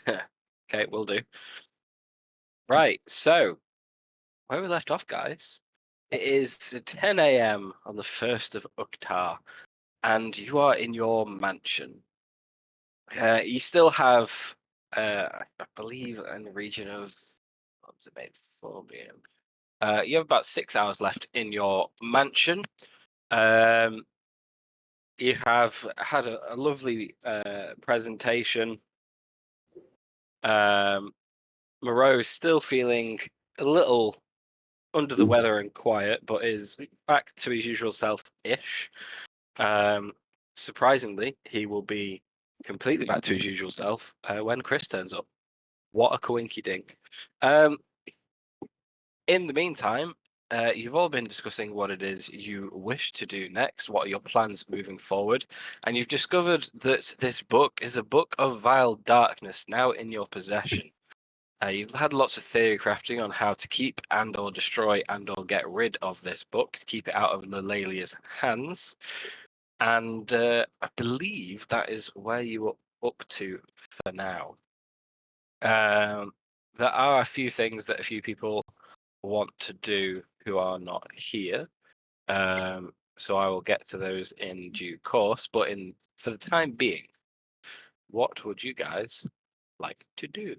Okay, will do. Right, so where we left off, guys, it is 10 a.m. on the 1st of Uktar, and you are in your mansion. You still have, I believe, in the region of, what was it made? 4 p.m. You have about 6 hours left in your mansion. You have had a lovely presentation. Moreau is still feeling a little under the weather and quiet, but is back to his usual self-ish. Surprisingly, he will be completely back to his usual self when Chris turns up. What a coinky dink. In the meantime, you've all been discussing what it is you wish to do next, what are your plans moving forward, and you've discovered that this book is a book of vile darkness now in your possession. You've had lots of theory crafting on how to keep and or destroy and or get rid of this book to keep it out of Lillealiya's hands. And I believe that is where you are up to for now. There are a few things that a few people want to do who are not here. So I will get to those in due course. But for the time being, what would you guys like to do?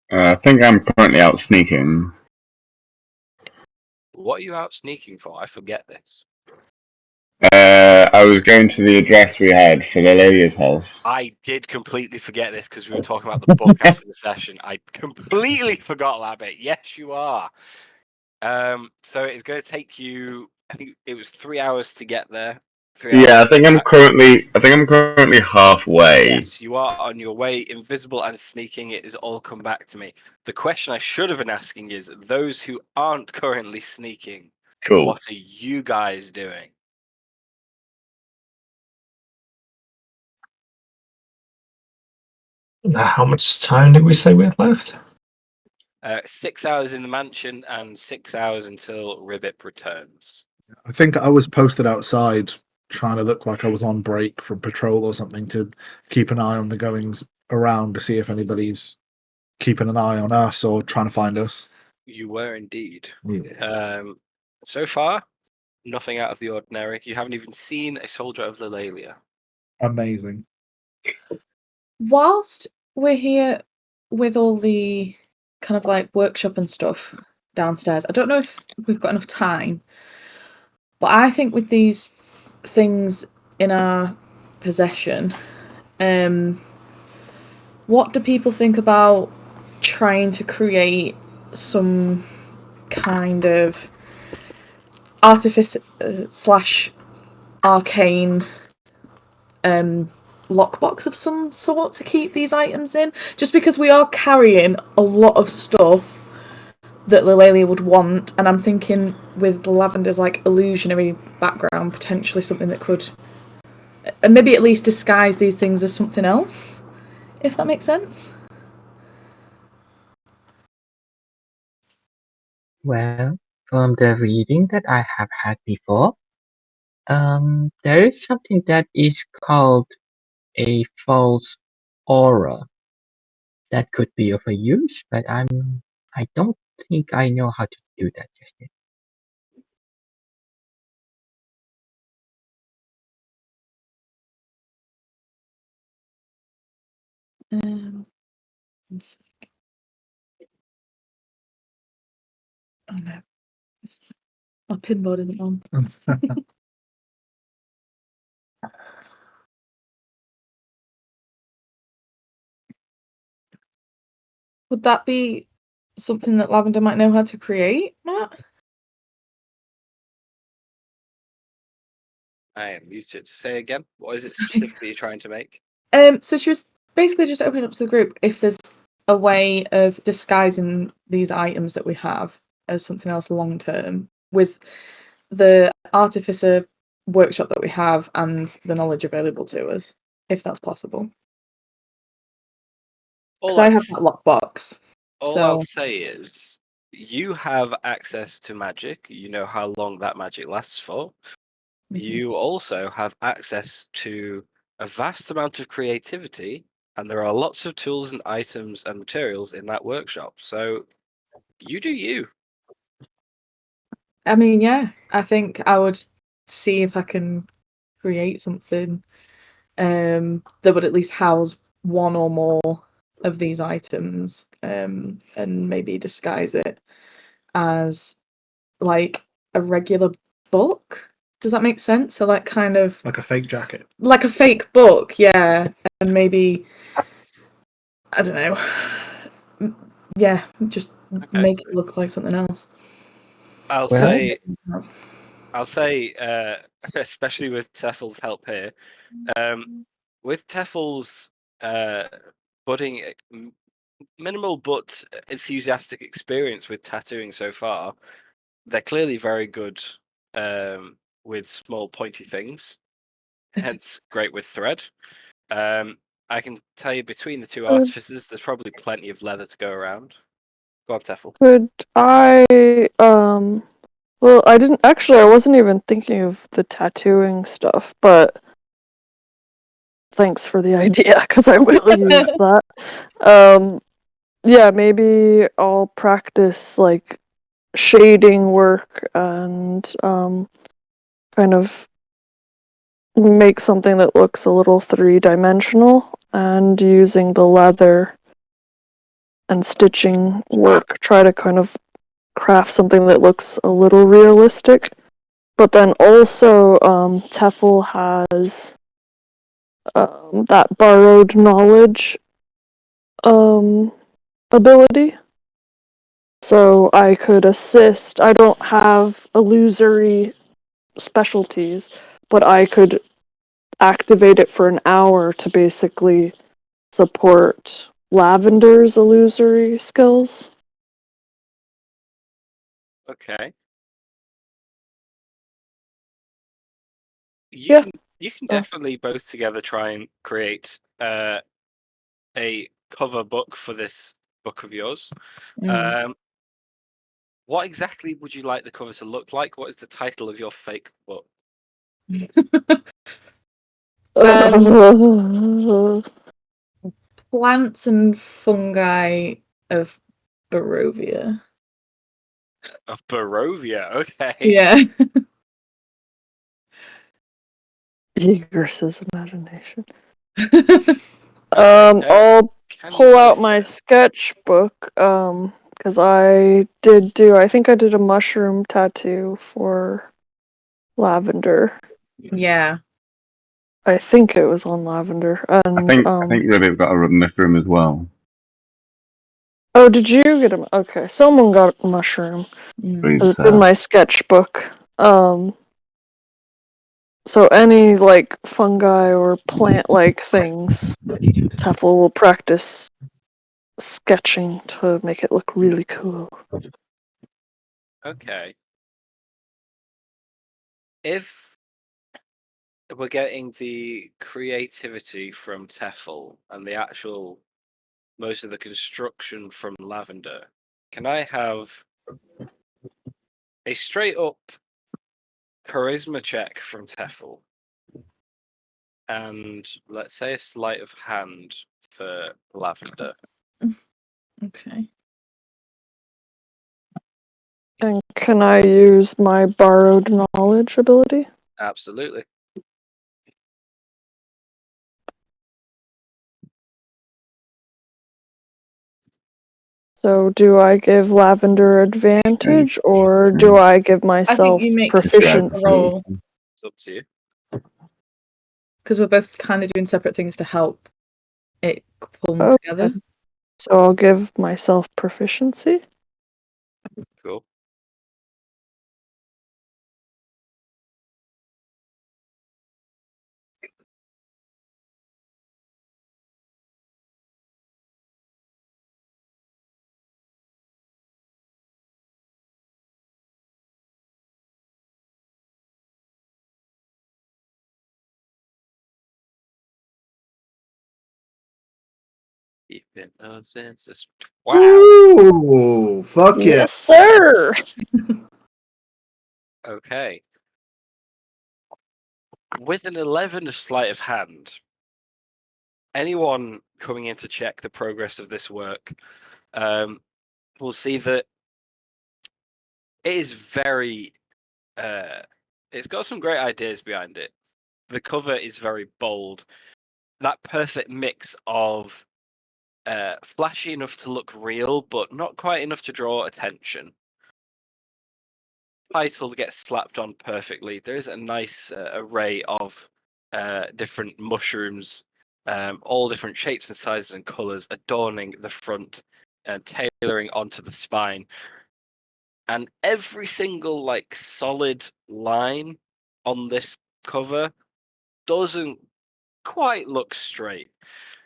I think I'm currently out sneaking. What are you out sneaking for? I forget this. I was going to the address we had for Lillealiya's house. I did completely forget this because we were talking about the book after the session. I completely forgot that bit. Yes, you are. So it's going to take you. I think it was 3 hours to get there. 3 hours. Yeah, I think I'm currently halfway. Yes, you are on your way. Invisible and sneaking. It has all come back to me. The question I should have been asking is: those who aren't currently sneaking, Cool. what are you guys doing? How much time did we say we had left? 6 hours in the mansion and 6 hours until Ribbit returns. I think I was posted outside trying to look like I was on break from patrol or something to keep an eye on the goings around to see if anybody's keeping an eye on us or trying to find us. You were indeed. Yeah. So far, nothing out of the ordinary. You haven't even seen a soldier of Lillealiya. Amazing. Whilst we're here with all the kind of like workshop and stuff downstairs, I don't know if we've got enough time, but I think with these things in our possession, what do people think about trying to create some kind of artifice slash arcane lockbox of some sort to keep these items in? Just because we are carrying a lot of stuff that Lillealiya would want, and I'm thinking with Lavender's like illusionary background, potentially something that could maybe at least disguise these things as something else, if that makes sense. Well, from the reading that I have had before, there is something that is called a false aura that could be of a use, but I don't think I know how to do that just yet. Oh no, my pinboard isn't on. Would that be something that Lavender might know how to create, Matt? I am muted. Say again. What is it specifically you're trying to make? So she was basically just opening up to the group if there's a way of disguising these items that we have as something else long term with the artificer workshop that we have and the knowledge available to us, if that's possible. Because I have that lockbox. All I'll say is you have access to magic. You know how long that magic lasts for. You also have access to a vast amount of creativity and there are lots of tools and items and materials in that workshop. So you do you. I mean, yeah, I think I would see if I can create something that would at least house one or more of these items, and maybe disguise it as like a regular book. Does that make sense? So like kind of Like a fake jacket. like a fake book, yeah, and maybe I don't know, yeah, just Okay. make it look like something else. I'll Well- say, especially with Teffel's help here, with Teffel's budding, minimal but enthusiastic experience with tattooing so far, they're clearly very good with small pointy things, hence great with thread. I can tell you between the two artificers, there's probably plenty of leather to go around. Go on, Teffel. Could I, well, I wasn't even thinking of the tattooing stuff, but thanks for the idea, because I will use that. Yeah, maybe I'll practice, like, shading work and, kind of make something that looks a little three-dimensional, and using the leather and stitching work, try to kind of craft something that looks a little realistic. But then also, Tefel has that borrowed knowledge ability. So I could assist. I don't have illusory specialties, but I could activate it for an hour to basically support Lavender's illusory skills. Okay. Yeah. You can definitely both together try and create a cover book for this book of yours. What exactly would you like the cover to look like? What is the title of your fake book? Plants and fungi of Barovia. Of Barovia, okay. Yeah. Egress's imagination. Okay, I'll can you pull out both my then? sketchbook, because I think I did a mushroom tattoo for Lavender. Yeah. I think it was on Lavender, and I think they've got a mushroom as well. oh, did you get him? Okay, someone got a mushroom. Mm. It's in my sketchbook. So any like fungi or plant-like things, Tefel will practice sketching to make it look really cool. Okay. If we're getting the creativity from Teffel and the actual most of the construction from Lavender, can I have a straight up charisma check from Teffel? And let's say a sleight of hand for Lavender. Okay. And can I use my borrowed knowledge ability? Absolutely. So do I give Lavender advantage, or do I give I think myself you make proficiency? roll It's up to you. because we're both kind of doing separate things to help it pull Okay. together. So I'll give myself proficiency. Cool. Keeping a census. Wow. Ooh, fuck yeah. Yes, sir. Okay. With an 11 sleight of hand, anyone coming in to check the progress of this work will see that it is very. It's got some great ideas behind it. The cover is very bold. That perfect mix of flashy enough to look real, but not quite enough to draw attention. Title gets slapped on perfectly. There is a nice array of different mushrooms, all different shapes and sizes and colors, adorning the front and tailoring onto the spine. And every single like solid line on this cover doesn't quite look straight.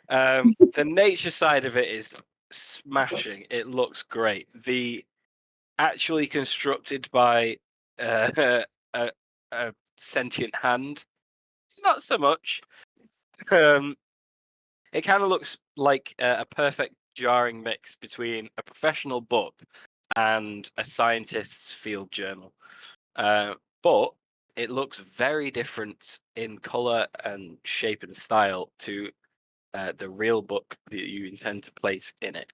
The nature side of it is smashing. It looks great. The actually constructed by a sentient hand, not so much. It kind of looks like a perfect jarring mix between a professional book and a scientist's field journal. But it looks very different in color and shape and style to the real book that you intend to place in it.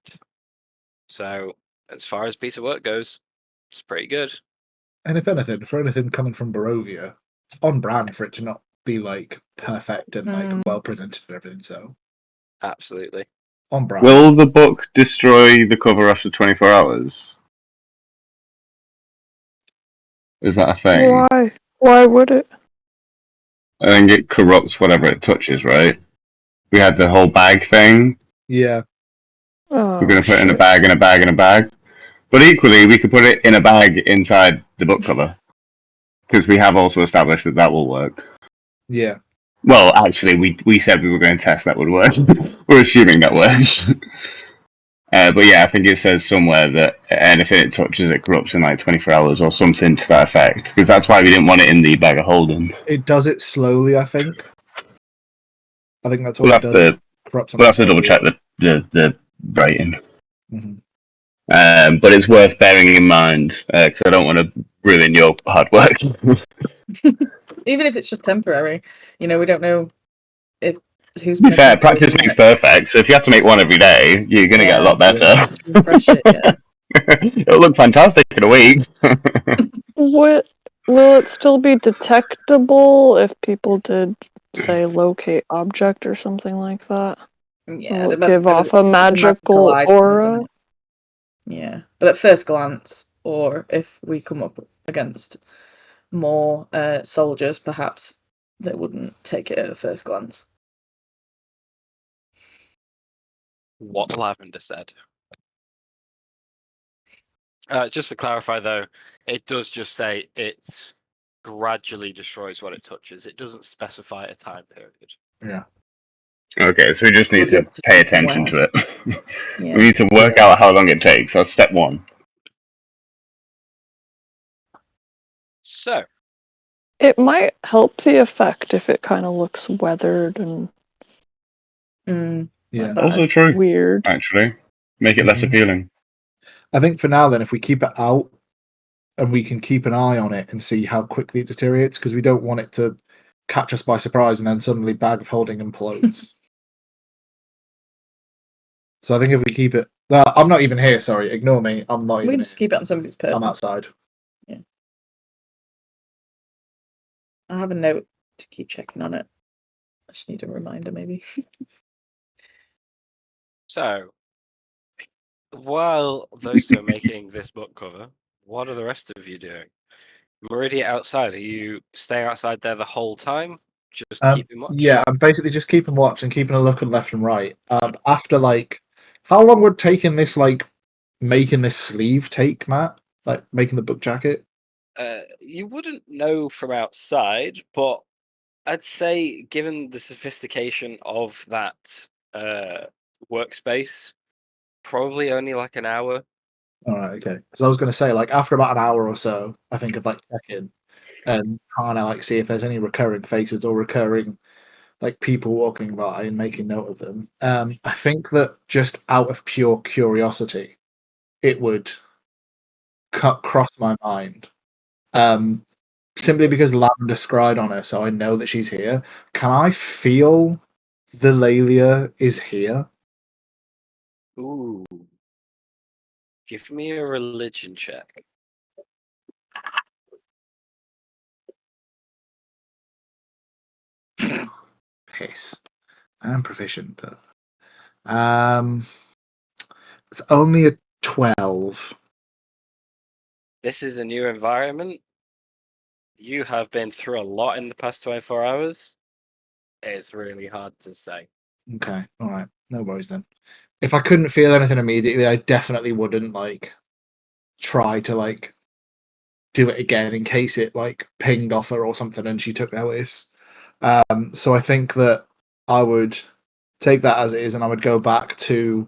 So, as far as piece of work goes, it's pretty good. And if anything, for anything coming from Barovia, it's on brand for it to not be like perfect and like well presented and everything. So Absolutely. on brand. Will the book destroy the cover after 24 hours? Is that a thing? Why? Why would it? I think it corrupts whatever it touches, right? We had the whole bag thing. Yeah. Oh, We're going to put it in a shit. bag, in a bag, in a bag. But equally, we could put it in a bag inside the book cover. Because we have also established that that will work. Yeah. Well, actually, we said we were going to test that would work. We're assuming that works. But yeah, I think it says somewhere that anything it touches, it corrupts in like 24 hours or something to that effect. Because that's why we didn't want it in the bag of holding. It does it slowly, I think. I think that's what We'll it have does. to, Corrupts on we'll a have to double check slower- the rating. Mhm. But it's worth bearing in mind because I don't want to ruin your hard work. Even if it's just temporary, we don't know if who's To be going fair, to practice makes perfect. So if you have to make one every day, you're going to get a lot better. Just refresh it. Yeah. It'll look fantastic in a week. Will it still be detectable if people did, say, locate object or something like that? Yeah. Will it that's give kind off of- a it's magical item, isn't aura? it? Yeah, but at first glance, or if we come up against more soldiers, perhaps they wouldn't take it at first glance. What Lavender said. Just to clarify, though, it does just say it gradually destroys what it touches. It doesn't specify a time period. Yeah. Okay, so we just need to pay attention to it. Yeah. We need to work out how long it takes. That's step one. So, It might help the effect if it kind of looks weathered and Yeah. Also true. weird. Actually, make it less Mhm. appealing. I think for now, then, if we keep it out and we can keep an eye on it and see how quickly it deteriorates, because we don't want it to catch us by surprise and then suddenly Bag of Holding implodes. So I think if we keep it, I'm not even here. Sorry, ignore me. I'm not We even. can just keep it on somebody's person. I'm outside. I have a note to keep checking on it. I just need a reminder, maybe. so while those two are making this book cover, what are the rest of you doing? Meridia outside. Are you staying outside there the whole time? Just keeping watch? Yeah, I'm basically just keeping watch and keeping a look at left and right. After how long would taking this making this sleeve take, Matt? Like making the book jacket? You wouldn't know from outside, but I'd say, given the sophistication of that workspace, probably only like an hour. All right, okay. Because I was going to say, after about an hour or so, I think of checking and trying to see if there's any recurring faces or recurring people walking by and making note of them. I think that just out of pure curiosity, it would cross my mind. Simply because Lavender scried on her, so I know that she's here. Can I feel Lillealiya is here? Ooh. Give me a religion check. Piss. I'm proficient, but it's only a 12. This is a new environment. You have been through a lot in the past 24 hours. It's really hard to say. Okay, all right, no worries then. If I couldn't feel anything immediately, I definitely wouldn't try to do it again in case it pinged off her or something and she took notice. So I think that I would take that as it is, and I would go back to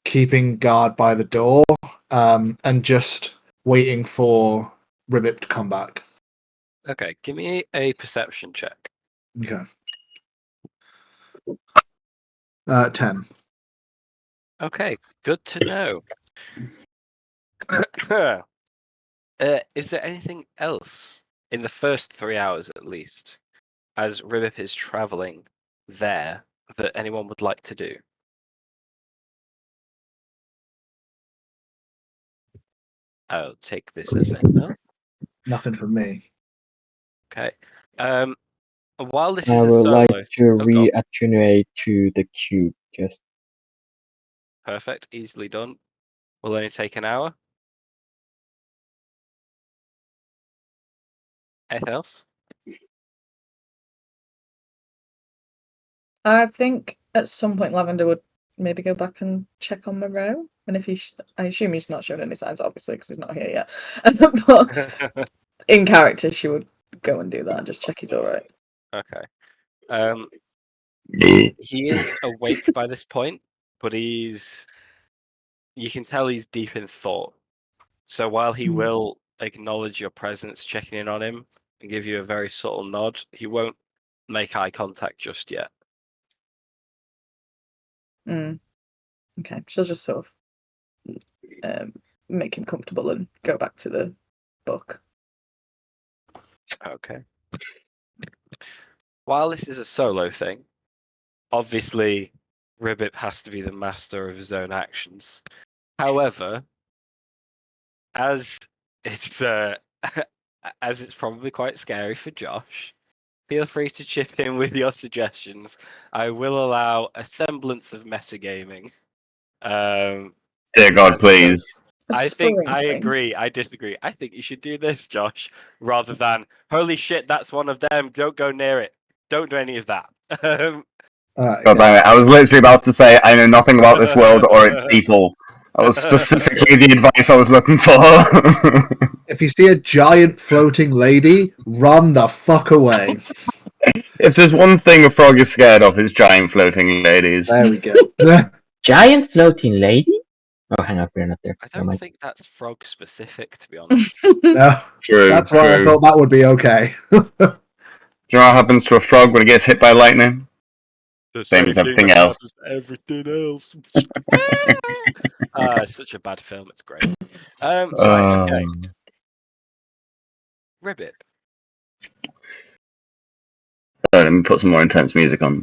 keeping guard by the door, and just waiting for Ribbit to come back. Okay, give me a perception check. Okay. 10. Okay, good to know. Is there anything else in the first 3 hours at least, as Ribbip is traveling there, that anyone would like to do? I'll take this as a no. Nothing from me. Okay. While this I is a would solo, like to go on. reattunate to the cube. Just Perfect, easily done. Will only take an hour. Anything else? I think at some point Lavender would maybe go back and check on Moreau. And if I assume he's not shown any signs, obviously, because he's not here yet. But in character, she would go and do that and just check he's all right. Okay. He is awake by this point, but you can tell he's deep in thought. So while he will acknowledge your presence, checking in on him, and give you a very subtle nod, he won't make eye contact just yet. Okay, she'll just sort of make him comfortable and go back to the book. Okay. While this is a solo thing, obviously Ribbit has to be the master of his own actions. However, as it's as it's probably quite scary for Josh, feel free to chip in with your suggestions. I will allow a semblance of metagaming. Dear God, please. I agree. I disagree. I think you should do this, Josh, rather than holy shit, that's one of them. Don't go near it. Don't do any of that. Alright, God damn it, I was literally about to say I know nothing about this world or its people. That was specifically the advice I was looking for. If you see a giant floating lady, run the fuck away. If there's one thing a frog is scared of, it's giant floating ladies. There we go. giant floating lady. Oh, hang on, we're not there. I Never don't mind. think that's frog specific, to be honest. No, True, that's why I true. thought that would be okay. Do you know what happens to a frog when it gets hit by lightning? The Same as everything else. happens to everything else. It's such a bad film. It's great. Right. Okay. Ribbit. Let me put some more intense music on.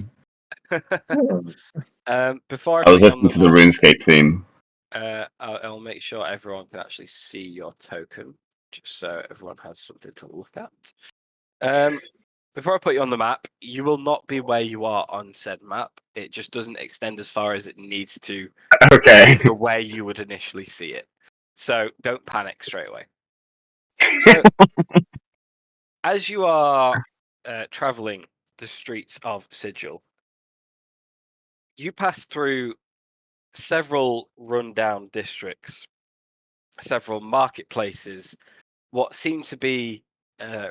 Before I I was put you on listening to the RuneScape theme. I'll make sure everyone can actually see your token, just so everyone has something to look at. Before I put you on the map, you will not be where you are on said map. It just doesn't extend as far as it needs to Okay. the way you would initially see it. So don't panic straight away. So, as you are traveling the streets of Sigil, you pass through several rundown districts, several marketplaces, what seem to be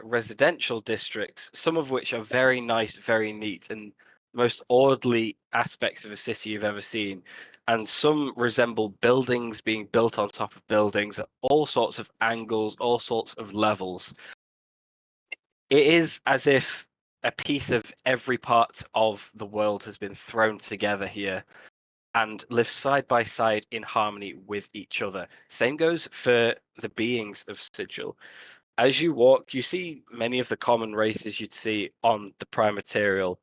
residential districts, some of which are very nice, very neat, and the most orderly aspects of a city you've ever seen. And some resemble buildings being built on top of buildings at all sorts of angles, all sorts of levels. It is as if a piece of every part of the world has been thrown together here and live side by side in harmony with each other. Same goes for the beings of Sigil. As you walk, you see many of the common races you'd see on the Prime Material.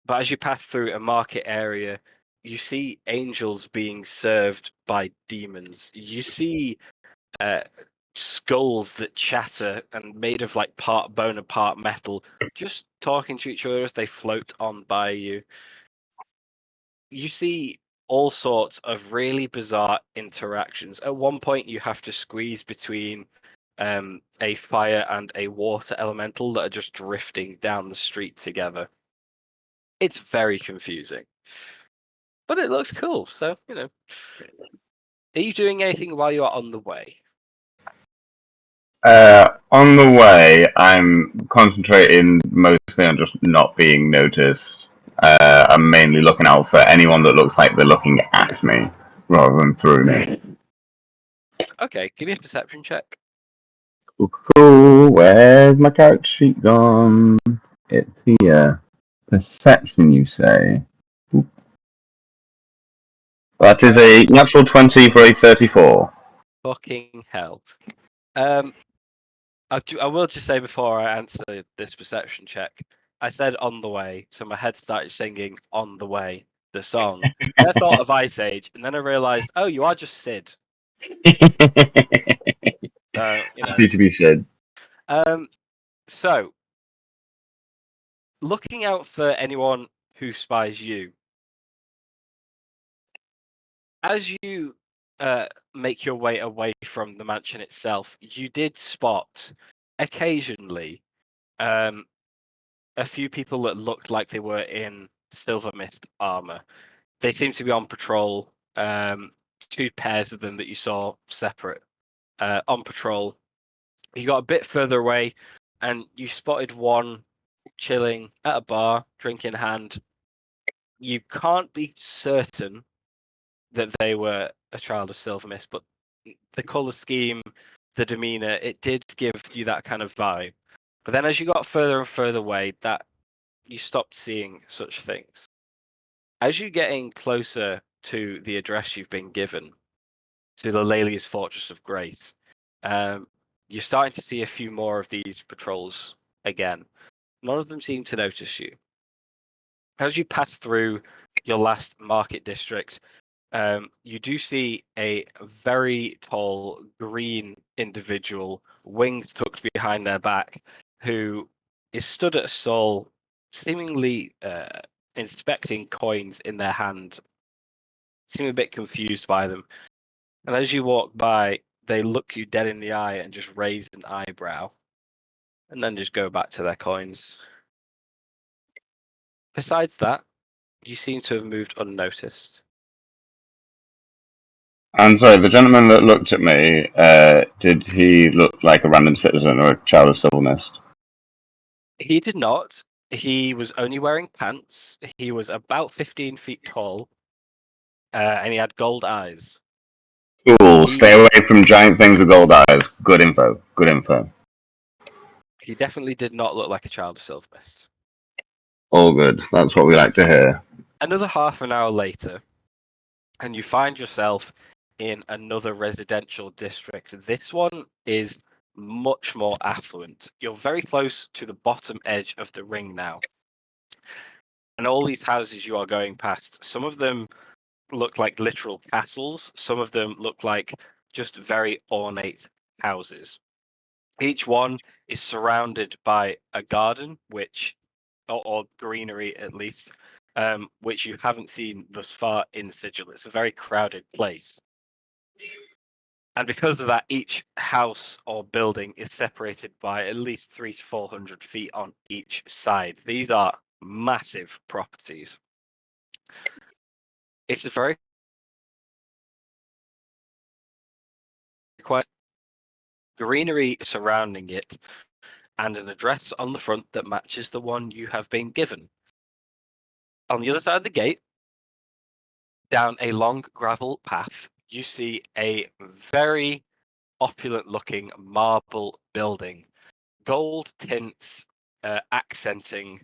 But as you pass through a market area, you see angels being served by demons. You see skulls that chatter and made of like part bone and part metal, just talking to each other as they float on by you. You see all sorts of really bizarre interactions. At one point, you have to squeeze between a fire and a water elemental that are just drifting down the street together. It's very confusing, but it looks cool. So, are you doing anything while you are on the way? On the way, I'm concentrating mostly on just not being noticed. I'm mainly looking out for anyone that looks like they're looking at me rather than through me. Okay, give me a perception check. Cool. Where's my character sheet gone? It's here. Perception, you say? That is a natural 20 for a 34. Fucking hell. I will just say before I answer this perception check, I said on the way, so my head started singing On the Way, the song. Then I thought of Ice Age, and then I realised, oh, you are just Sid. So, Happy to be said. So, looking out for anyone who spies you, as you make your way away from the mansion itself, you did spot occasionally a few people that looked like they were in Silver Mist armor. They seem to be on patrol. Two pairs of them that you saw separate on patrol. You got a bit further away, and you spotted one chilling at a bar, drink in hand. You can't be certain that they were a child of Silver Mist, but the color scheme, the demeanor, it did give you that kind of vibe. But then as you got further and further away, that you stopped seeing such things. As you're getting closer to the address you've been given, to Lillealiya's Fortress of Grace, you're starting to see a few more of these patrols again. None of them seem to notice you. As you pass through your last market district, you do see a very tall green individual, wings tucked behind their back, who is stood at a stall, seemingly inspecting coins in their hand. Seem a bit confused by them. And as you walk by, they look you dead in the eye and just raise an eyebrow, and then just go back to their coins. Besides that, you seem to have moved unnoticed. And sorry, the gentleman that looked at me, did he look like a random citizen or a child of Silver Mist? He did not. He was only wearing pants. He was about 15 feet tall, and he had gold eyes. Cool. Stay away from giant things with gold eyes. Good info. Good info. He definitely did not look like a child of Silver Mist. All good. That's what we like to hear. Another half an hour later, and you find yourself in another residential district. This one is much more affluent. You're very close to the bottom edge of the ring now. And all these houses you are going past, some of them look like literal castles, some of them look like just very ornate houses. Each one is surrounded by a garden, or greenery at least, which you haven't seen thus far in Sigil. It's a very crowded place. And because of that, each house or building is separated by at least 300 to 400 feet on each side. These are massive properties. It's a very quiet greenery surrounding it, and an address on the front that matches the one you have been given. On the other side of the gate, down a long gravel path, you see a very opulent looking marble building. Gold tints accenting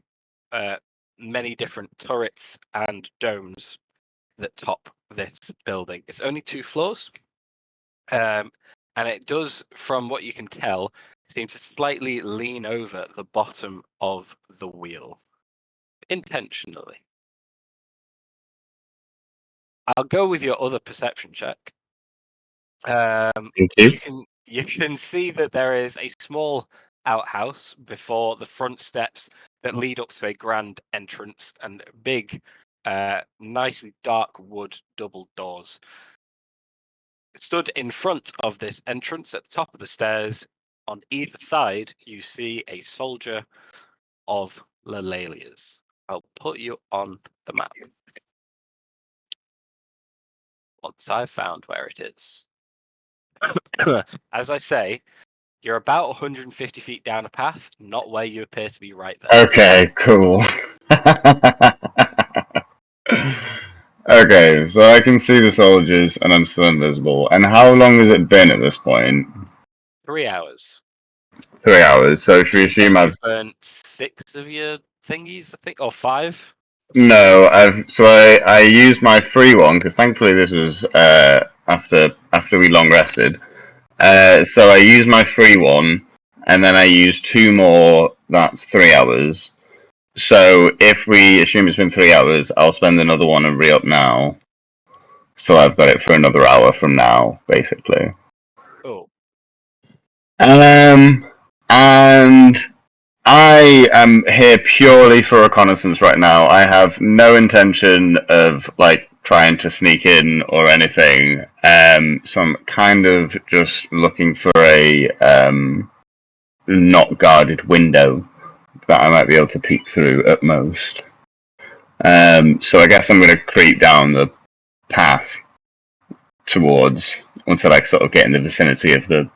many different turrets and domes that top this building. It's only 2 floors. And it does, from what you can tell, seem to slightly lean over the bottom of the wheel. intentionally. I'll go with your other perception check. Thank you. You can see that there is a small outhouse before the front steps that lead up to a grand entrance and big, nicely dark wood double doors. Stood in front of this entrance at the top of the stairs, on either side, you see a soldier of Lillealiya's. I'll put you on the map once I've found where it is. As I say, you're about 150 feet down a path, not where you appear to be right there. Okay, cool. Okay, so I can see the soldiers and I'm still invisible. And how long has it been at this point? 3 hours. 3 hours. So should we You said assume I've... you've burnt 6 of your thingies, I think, or 5? No, I used my free one because thankfully this was after we long rested. So I used my free one, and then I used 2 more. That's 3 hours. So if we assume it's been 3 hours, I'll spend another one and re-up now. So I've got it for another hour from now, basically. Oh. And I am here purely for reconnaissance right now. I have no intention of trying to sneak in or anything. So I'm kind of just looking for a not guarded window that I might be able to peek through at most. So I guess I'm going to creep down the path towards until I sort of get in the vicinity of the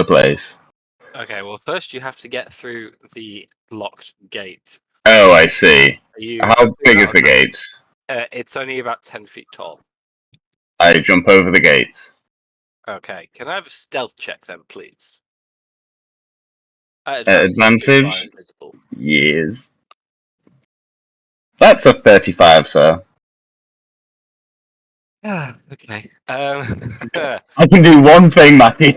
place. Okay, well, first you have to get through the locked gate. Oh, I see. How big is the gate? gate? It's only about 10 feet tall. I jump over the gates. Okay, can I have a stealth check then, please? Advantage? Invisible. Yes. That's a 35, sir. Okay. I can do one thing, Matthew.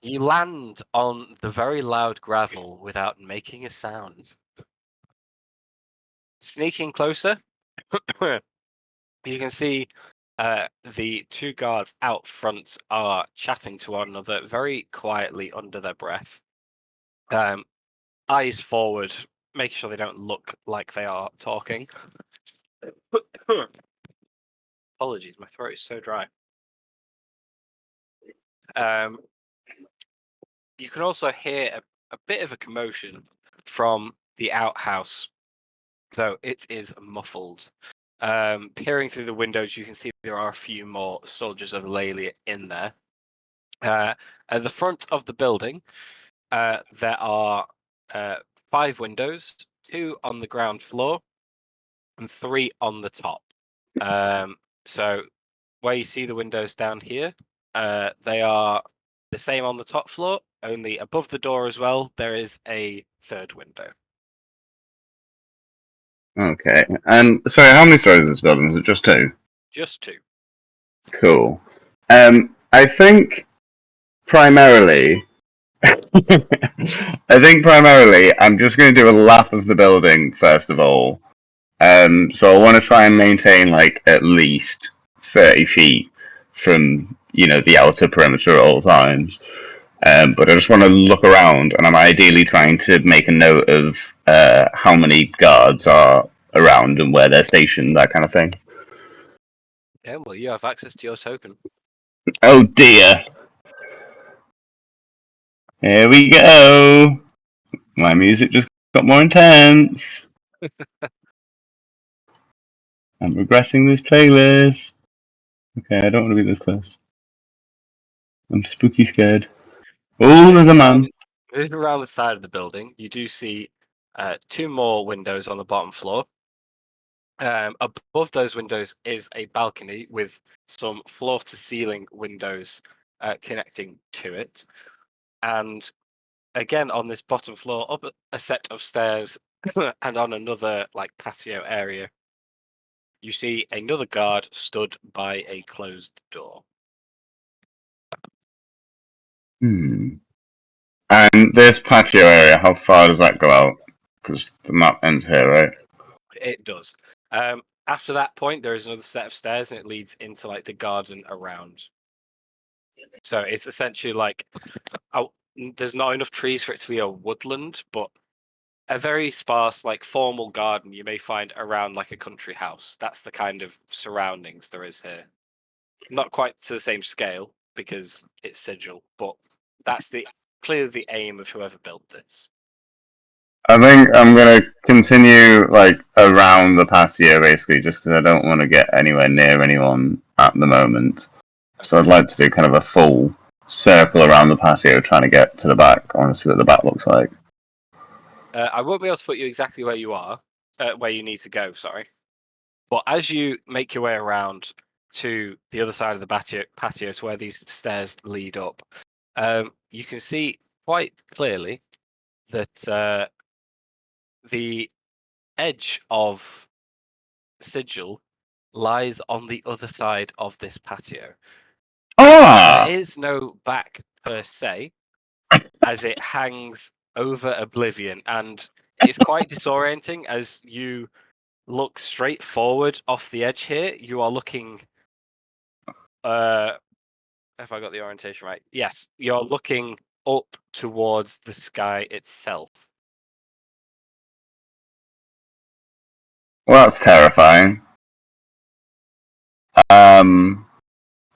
You land on the very loud gravel without making a sound. Sneaking closer, you can see the 2 guards out front are chatting to one another very quietly under their breath. Eyes forward, making sure they don't look like they are talking. Apologies, my throat is so dry. You can also hear a bit of a commotion from the outhouse, though it is muffled. Peering through the windows, you can see there are a few more soldiers of Lillealiya in there. At the front of the building, there are 5 windows, 2 on the ground floor and 3 on the top. So where you see the windows down here, they are the same on the top floor, only above the door as well, there is a 3rd window. Okay. And sorry, how many stories is this building? Is it just 2? Just 2. Cool. I think primarily I'm just going to do a lap of the building first of all. So I want to try and maintain at least 30 feet from the outer perimeter at all times. But I just want to look around, and I'm ideally trying to make a note of how many guards are around and where they're stationed, that kind of thing. Yeah, well, you have access to your token. Oh dear. Here we go. My music just got more intense. I'm regretting this playlist. Okay, I don't want to be this close. I'm spooky scared. Oh, there's a man. Moving around the side of the building, you do see 2 more windows on the bottom floor. Above those windows is a balcony with some floor-to-ceiling windows connecting to it. And again, on this bottom floor, up a set of stairs and on another patio area, you see another guard stood by a closed door. And this patio area, how far does that go out? Because the map ends here, right? It does. After that point, there is another set of stairs, and it leads into like the garden around. So it's essentially like there's not enough trees for it to be a woodland, but a very sparse, like formal garden you may find around like a country house. That's the kind of surroundings there is here. Not quite to the same scale because it's Sigil, but that's clearly the aim of whoever built this. I think I'm gonna continue like around the patio basically, just because I don't want to get anywhere near anyone at the moment. So I'd like to do kind of a full circle around the patio, trying to get to the back. I want to see what the back looks like. I won't be able to put you exactly where you are, where you need to go. Sorry, but as you make your way around to the other side of the patio to where these stairs lead up, you can see quite clearly that the edge of Sigil lies on the other side of this patio. Ah! There is no back per se, as it hangs over Oblivion, and it's quite disorienting as you look straight forward off the edge here. You are looking if I got the orientation right. Yes, you're looking up towards the sky itself. Well, that's terrifying.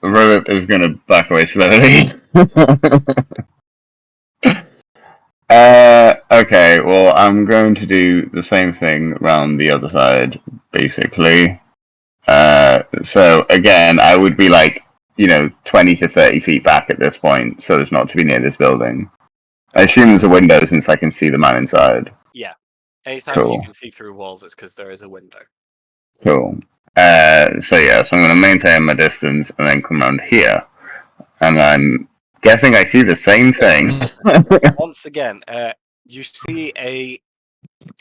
Robert is going to back away slowly. Okay, well, I'm going to do the same thing around the other side, basically. So, again, I would be like, 20 to 30 feet back at this point, so as not to be near this building. I assume there's a window since I can see the man inside. Yeah. Anytime Cool. you can see through walls, it's because there is a window. Cool. So I'm going to maintain my distance and then come around here. And I'm guessing I see the same thing. Once again, you see a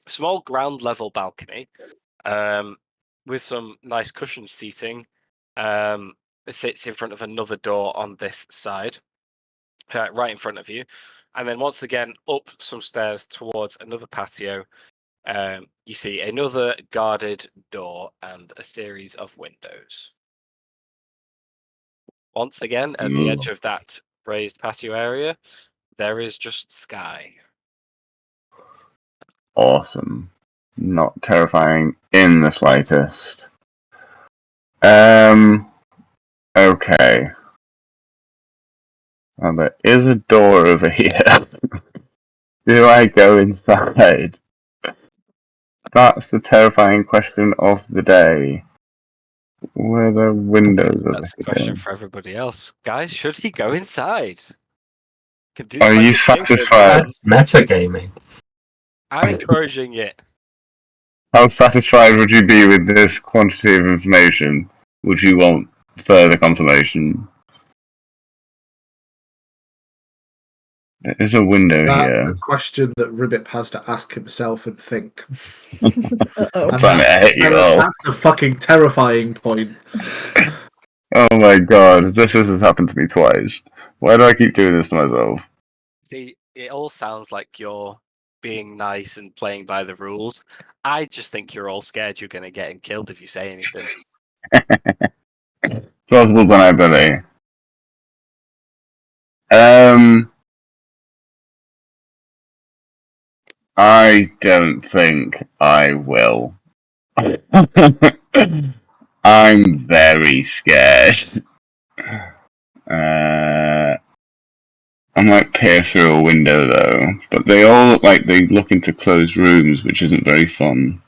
small ground level balcony with some nice cushioned seating. It sits in front of another door on this side, right in front of you. And then once again, up some stairs towards another patio, you see another guarded door and a series of windows. Once again, at the edge of that raised patio area, there is just sky. Awesome. Not terrifying in the slightest. Okay. Well, there is a door over here. Do I go inside? That's the terrifying question of the day. Where are the windows over That's a here? question for everybody else. Guys, should he go inside? Are you satisfied? Metagaming. I'm encouraging it. How satisfied would you be with this quantity of information? Would you want further confirmation? There is a window That's here. a question that Ribbit has to ask himself and think. Uh-oh. And Damn it, I hate you all. that's the fucking terrifying point. Oh my god, this has happened to me twice. Why do I keep doing this to myself? See, it all sounds like you're being nice and playing by the rules. I just think you're all scared you're going to get killed if you say anything. Plausible deniability. I don't think I will. I'm very scared. I might peer through a window though, but they all look like they look into closed rooms, which isn't very fun.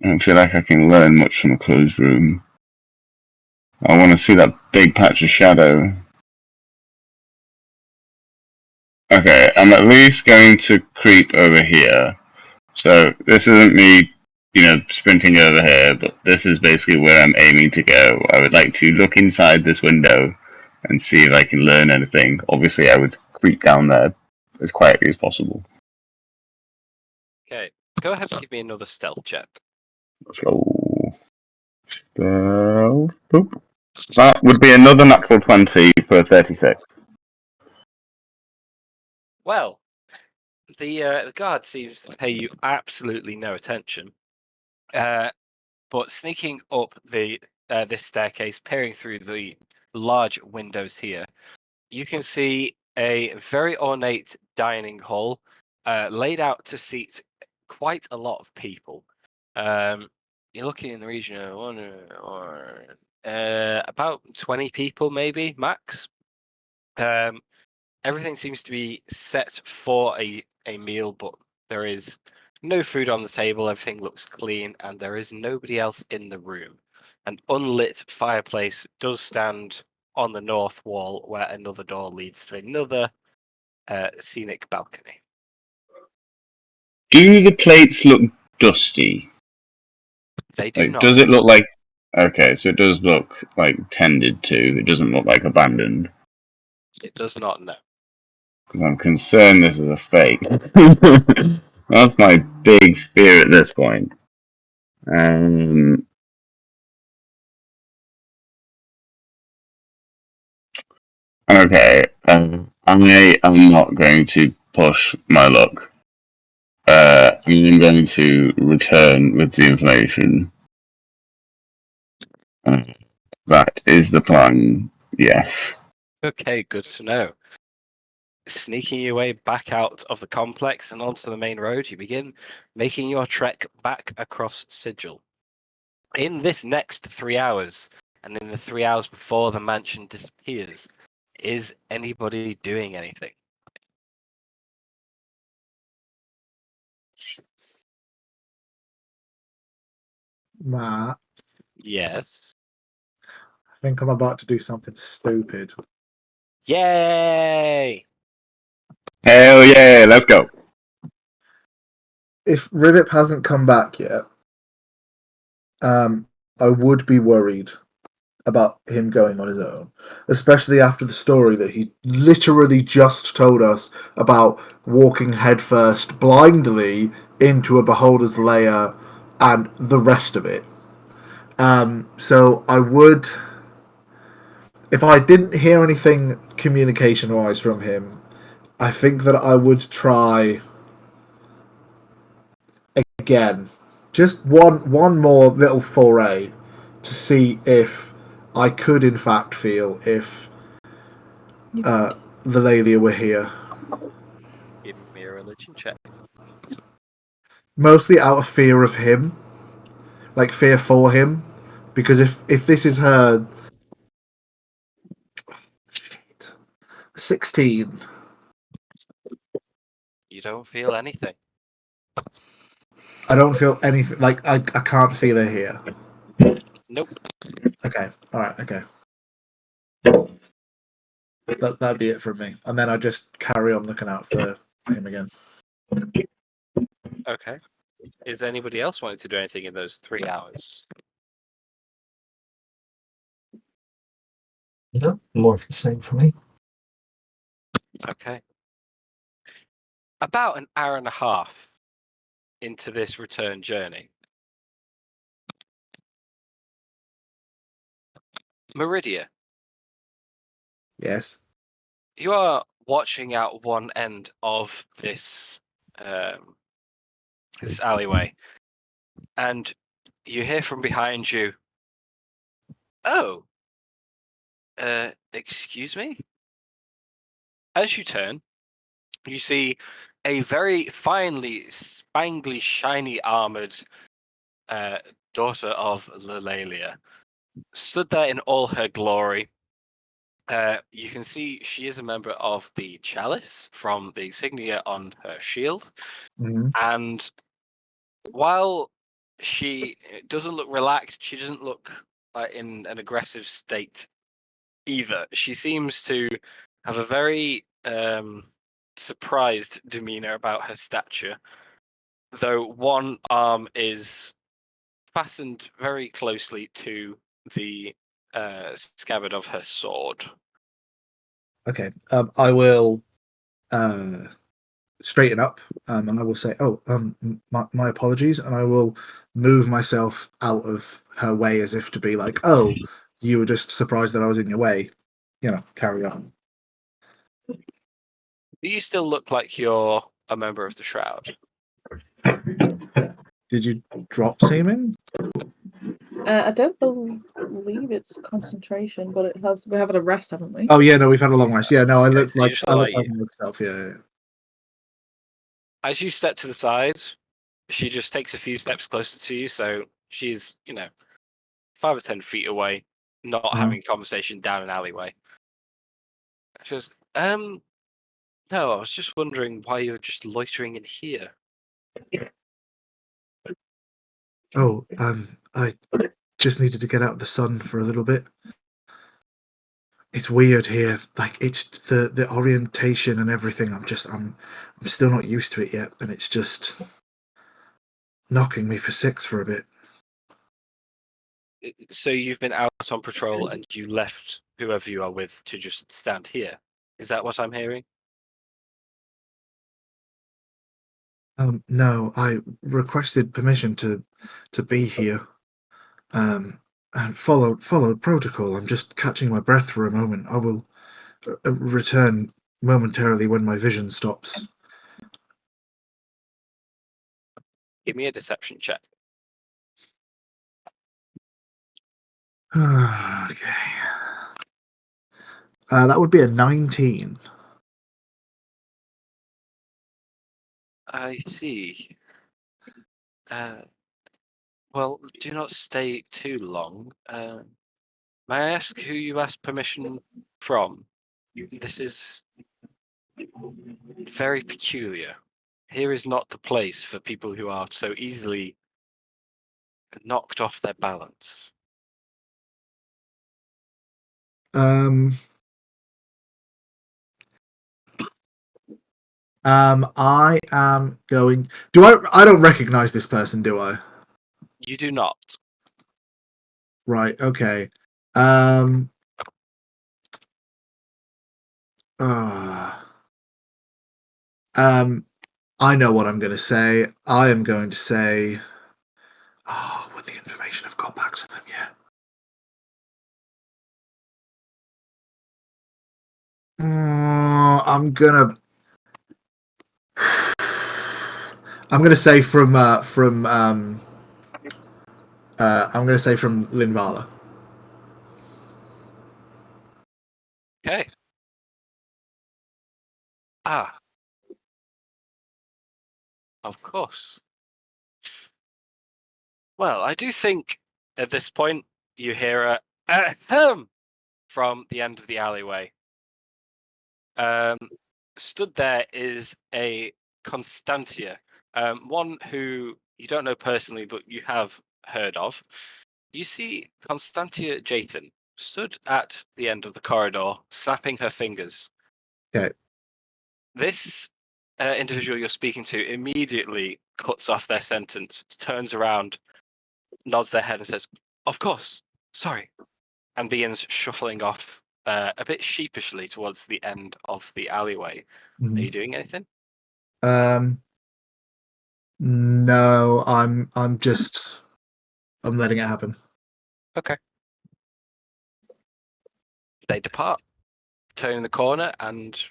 I don't feel like I can learn much from a closed room. I want to see that big patch of shadow. Okay, I'm at least going to creep over here. So this isn't me, sprinting over here, but this is basically where I'm aiming to go. I would like to look inside this window and see if I can learn anything. Obviously, I would creep down there as quietly as possible. Okay, go ahead and give me another stealth check. Let's go. Stealth. Boop. That would be another natural 20 for 36. Well, The guard seems to pay you absolutely no attention. But sneaking up this staircase, peering through the large windows here, you can see a very ornate dining hall laid out to seat quite a lot of people. You're looking in the region of one or about 20 people, maybe max. Everything seems to be set for a meal, but there is no food on the table. Everything looks clean, and there is nobody else in the room. An unlit fireplace does stand on the north wall, where another door leads to another scenic balcony. Do the plates look dusty? They do Like, not. does it look like? Okay, so it does look like tended to. It doesn't look like abandoned. It does not. No. Because I'm concerned this is a fake. That's my big fear at this point. Okay, I am not going to push my luck. I'm going to return with the information. That is the plan, yes. Okay, good to know. Sneaking your way back out of the complex and onto the main road, you begin making your trek back across Sigil. In this next 3 hours, and in the 3 hours before the mansion disappears, is anybody doing anything? Matt, Yes. I think I'm about to do something stupid. Yay! Hell yeah, let's go. If Rivip hasn't come back yet, I would be worried about him going on his own, especially after the story that he literally just told us about walking headfirst blindly into a beholder's lair and the rest of it. So I would, if I didn't hear anything communication-wise from him, I think that I would try again, just one more little foray to see if I could in fact feel if the Lillealiya were here. Give me a religion check. Mostly out of fear of him, like fear for him, because if this is her, shit, 16. You don't feel anything. I don't feel anything. Like I can't feel her here. Nope. Okay, all right, okay. That'd be it from me, and then I just carry on looking out for him again. Okay. Is anybody else wanting to do anything in those 3 hours? No, more of the same for me. Okay. About an hour and a half into this return journey, Meridia, Yes. you are watching out one end of this this alleyway, and you hear from behind you, "Oh, excuse me?" As you turn, you see a very finely, spangly, shiny armored daughter of Lillealiya, stood there in all her glory. You can see she is a member of the Chalice from the insignia on her shield. Mm-hmm. And while she doesn't look relaxed, she doesn't look in an aggressive state either. She seems to have a very surprised demeanor about her stature, though one arm is fastened very closely to the scabbard of her sword. Okay. I will straighten up, and I will say, "Oh, my apologies," and I will move myself out of her way as if to be like, "Oh, you were just surprised that I was in your way." Carry on. Do you still look like you're a member of the Shroud. Did you drop seeming? I don't believe it's concentration, but it has. We have had a rest, haven't we? Oh yeah, no, we've had a long rest. Yeah, no, I Okay, looked so you like just I feel looked like- like myself. Yeah. As you step to the side, she just takes a few steps closer to you, so she's 5 or 10 feet away, not having a conversation down an alleyway. She goes, no, I was just wondering why you're just loitering in here. Oh, I just needed to get out of the sun for a little bit. It's weird here. Like it's the orientation and everything. I'm still not used to it yet, and it's just knocking me for six for a bit. So you've been out on patrol and you left whoever you are with to just stand here. Is that what I'm hearing? No, I requested permission to be here. And followed protocol. I'm just catching my breath for a moment. I will return momentarily when my vision stops. Give me a deception check. Okay. That would be a 19. I see. Well, do not stay too long. May I ask who you asked permission from? This is very peculiar. Here is not the place for people who are so easily knocked off their balance. I am going. Do I? I don't recognize this person, do I? You do not. Right. Okay. I know what I'm going to say. I am going to say. Oh, with the information I've got back to them yet. I'm gonna say from I'm gonna say from Linvala. Okay. Ah. Of course. Well, I do think at this point you hear a ahem from the end of the alleyway. Stood there is a Constantia, one who you don't know personally, but you have heard of. You see Constantia Jathan stood at the end of the corridor, snapping her fingers. Okay. This individual you're speaking to immediately cuts off their sentence, turns around, nods their head and says, "Of course, sorry," and begins shuffling off a bit sheepishly towards the end of the alleyway. Are you doing anything? No, I'm letting it happen. Okay. They depart, turning the corner and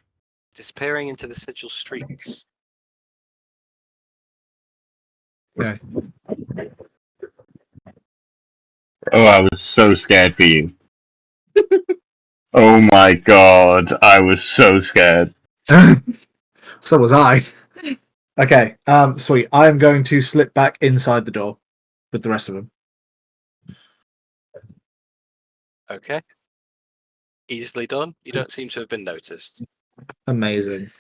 disappearing into the Sigil streets. Okay. Oh, I was so scared for you. Oh my god, I was so scared. So was I. Okay. Sweet. I am going to slip back inside the door with the rest of them. Okay. Easily done. You don't seem to have been noticed. Amazing.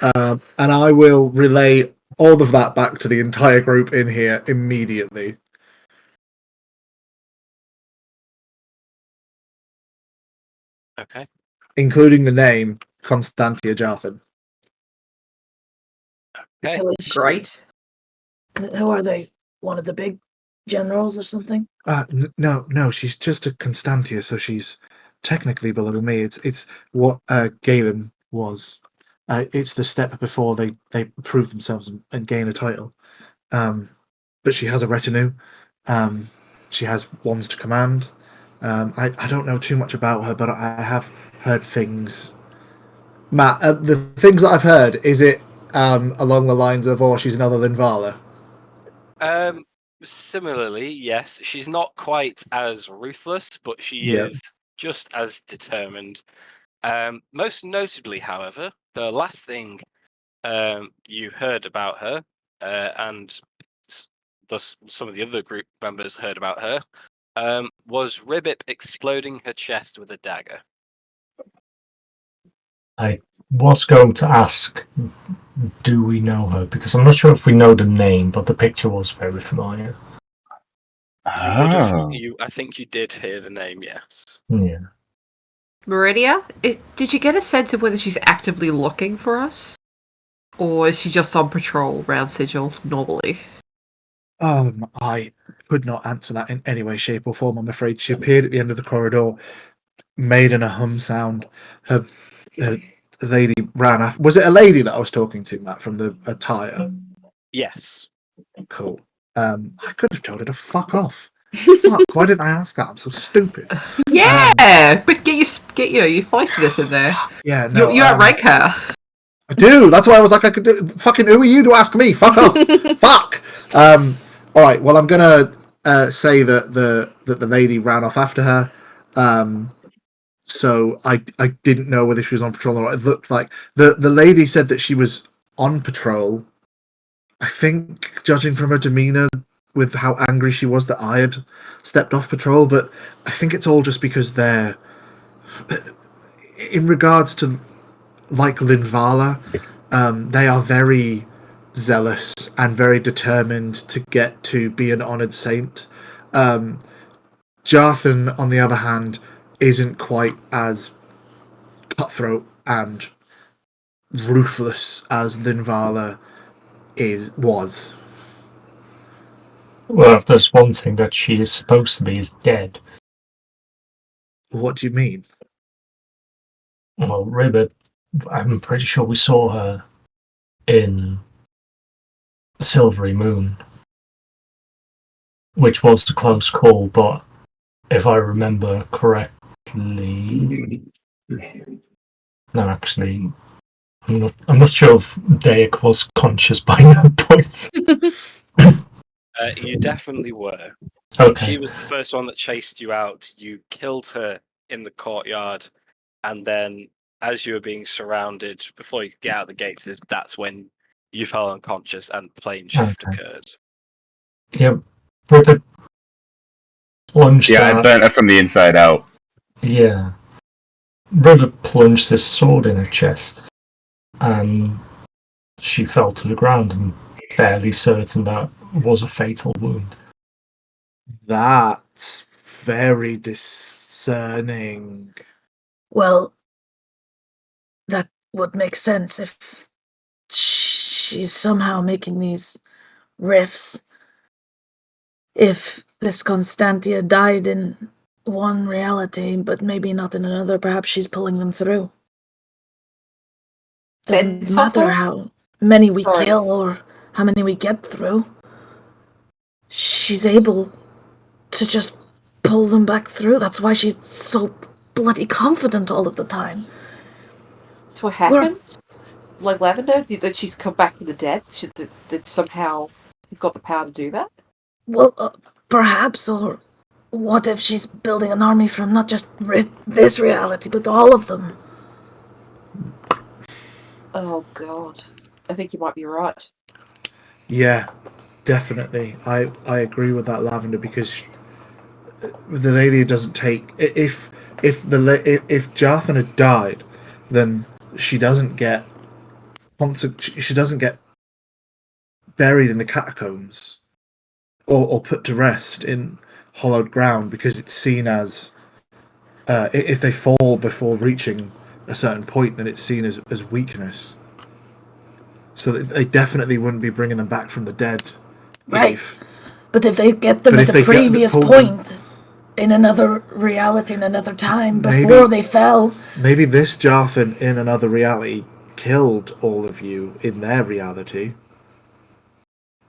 And I will relay all of that back to the entire group in here immediately. Okay. Including the name Constantia Jathan. Okay. That was great. Who are they? One of the big generals or something? No, she's just a Constantia, so she's technically below me. It's what Galen was. It's the step before they prove themselves and gain a title. But she has a retinue. She has wands to command. I don't know too much about her, but I have heard things. Matt, the things that I've heard, is it along the lines of, "Oh, she's another Linvala"? Similarly, yes, she's not quite as ruthless, but she Yeah. is just as determined. Most notably, however, the last thing you heard about her, and thus some of the other group members heard about her, was Ribbit exploding her chest with a dagger. I was going to ask, do we know her? Because I'm not sure if we know the name, but the picture was very familiar. You would have. Oh. I think you did hear the name. Yes. Yeah. Meridia, did you get a sense of whether she's actively looking for us? Or is she just on patrol around Sigil normally? I could not answer that in any way, shape, or form. I'm afraid she appeared at the end of the corridor, made in a hum sound. Her lady ran off. Was it a lady that I was talking to, Matt, from the attire? Yes. Cool. I could have told her to fuck off. Fuck! Why didn't I ask that? I'm so stupid. Yeah, but get your feistiness in there. Yeah, no. You outrank her. I do. That's why I was like, I could do. Fucking, who are you to ask me? Fuck off. Fuck. All right. Well, I'm gonna say that the lady ran off after her. So I didn't know whether she was on patrol or not. It looked like the lady said that she was on patrol. I think, judging from her demeanor, with how angry she was that I had stepped off patrol, but I think it's all just because they're, in regards to, like Linvala, they are very zealous and very determined to get to be an honoured saint. Jarthan, on the other hand, isn't quite as cutthroat and ruthless as Linvala was. Well, if there's one thing that she is supposed to be is dead. What do you mean? Well, Ribbit, I'm pretty sure we saw her in Silvery Moon, which was a close call, but if I remember correctly, no, actually, I'm not sure if Dayak was conscious by that point. You definitely were. Okay. She was the first one that chased you out. You killed her in the courtyard, and then as you were being surrounded, before you could get out the gates, that's when you fell unconscious and plane shift occurred. Yeah, Ribbit plunged Yeah, I burnt her from the inside out. Yeah. Ribbit plunged this sword in her chest, and she fell to the ground, and fairly certain that was a fatal wound. That's very discerning. Well, that would make sense if she's somehow making these rifts. If this Constantia died in one reality, but maybe not in another, perhaps she's pulling them through. Doesn't matter how many we kill or how many we get through. She's able to just pull them back through. That's why she's so bloody confident all of the time. That's what happened? Like Lavender? That she's come back from the dead? That somehow you've got the power to do that? Well, perhaps, or what if she's building an army from not just this reality, but all of them? Oh, God. I think you might be right. Yeah, definitely. I agree with that, Lavender, because the lady doesn't take... If Jarthan had died, then she doesn't get buried in the catacombs or put to rest in hollowed ground, because it's seen as if they fall before reaching a certain point, then it's seen as weakness. So they definitely wouldn't be bringing them back from the dead. Right. But if they get them at the previous point, in another reality, in another time, before they fell... Maybe this Jarthan in another reality killed all of you in their reality.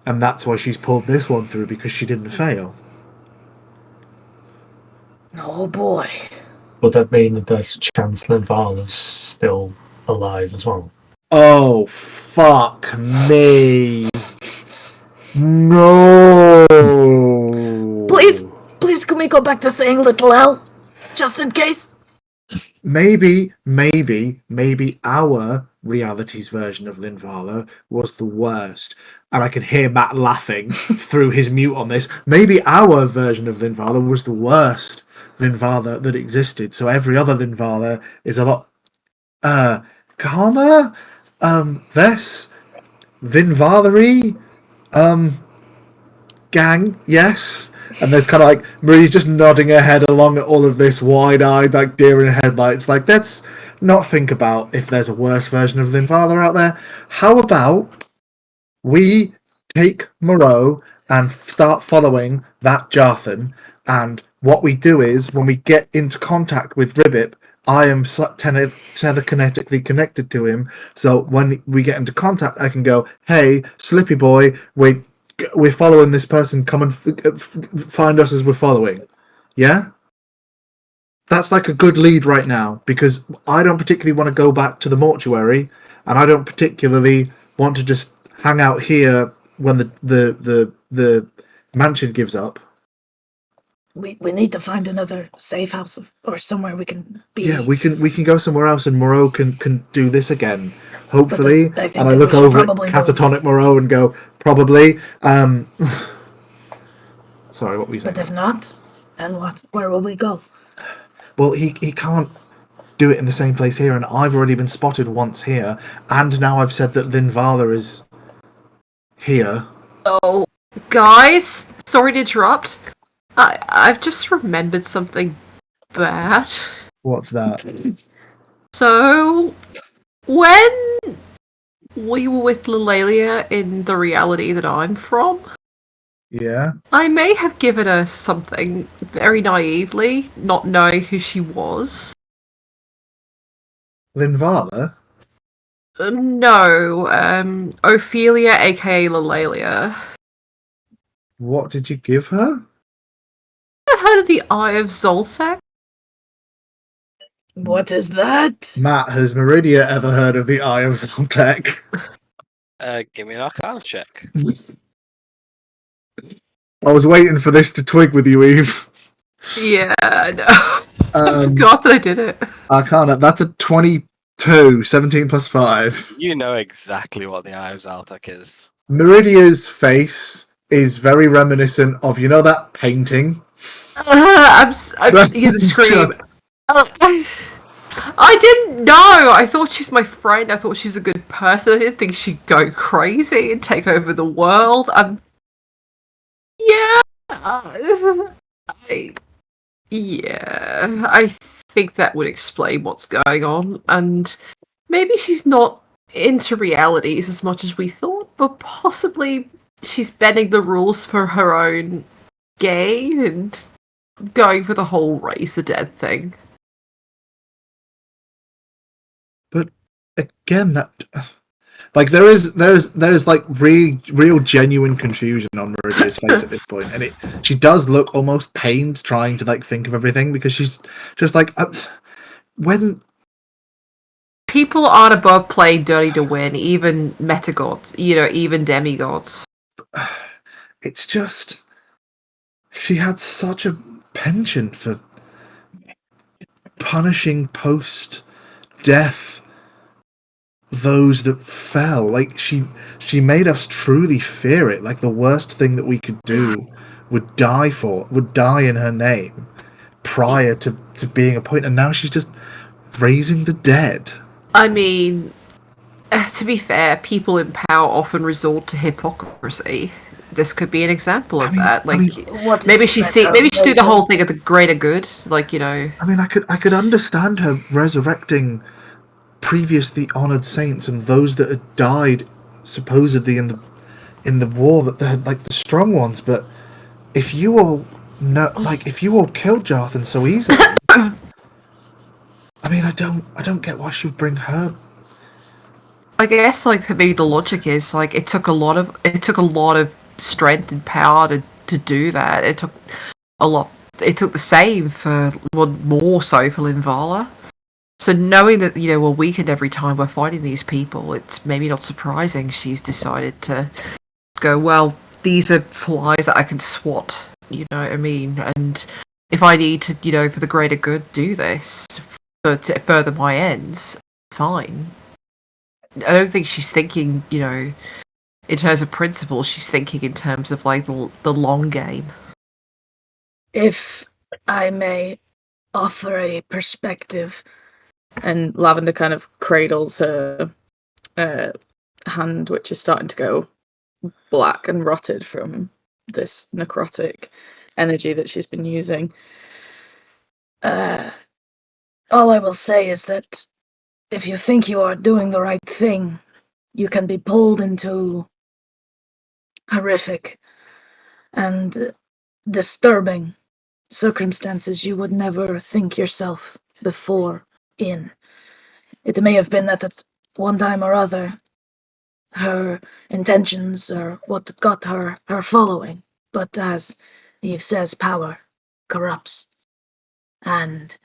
And that's why she's pulled this one through, because she didn't fail. Oh boy. Would that mean that there's a chance Linvala's still alive as well? Oh, fuck me. No. Please, can we go back to saying Little L? Just in case? Maybe our reality's version of Linvala was the worst. And I can hear Matt laughing through his mute on this. Maybe our version of Linvala was the worst Linvala that existed. So every other Linvala is a lot calmer, less Linvalery, gang, yes. And there's kind of like Marie's just nodding her head along at all of this, wide-eyed, like deer in headlights. Like, let's not think about if there's a worse version of Linvala out there. How about we take Moreau and start following that Jarthan? And what we do is, when we get into contact with Ribbip, I am telekinetically connected to him. So when we get into contact, I can go, "Hey, Slippy Boy, we're following this person. Come and find us as we're following." Yeah? That's like a good lead right now, because I don't particularly want to go back to the mortuary, and I don't particularly want to just hang out here when the mansion gives up. We need to find another safe house or somewhere we can be. Yeah, we can go somewhere else, and Moreau can do this again, hopefully. But And I look over at catatonic Moreau and go, probably. Sorry, what were you saying? But if not, then what? Where will we go? Well, he can't do it in the same place here, and I've already been spotted once here, and now I've said that Linvala is here. Oh, guys, sorry to interrupt. I've just remembered something bad. What's that? So, when we were with Lillealiya in the reality that I'm from, Yeah? I may have given her something very naively, not knowing who she was. Linvala? No, Ophelia, aka Lillealiya. What did you give her? Have you heard of the Eye of Zoltek? What is that? Matt, has Meridia ever heard of the Eye of Zoltek? Give me an Arcana check. I was waiting for this to twig with you, Eve. Yeah, I know. I forgot that I did it. Arcana, that's a 22, 17 plus 5. You know exactly what the Eye of Zoltek is. Meridia's face is very reminiscent of, you know, that painting? I'm gonna scream. I didn't know. I thought she's my friend. I thought she's a good person. I didn't think she'd go crazy and take over the world. I think that would explain what's going on. And maybe she's not into realities as much as we thought, but possibly she's bending the rules for her own gain and going for the whole raise the dead thing. But again, that like there is like real genuine confusion on Meridia's face at this point, and she does look almost pained trying to like think of everything, because she's just like when people aren't above playing dirty to win, even metagods, even demigods. It's just she had such a penchant for punishing post-death those that fell. Like she made us truly fear it. Like the worst thing that we could do would die in her name prior to being a point, and now she's just raising the dead. I mean, to be fair, people in power often resort to hypocrisy. This could be an example of that. Like, maybe she's doing the whole thing at the greater good. Like, I mean, I could understand her resurrecting previously honored saints and those that had died supposedly in the war, that they had like the strong ones. But if you all killed Jarthan so easily, I mean, I don't get why she would bring her. I guess like maybe the logic is like it took a lot of strength and power to do that. It took a lot. It took the same more so for Linvala. So knowing that, we're weakened every time we're fighting these people, it's maybe not surprising she's decided to go, well, these are flies that I can swat, you know what I mean? And if I need to, for the greater good, do this to further my ends, fine. I don't think she's thinking, in terms of principle, she's thinking in terms of like the long game. If I may offer a perspective. And Lavender kind of cradles her hand, which is starting to go black and rotted from this necrotic energy that she's been using. All I will say is that if you think you are doing the right thing, you can be pulled into horrific and disturbing circumstances you would never think yourself before in. It may have been that at one time or other, her intentions are what got her following, but as Eve says, power corrupts. And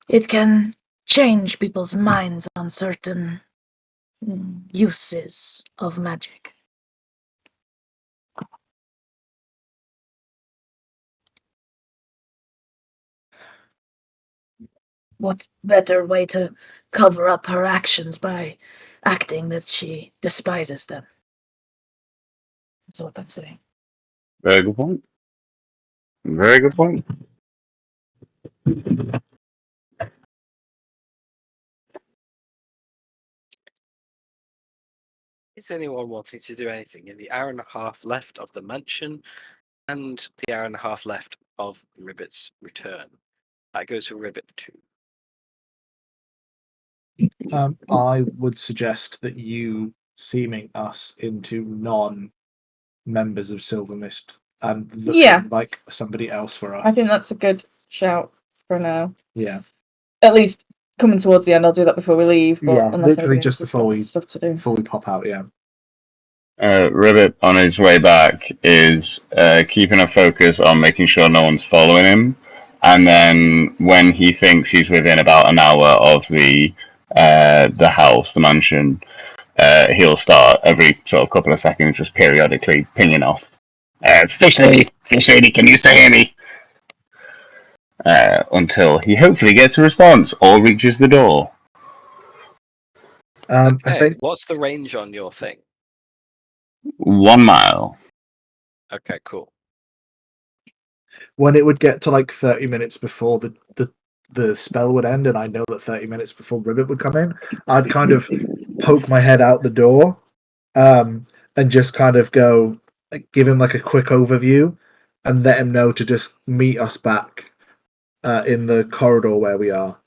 it can change people's minds on certain uses of magic. What better way to cover up her actions by acting that she despises them? That's what I'm saying. Very good point. Very good point. Is anyone wanting to do anything in the hour and a half left of the mansion and the hour and a half left of Ribbit's return? That goes for Ribbit 2. I would suggest that you seaming us into non-members of Silver Mist and looking like somebody else for us. I think that's a good shout for now. Yeah. At least coming towards the end, I'll do that before we leave. But Yeah, unless literally anybody just else has before got stuff to do. we pop out, yeah. Ribbit on his way back is keeping a focus on making sure no one's following him, and then when he thinks he's within about an hour of the house, the mansion, he'll start every sort of couple of seconds just periodically pinging off. Fish lady, can you still hear me? Until he hopefully gets a response or reaches the door. I Okay, think what's the range on your thing? 1 mile. Okay, cool. when it would get to like 30 minutes before the spell would end, and I know that 30 minutes before Ribbit would come in, I'd kind of poke my head out the door and just kind of go, give him like a quick overview and let him know to just meet us back in the corridor where we are.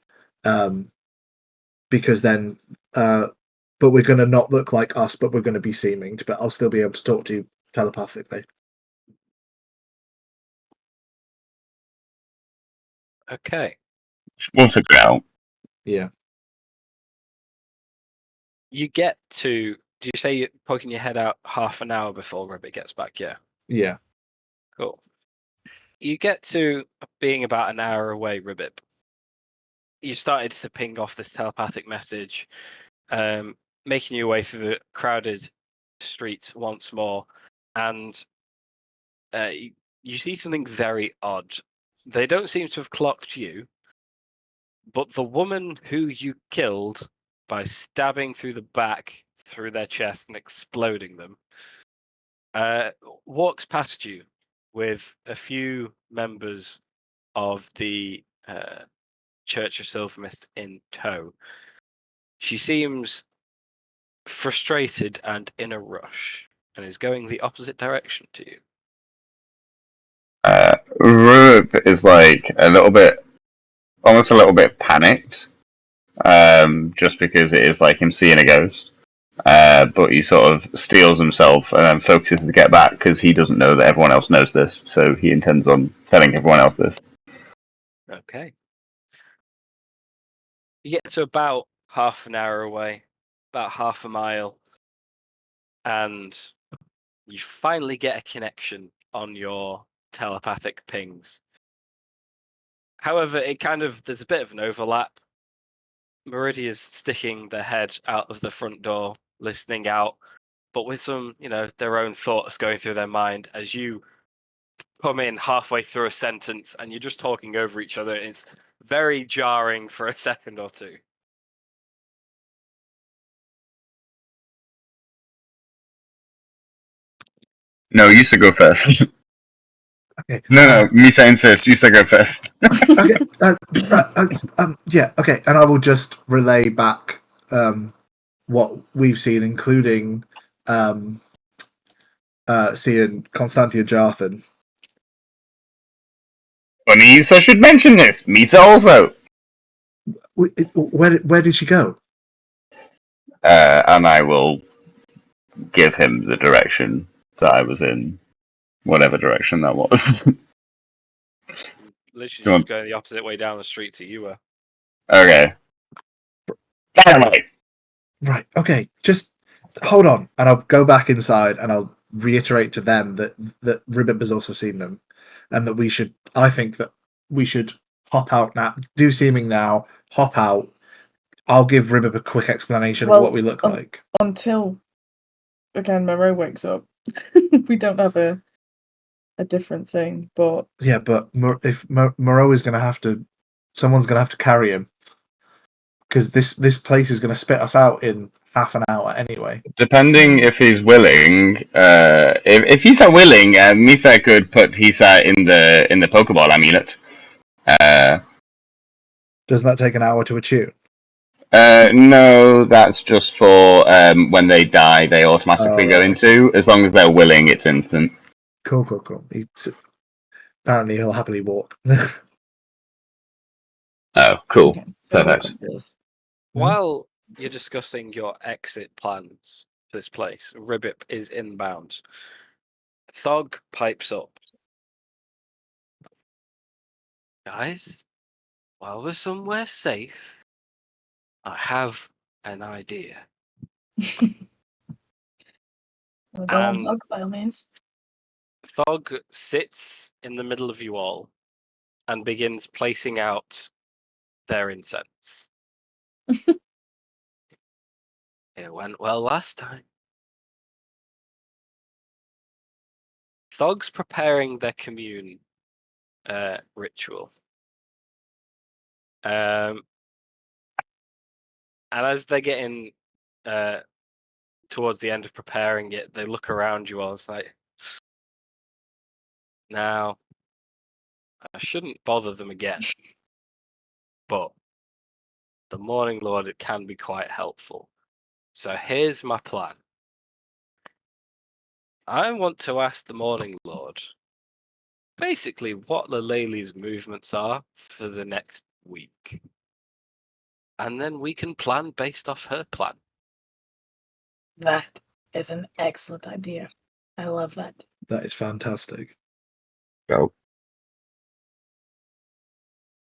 Because then, but we're going to not look like us, but we're going to be seeming, but I'll still be able to talk to you telepathically. Okay. We'll figure it out. Yeah. You get to, do you say you're poking your head out half an hour before Ribbit gets back? Yeah. Yeah. Cool. You get to being about an hour away, Ribbit. You started to ping off this telepathic message, making your way through the crowded streets once more, and you see something very odd. They don't seem to have clocked you, but the woman who you killed by stabbing through the back, through their chest, and exploding them, walks past you with a few members of the Church of Silvermist in tow. She seems frustrated and in a rush, and is going the opposite direction to you. Rube is like almost a little bit panicked, just because it is like him seeing a ghost. But he sort of steels himself and then focuses to get back because he doesn't know that everyone else knows this, so he intends on telling everyone else this. Okay. You get to about half an hour away, about half a mile, and you finally get a connection on your telepathic pings. However, there's a bit of an overlap. Meridia's sticking their head out of the front door, listening out, but with some, their own thoughts going through their mind as you come in halfway through a sentence and you're just talking over each other. It's very jarring for a second or two. No, you should go first. Okay. No, Misa insists. You should go first. Okay. Yeah. Okay. And I will just relay back what we've seen, including seeing Constantia Jarthan. Funny Misa should mention this. Misa also. Where did she go? And I will give him the direction that I was in, whatever direction that was. Literally just going the opposite way down the street to you were. Okay. Dynamite. Right. Okay. Just hold on, and I'll go back inside, and I'll reiterate to them that Ribbit has also seen them, and that we should. I think that we should hop out now. Do seeming now. Hop out. I'll give Ribbit a quick explanation of what we look like. Until, again, Moreau wakes up. We don't have a different thing, but... Yeah, but if Moreau is going to have to... Someone's going to have to carry him. Because this place is going to spit us out in half an hour anyway. Depending if he's willing, if he's willing, Misa could put Hisa in the Pokeball amulet. Doesn't that take an hour to attune? No, that's just for when they die, they automatically go into. As long as they're willing, it's instant. Cool. Apparently he'll happily walk. Oh, cool. Okay, Perfect. While you're discussing your exit plans for this place, Ribbit is inbound. Thog pipes up. Guys, while we're somewhere safe, I have an idea. We'll go on Thug, by all means. Thog sits in the middle of you all and begins placing out their incense. It went well last time. Thog's preparing their commune ritual. And as they're getting towards the end of preparing it, they look around you all. It's like, now, I shouldn't bother them again. But the Morning Lord, it can be quite helpful. So here's my plan. I want to ask the Morning Lord basically what Lillealiya's movements are for the next week. And then we can plan based off her plan. That is an excellent idea. I love that. That is fantastic. Go.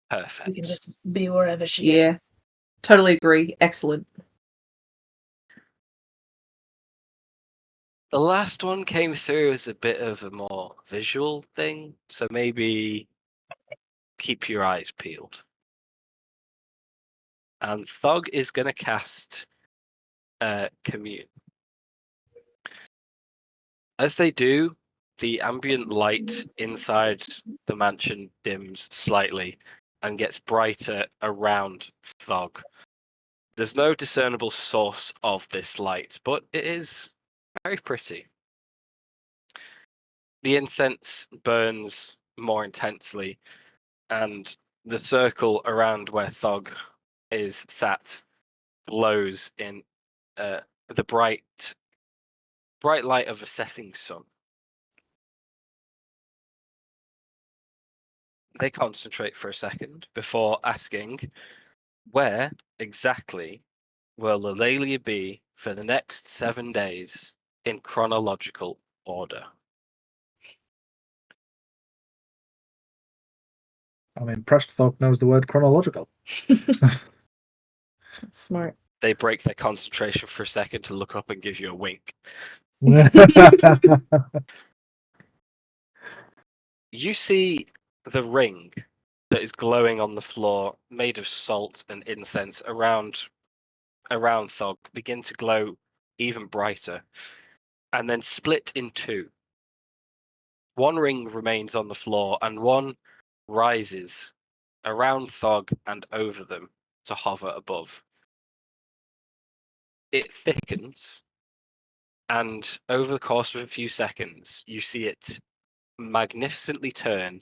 Perfect. We can just be wherever she is. Yeah, totally agree. Excellent. The last one came through as a bit of a more visual thing, so maybe keep your eyes peeled. And Thog is going to cast Commune. As they do, the ambient light inside the mansion dims slightly and gets brighter around Thog. There's no discernible source of this light, but it is very pretty. The incense burns more intensely, and the circle around where Thog is sat glows in the bright light of a setting sun. They concentrate for a second before asking, where exactly will Lillealiya be for the next 7 days in chronological order? I'm impressed Thog knows the word chronological. That's smart. They break their concentration for a second to look up and give you a wink. You see the ring that is glowing on the floor, made of salt and incense around Thog, begin to glow even brighter, and then split in two. One ring remains on the floor, and one rises around Thog and over them to hover above. It thickens, and over the course of a few seconds, you see it magnificently turn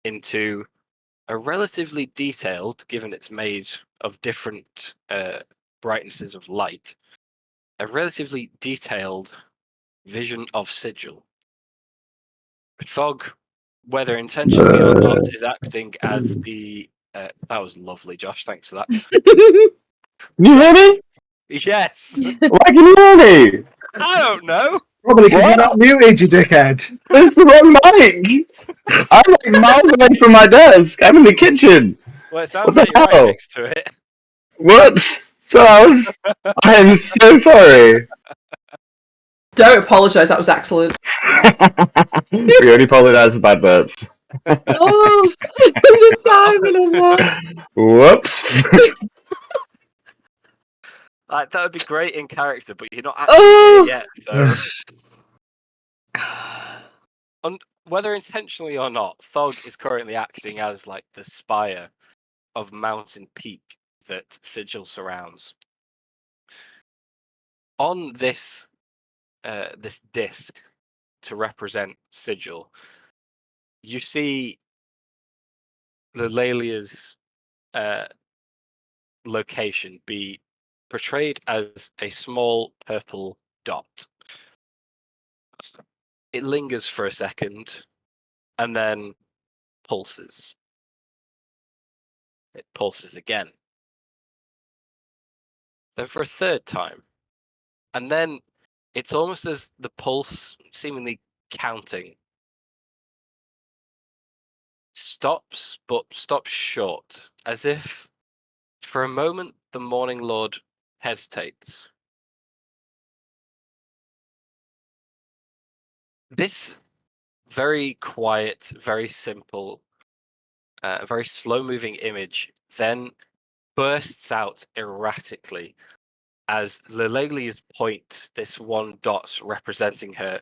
into a relatively detailed, given it's made of different brightnesses of light, a relatively detailed vision of Sigil. Thog, whether intentionally or not, is acting as the. That was lovely, Josh. Thanks for that. You hear me? Yes. Why can you hear me? I don't know. Probably because you're What? not muted, you dickhead. It's the wrong mic. I'm like miles away from my desk. I'm in the kitchen. Well, it sounds What the like you're right hell? next to it. Whoops. Charles, I am so sorry. Don't apologise, that was excellent. We only apologize for bad burps. Oh, the timing of that. Whoops. Like, that would be great in character, but you're not actually Oh. here yet. So, whether intentionally or not, Thog is currently acting as like the spire of mountain peak that Sigil surrounds. On this this disc to represent Sigil, you see Lillealiya's location be portrayed as a small purple dot. It lingers for a second and then pulses. It pulses again. Then for a third time. And then it's almost as the pulse, seemingly counting, stops, but stops short, as if for a moment the Morning Lord hesitates. This very quiet, very simple, very slow-moving image then bursts out erratically as Lillealiya's point, this one dot representing her,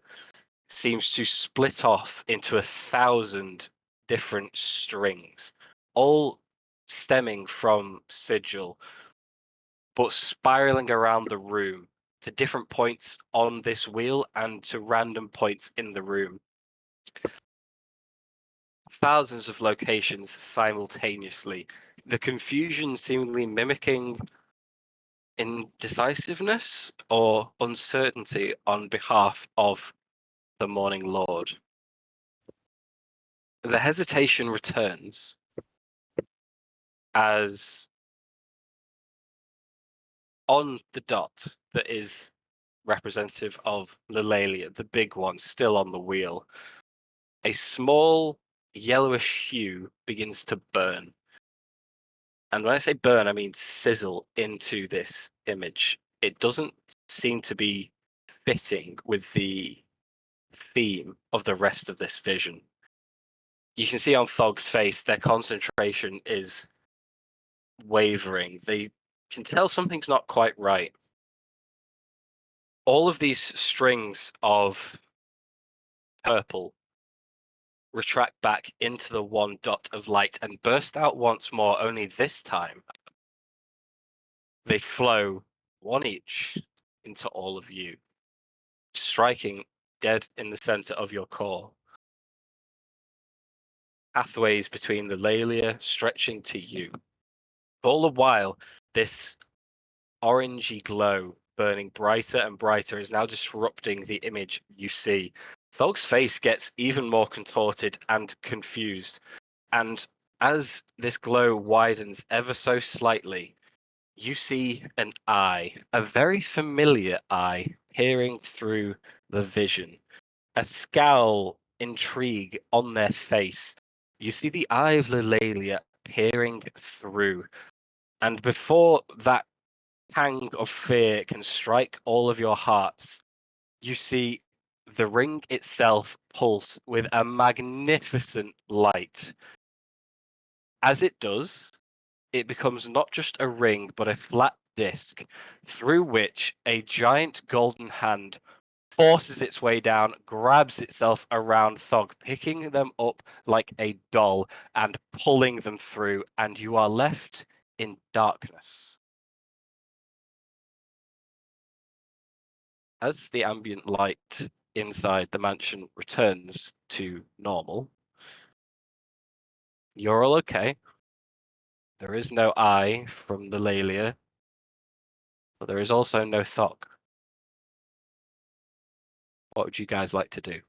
seems to split off into 1,000 different strings, all stemming from Sigil, but spiraling around the room to different points on this wheel and to random points in the room. Thousands of locations simultaneously. The confusion seemingly mimicking indecisiveness or uncertainty on behalf of the Morning Lord. The hesitation returns as on the dot that is representative of Lillealiya, the big one still on the wheel, a small yellowish hue begins to burn. And when I say burn, I mean sizzle into this image. It doesn't seem to be fitting with the theme of the rest of this vision. You can see on Thog's face their concentration is wavering. They can tell something's not quite right. All of these strings of purple retract back into the one dot of light and burst out once more, only this time they flow, one each, into all of you, striking dead in the center of your core. Pathways between the Lillealiya stretching to you. All the while, this orangey glow burning brighter and brighter is now disrupting the image you see. Thog's face gets even more contorted and confused, and as this glow widens ever so slightly, you see an eye, a very familiar eye, peering through the vision. A scowl, intrigue on their face. You see the eye of Lillealiya peering through, and before that pang of fear can strike all of your hearts, you see the ring itself pulse with a magnificent light. As it does, it becomes not just a ring, but a flat disc through which a giant golden hand forces its way down, grabs itself around Thog, picking them up like a doll and pulling them through, and you are left in darkness. As the ambient light inside the mansion returns to normal, you're all okay. There is no eye from the Lillealiya, but there is also no Thog. What would you guys like to do?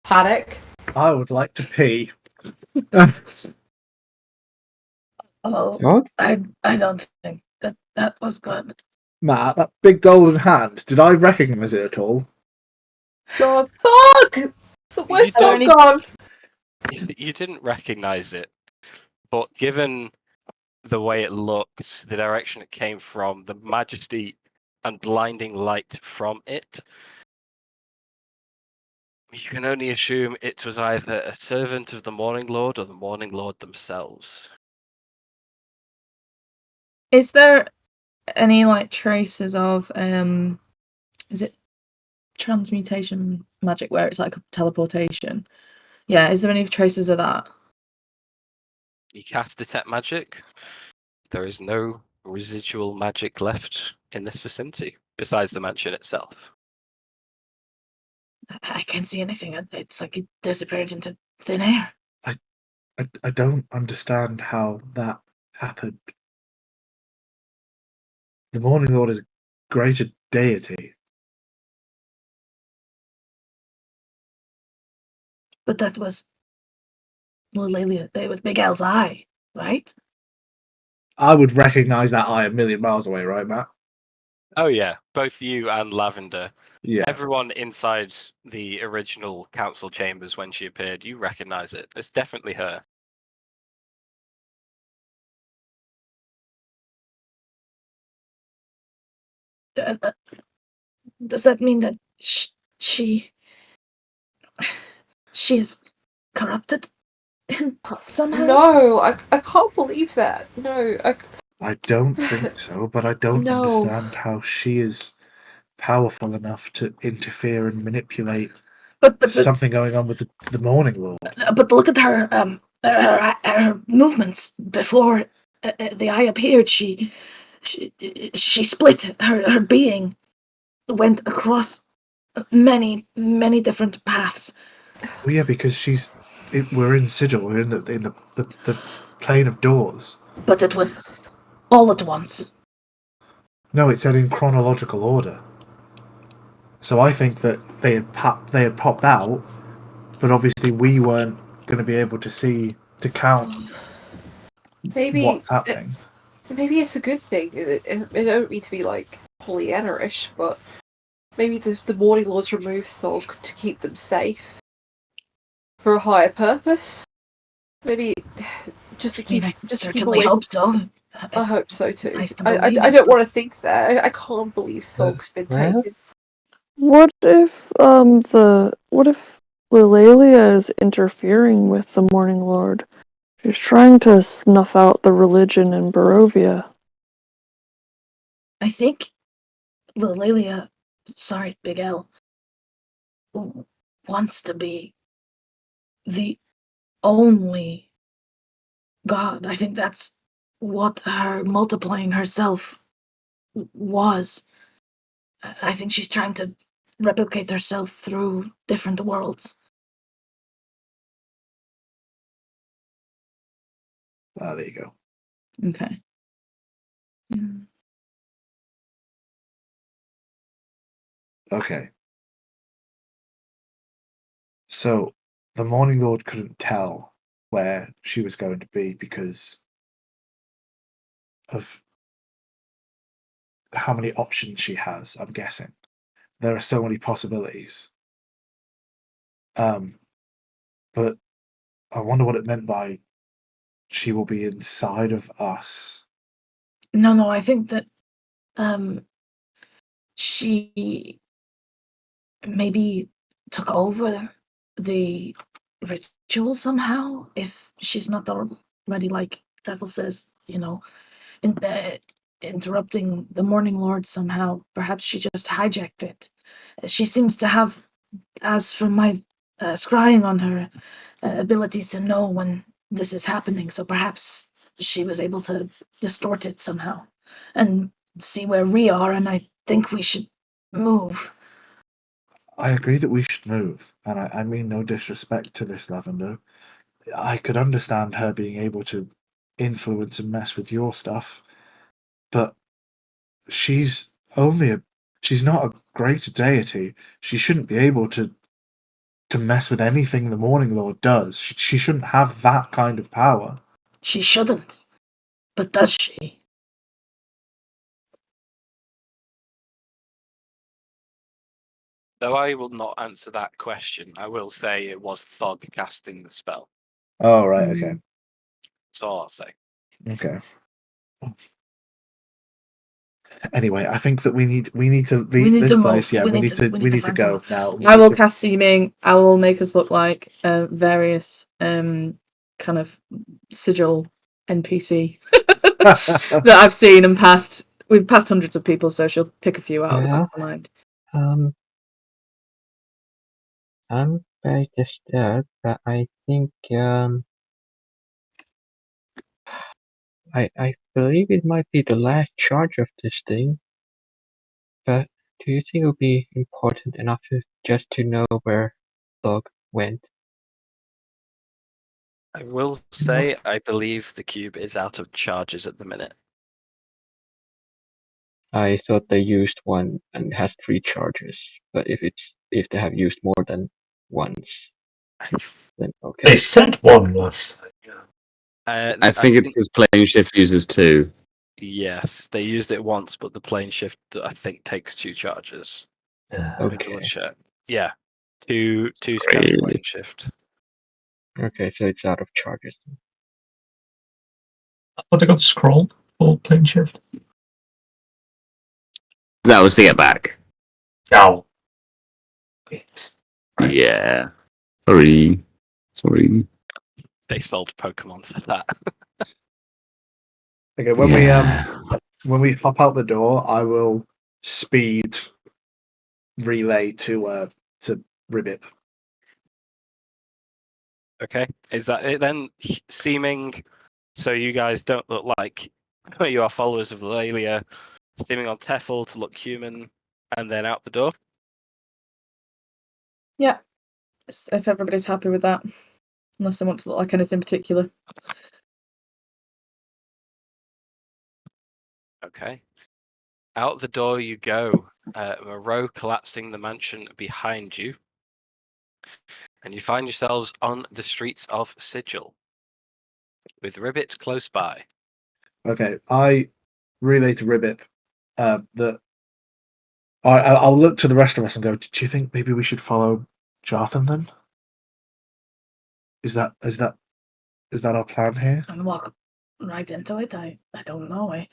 Paddock. I would like to pee. Oh, Thog? I don't think that was good. Matt, that big golden hand, did I recognise it at all? God, Thog! Where's don't Thog need- gone? You didn't recognize it, but given the way it looked, the direction it came from, the majesty and blinding light from it, you can only assume it was either a servant of the Morning Lord or the Morning Lord themselves. Is there any like traces of is it transmutation magic where it's like teleportation? Yeah, is there any traces of that? You cast Detect Magic. There is no residual magic left in this vicinity, besides the mansion itself. I can't see anything. It's like it disappeared into thin air. I don't understand how that happened. The Morning Lord is a greater deity. But that was Lillealiya. It was Big L's eye, right? I would recognise that eye a million miles away, right, Matt? Oh yeah, both you and Lavender. Yeah. Everyone inside the original council chambers when she appeared, you recognize it. It's definitely her. Does that mean that she's corrupted him somehow? No, I can't believe that. No, I don't think so, but I don't No. understand how she is powerful enough to interfere and manipulate But something going on with the Morning Lord. but look at her movements before the eye appeared. She split her being, went across many different paths. Well, yeah, because we're in Sigil. We're in the plane of doors. But it was all at once. No, it said in chronological order. So I think that they had popped out, but obviously we weren't going to be able to count maybe what's happening. maybe it's a good thing. I don't mean to be like Pollyanna-ish, but maybe the Morning Lords remove Thog to keep them safe for a higher purpose. Maybe just to keep. I just to keep certainly away. hope so. I hope so too. nice to I believe, don't want to think that. I can't believe Thog's been well. taken. What if Lillealiya is interfering with the Morning Lord? She's trying to snuff out the religion in Barovia. I think Lillealiya, sorry, Big L, wants to be the only god. I think that's what her multiplying herself was. I think she's trying to replicate herself through different worlds. There you go. Okay. Okay. So the Morning Lord couldn't tell where she was going to be because of how many options she has, I'm guessing. There are so many possibilities. But I wonder what it meant by she will be inside of us. No, I think that she maybe took over the ritual somehow. If she's not already, like Devil says, interrupting the Morning Lord somehow. Perhaps she just hijacked it. She seems to have, as from my scrying on her, abilities to know when this is happening. So perhaps she was able to distort it somehow and see where we are. And I think we should move. I agree that we should move, and I mean no disrespect to this Lavender. I could understand her being able to influence and mess with your stuff, but she's not a great deity. She shouldn't be able to mess with anything the Morning Lord does. She shouldn't have that kind of power. She shouldn't. But does she? Though I will not answer that question, I will say it was Thog casting the spell. Oh, right, okay. That's all I'll say. Okay. Anyway, I think that we need to leave this place. Yeah, we need to go now. I will cast Seeming. I will make us look like various kind of Sigil NPC that I've seen and passed. We've passed hundreds of people, so she'll pick a few out of the back of her mind. I'm very disturbed, but I think I believe it might be the last charge of this thing. But do you think it would be important enough just to know where Thug went? I will say I believe the cube is out of charges at the minute. I thought they used one and it has 3 charges, but if they have used more than once, then okay. They said one last time. I think it's because plane shift uses 2. Yes, they used it once, but the plane shift I think takes 2 charges. Let me double check. Yeah, two to cast plane shift. Okay, so it's out of charges. But I got the scroll for plane shift. That was to get back. Oh. Right. Yeah. Sorry. They sold Pokemon for that. Okay, when we hop out the door, I will speed relay to Ribbit. Okay, is that it then? Seeming, so you guys don't look like you are followers of Lillealiya, seeming on Tefl to look human, and then out the door. Yeah, if everybody's happy with that, unless they want to look like anything particular. Okay. Out the door you go, Moreau collapsing the mansion behind you, and you find yourselves on the streets of Sigil, with Ribbit close by. Okay, I relay to Ribbit that I'll look to the rest of us and go, do you think maybe we should follow Jarthan then? Is that our plan here? And walk right into it? I don't know. I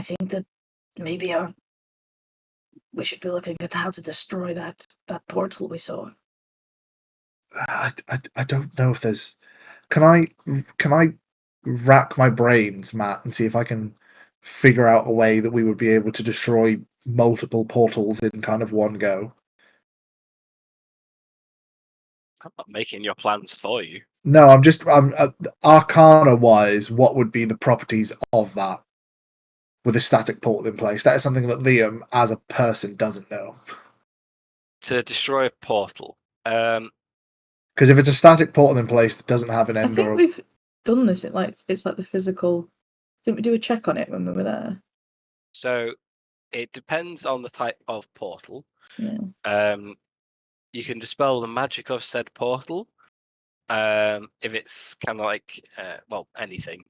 think that maybe we should be looking at how to destroy that portal we saw. I don't know if there's. Can I rack my brains, Matt, and see if I can figure out a way that we would be able to destroy multiple portals in kind of one go? I'm not making your plans for you. No, I'm Arcana wise, what would be the properties of that with a static portal in place? That is something that Liam, as a person, doesn't know. To destroy a portal. Because if it's a static portal in place that doesn't have an end, I think we've done this. It's like the physical. Didn't we do a check on it when we were there? So it depends on the type of portal. Yeah. You can dispel the magic of said portal. If it's kind of like anything.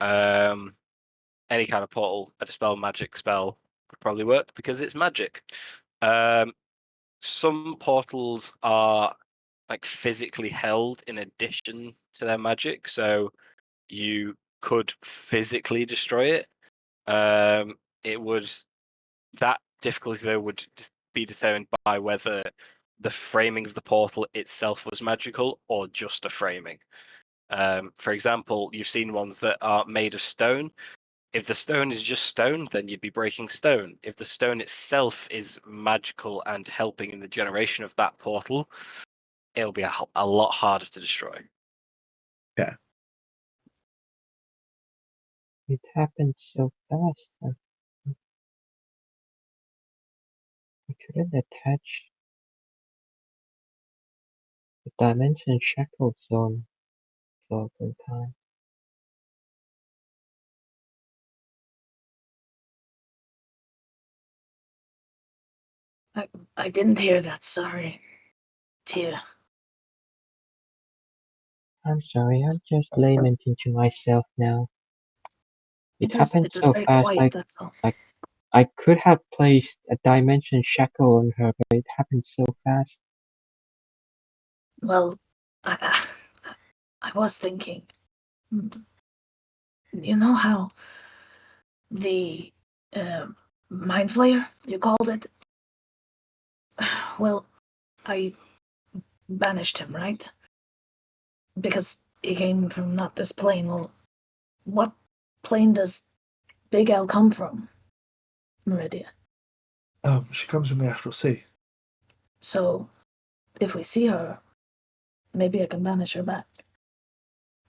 Any kind of portal, a dispel magic spell would probably work because it's magic. Some portals are like physically held in addition to their magic, so you could physically destroy it. That difficulty though would be determined by whether the framing of the portal itself was magical or just a framing. For example, you've seen ones that are made of stone. If the stone is just stone, then you'd be breaking stone. If the stone itself is magical and helping in the generation of that portal, it'll be a lot harder to destroy. It happened so fast. I couldn't attach the dimension shackle zone for some time. I didn't hear that. Sorry, Tia. I'm sorry, I'm just lamenting to myself now. It happened It was so very fast. quiet. That's all. I could have placed a dimension shackle on her, but it happened so fast. Well, I was thinking. You know how the mind flayer you called it? Well, I banished him, right? Because he came from not this plane. Well, what plane does Big L come from, Meridia? She comes from the Astral Sea. So, if we see her, maybe I can banish her back.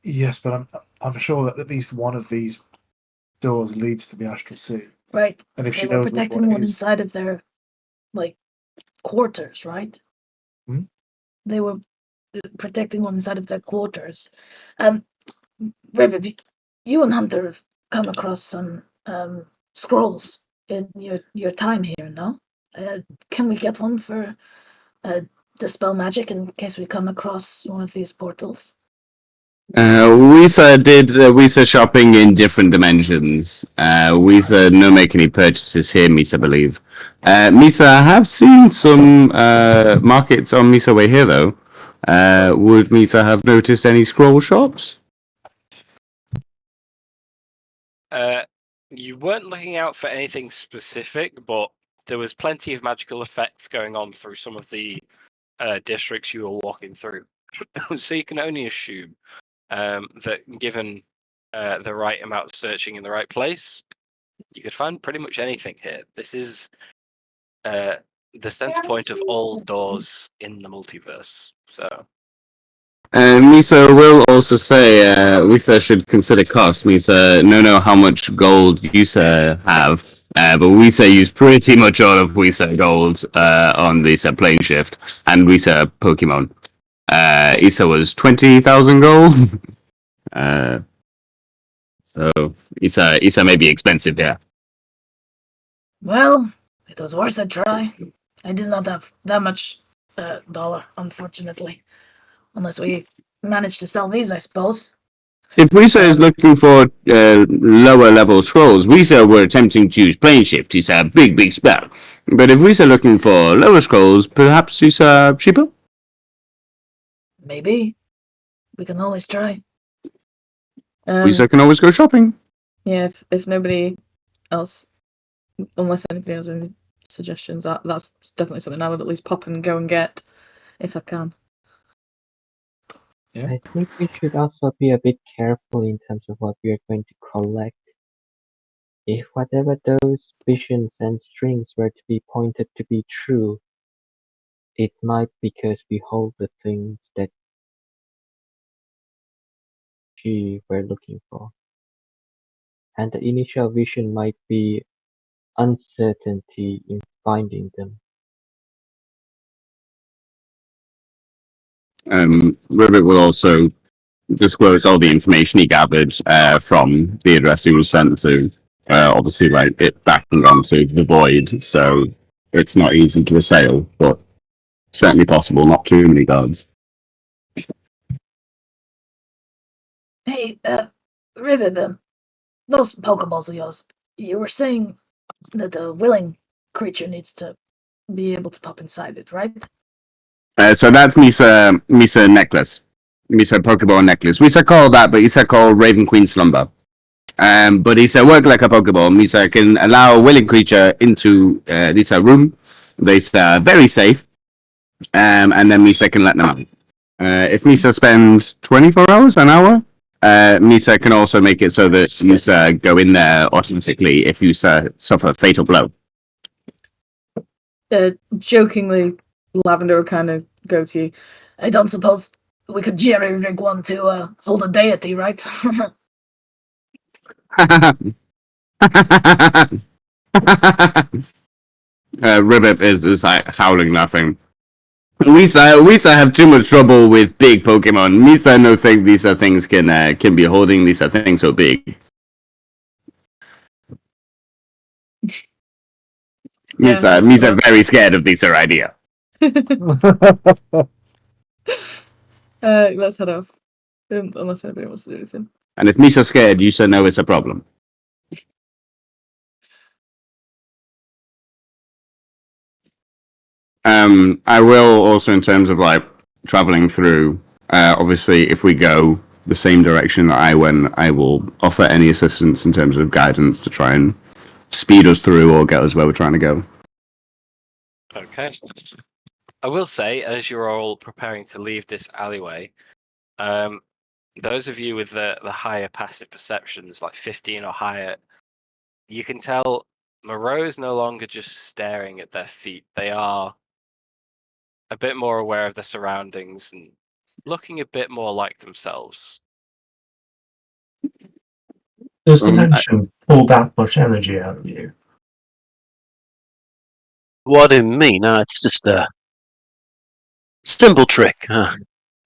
Yes, but I'm sure that at least one of these doors leads to the Astral Sea. Right. And if They she were knows which protecting one one it is, inside of their, quarters, right? Hmm? They were protecting one inside of their quarters. Rebbe, you and Hunter have come across some scrolls in your time here, no? Can we get one for dispel magic in case we come across one of these portals? Wisa did Wisa shopping in different dimensions. Wisa no make any purchases here, Misa believe. Misa, I have seen some markets on Misa way here though. Would Misa have noticed any scroll shops? You weren't looking out for anything specific, but there was plenty of magical effects going on through some of the districts you were walking through. So you can only assume that given the right amount of searching in the right place, you could find pretty much anything here. This is the center point of all doors in the multiverse. So Misa will also say Wisa should consider cost. Misa know how much gold Yusa have, but Wisa used pretty much all of Wisa gold on this plane shift and Wisa Pokemon. Isa was 20,000 gold. So Isa may be expensive, yeah. Well, it was worth a try. I did not have that much dollar, unfortunately. Unless we managed to sell these, I suppose. If Wisa is looking for lower level scrolls, Wisa were attempting to use plane shift. It's a big spell. But if Wisa looking for lower scrolls, perhaps it's cheaper? Maybe. We can always try. Wisa can always go shopping. Yeah, if nobody else, unless anybody has any suggestions, that's definitely something I would at least pop and go and get if I can. Yeah. I think we should also be a bit careful in terms of what we are going to collect. If whatever those visions and strings were to be pointed to be true, it might because we hold the things that she were looking for. And the initial vision might be uncertainty in finding them. Ribbit will also disclose all the information he gathered from the address he was sent to. Obviously, like it backing onto the void, so it's not easy to assail, but certainly possible. Not too many guards. Hey, Ribbit, those Pokeballs of yours, you were saying that the willing creature needs to be able to pop inside it, right? So that's Misa necklace. Misa Pokeball necklace. We call that, but Isa call Raven Queen Slumber. But Isa work like a Pokeball. Misa can allow a willing creature into this room. They very safe. and then Misa can let them out. If Misa spends 24 hours, an hour, Misa can also make it so that Misa go in there automatically if you suffer a fatal blow. Jokingly, Lavender will kind of go to you. I don't suppose we could jerry rig one to hold a deity, right? Ribbit is like howling laughing. Lisa have too much trouble with big Pokemon. Misa no think these are things can be holding. These are things so big. Misa very scared of this idea. Let's head off. Unless anybody wants to do anything. And if Misa's scared, you should know it's a problem. I will also, in terms of like traveling through, obviously, if we go the same direction that I went, I will offer any assistance in terms of guidance to try and speed us through or get us where we're trying to go. Okay. I will say, as you're all preparing to leave this alleyway, those of you with the higher passive perceptions, like 15 or higher, you can tell Moreau is no longer just staring at their feet. They are a bit more aware of their surroundings and looking a bit more like themselves. Does the mansion pull that much energy out of you? What do you mean? It's just a simple trick.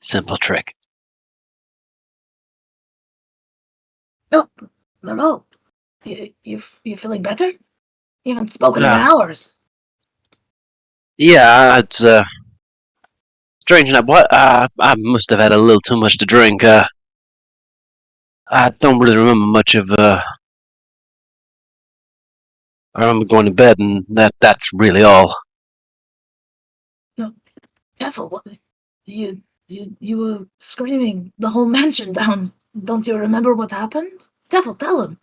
Simple trick. Oh, no. You feeling better? You haven't spoken in hours. Yeah, it's strange enough. What? I must have had a little too much to drink. I don't really remember much of. I remember going to bed, and that's really all. No, careful. What? You were screaming the whole mansion down. Don't you remember what happened? Devil, tell him.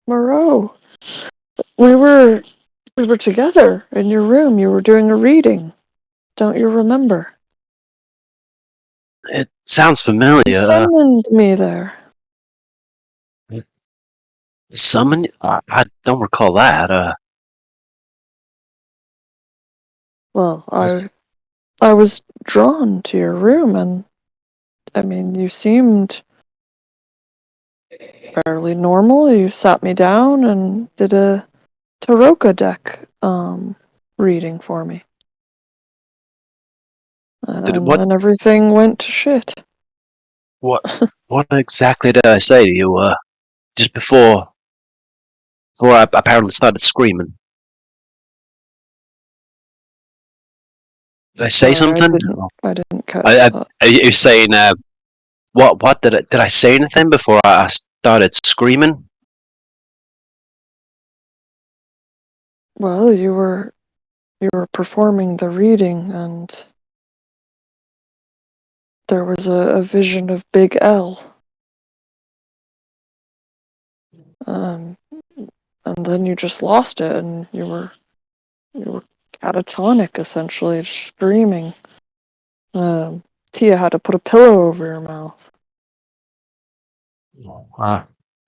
Moreau, we were together in your room. You were doing a reading. Don't you remember? It sounds familiar. You summoned me there. Summon? I don't recall that. Well, I was drawn to your room, and I mean, you seemed fairly normal. You sat me down and did a Taroka deck reading for me. And everything went to shit. What exactly did I say to you? Just before I apparently started screaming. Did I say something? I didn't catch that. Are you saying what did I say anything before I started screaming? Well, you were performing the reading, and there was a vision of Big L. And then you just lost it, and you were catatonic, essentially, screaming. Tia had to put a pillow over your mouth.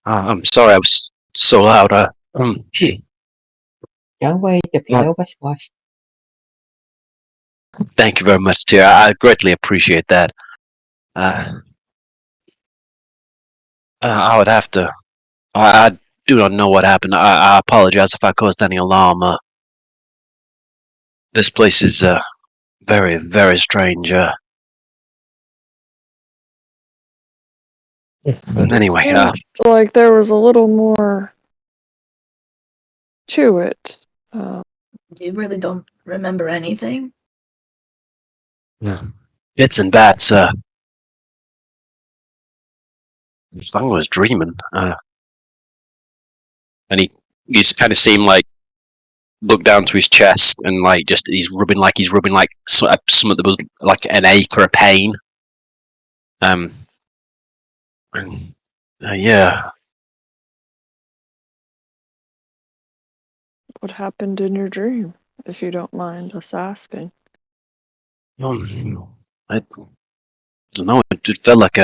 I'm sorry, I was so loud. Don't worry, the pillow was washed. Thank you very much, Tia. I greatly appreciate that. I would have to. I do not know what happened. I apologize if I caused any alarm. This place is very, very strange. Anyway, Seemed like there was a little more to it. You really don't remember anything? bits and bats. I was dreaming. And he's kind of seemed like look down to his chest and like just he's rubbing like something that was like an ache or a pain. Yeah. What happened in your dream? if you don't mind us asking. I don't know. It felt like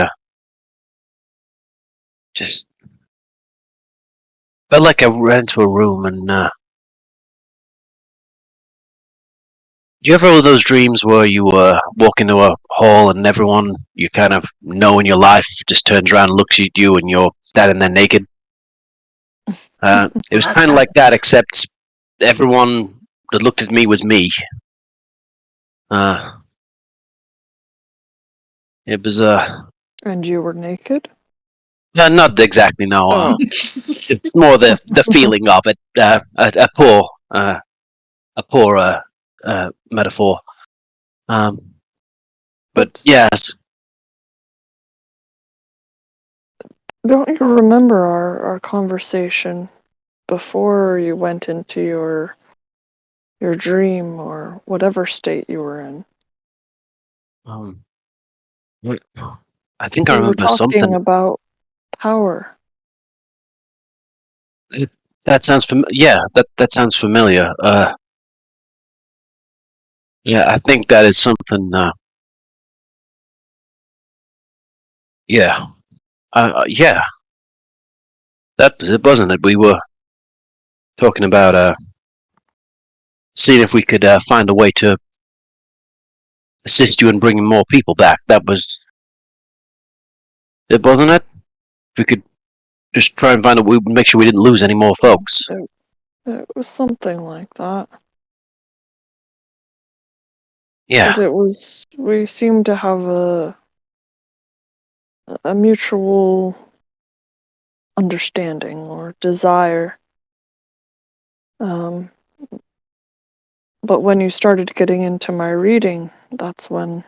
I ran into a room and. Do you ever have those dreams where you walk into a hall and everyone you kind of know in your life just turns around and looks at you and you're standing there naked? It was kind of like that, except everyone that looked at me was me. It was And you were naked? not exactly no. Oh. It's more the feeling of it. A poor metaphor. But yes. Don't you remember our conversation before you went into your dream or whatever state you were in? I think I We were remember talking something. about power. That sounds yeah, that sounds familiar. Yeah, I think that is something. Yeah, yeah. That was it, wasn't it? We were talking about seeing if we could find a way to assist you in bringing more people back. That was it, wasn't it? If we could just try and find a way, make sure we didn't lose any more folks. It was something like that. Yeah. But we seemed to have a mutual understanding or desire. But when you started getting into my reading, that's when,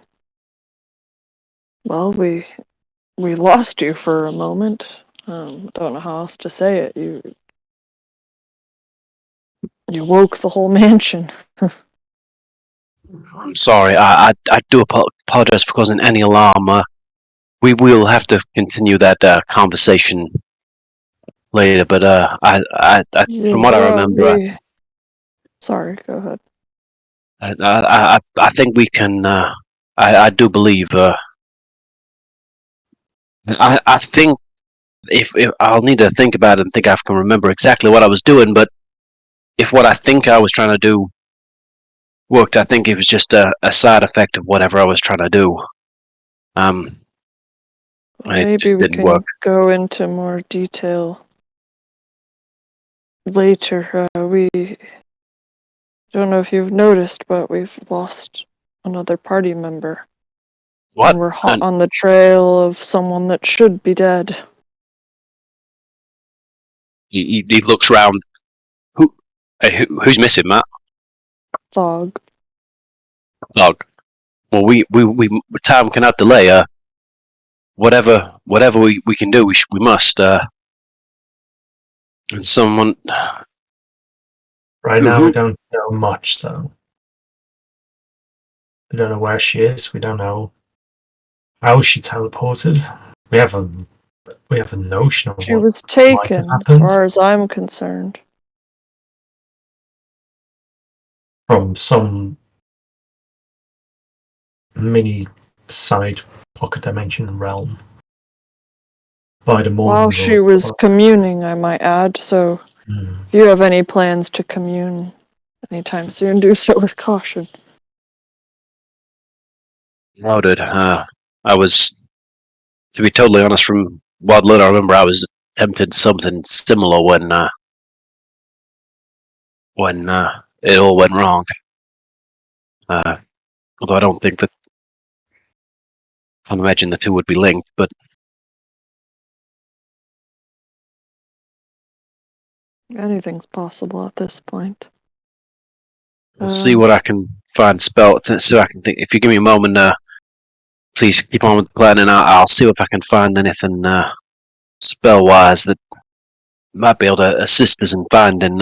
well, we lost you for a moment. Don't know how else to say it. You woke the whole mansion. I'm sorry. I do apologize for causing any alarm. We will have to continue that conversation later. But from what I remember, Sorry, go ahead. I think we can. I do believe. I think if I'll need to think about it and think I can remember exactly what I was doing, but if what I think I was trying to do worked, I think it was just a side effect of whatever I was trying to do. Maybe we can go into more detail later. We don't know if you've noticed, but we've lost another party member. What? And we're hot on the trail of someone that should be dead. He looks round. Who's missing, Matt? Fog. Fog. Well, we time cannot delay. Whatever we can do, we must. And someone. Right now, we don't know much, though. We don't know where she is. We don't know how she teleported. We have a notion of She what was might have taken, as happened far as I'm concerned. from some mini side pocket dimension realm. By the morning. While she was communing, I might add, so if you have any plans to commune anytime soon, do so with caution. Noted. I was, to be totally honest, from what little I remember, I was attempting something similar when it all went wrong. Although I don't think that. I imagine the two would be linked, but Anything's possible at this point. I'll see what I can find. So I can think. If you give me a moment, please keep on with the plan, and I'll see if I can find anything spell-wise that might be able to assist us in finding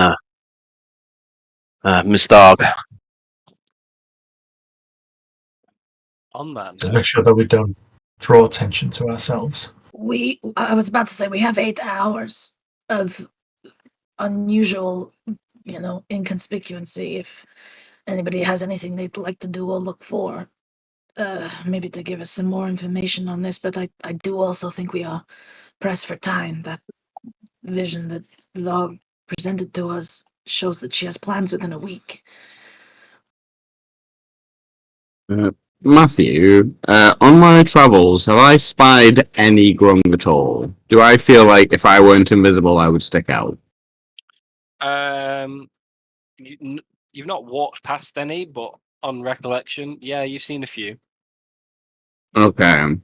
Miss Dog. On that Just note, make sure that we don't draw attention to ourselves. I was about to say we have 8 hours of unusual inconspicuous and see if anybody has anything they'd like to do or look for. Maybe to give us some more information on this, but I do also think we are pressed for time. That vision that Zog presented to us shows that she has plans within a week. Matthew, on my travels, have I spied any grung at all? Do I feel like if I weren't invisible, I would stick out? You've not walked past any, but on recollection, yeah, you've seen a few. Okay.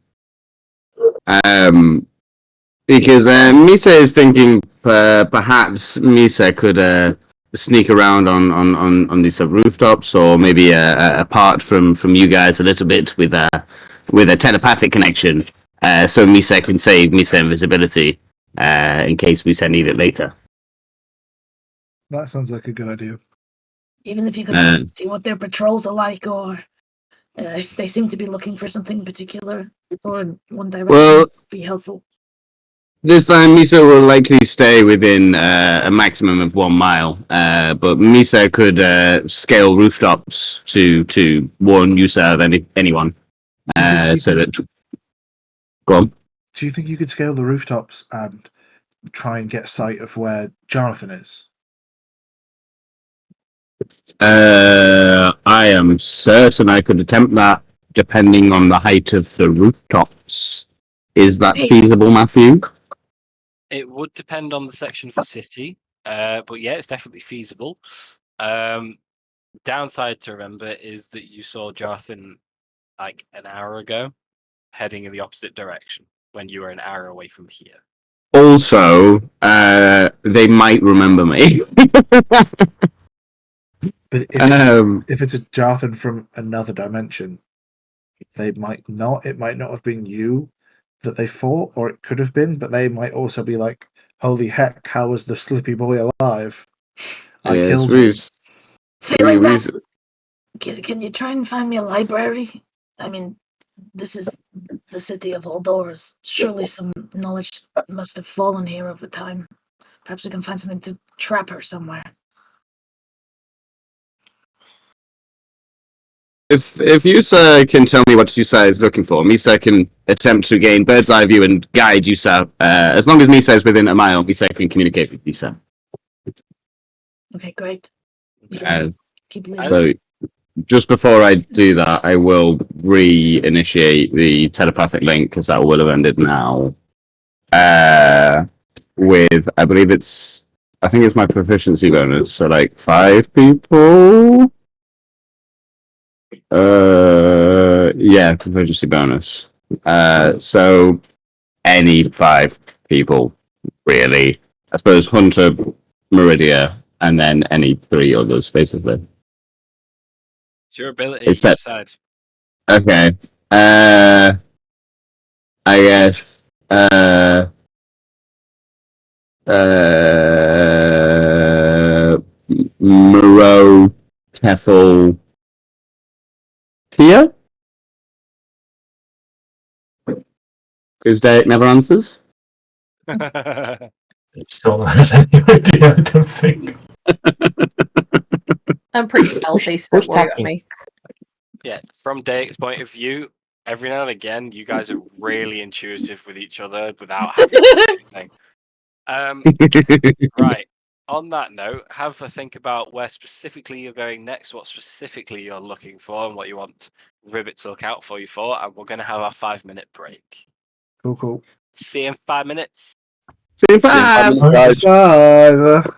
Because Misa is thinking perhaps Misa could sneak around on these rooftops, or maybe apart from you guys a little bit with a telepathic connection, so Misa can save Misa invisibility in case Misa need it later. That sounds like a good idea. Even if you could see what their patrols are like, or if they seem to be looking for something particular, or in one direction, Well, be helpful. This time, Misa will likely stay within a maximum of 1 mile, but Misa could scale rooftops to warn Yusa of anyone. So that. Go on. Do you think you could scale the rooftops and try and get sight of where Jonathan is? I am certain I could attempt that, depending on the height of the rooftops. Is that feasible, Matthew? It would depend on the section of the city, but yeah, it's definitely feasible. Downside to remember is that you saw Jonathan like an hour ago, heading in the opposite direction when you were an hour away from here. Also, they might remember me. But if it's a Jonathan from another dimension, they might not. It might not have been you that they fought, or it could have been, but they might also be like, "Holy heck, how was the Slippy Boy alive? I killed him." Failing that, can you try and find me a library? I mean, this is the city of all doors. Surely some knowledge must have fallen here over time. Perhaps we can find something to trap her somewhere. If Yusa can tell me what Yusa is looking for, Misa can attempt to gain bird's eye view and guide Yusa. As long as Misa is within a mile, Misa can communicate with Yusa. Okay, great. Keep leading. So, just before I do that, I will re-initiate the telepathic link, because that will have ended now. With, I think it's my proficiency bonus, so like 5 people. Yeah, proficiency bonus. So any 5 people, really. I suppose Hunter, Meridia, and then any 3 others, basically. It's your ability. It's You that. decide. Okay. I guess. Moreau, Teffel, Tia? Because Derek never answers. Still don't have any idea, I don't think. I'm pretty stealthy, so don't worry about me. Yeah, from Derek's point of view, every now and again, you guys are really intuitive with each other without having to do anything. Right. On that note, have a think about where specifically you're going next, what specifically you're looking for, and what you want Ribbit to look out for you for, and we're going to have our 5-minute break. Cool. See you in 5 minutes. See you in 5 minutes, guys. 5.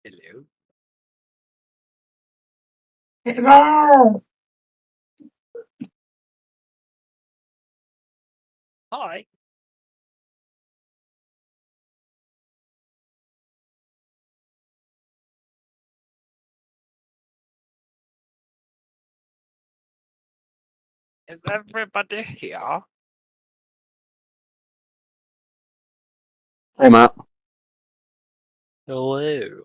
Hello. Hello. Hi. Is everybody here? Hey, Matt. Hello.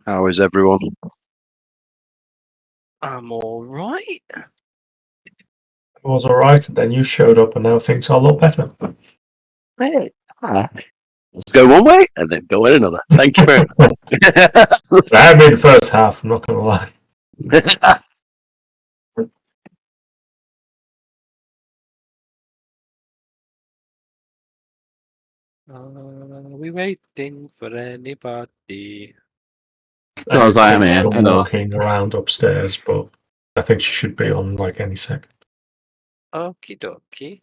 How is everyone? I'm all right. It was alright, and then you showed up, and now things are a lot better. Hey. Let's go one way and then go in another. Thank you very much. I had me the first half, I'm not gonna lie. Are we waiting for anybody? Because I am Kate's here. still Hello. walking around upstairs, but I think she should be on like any second. Okie dokie.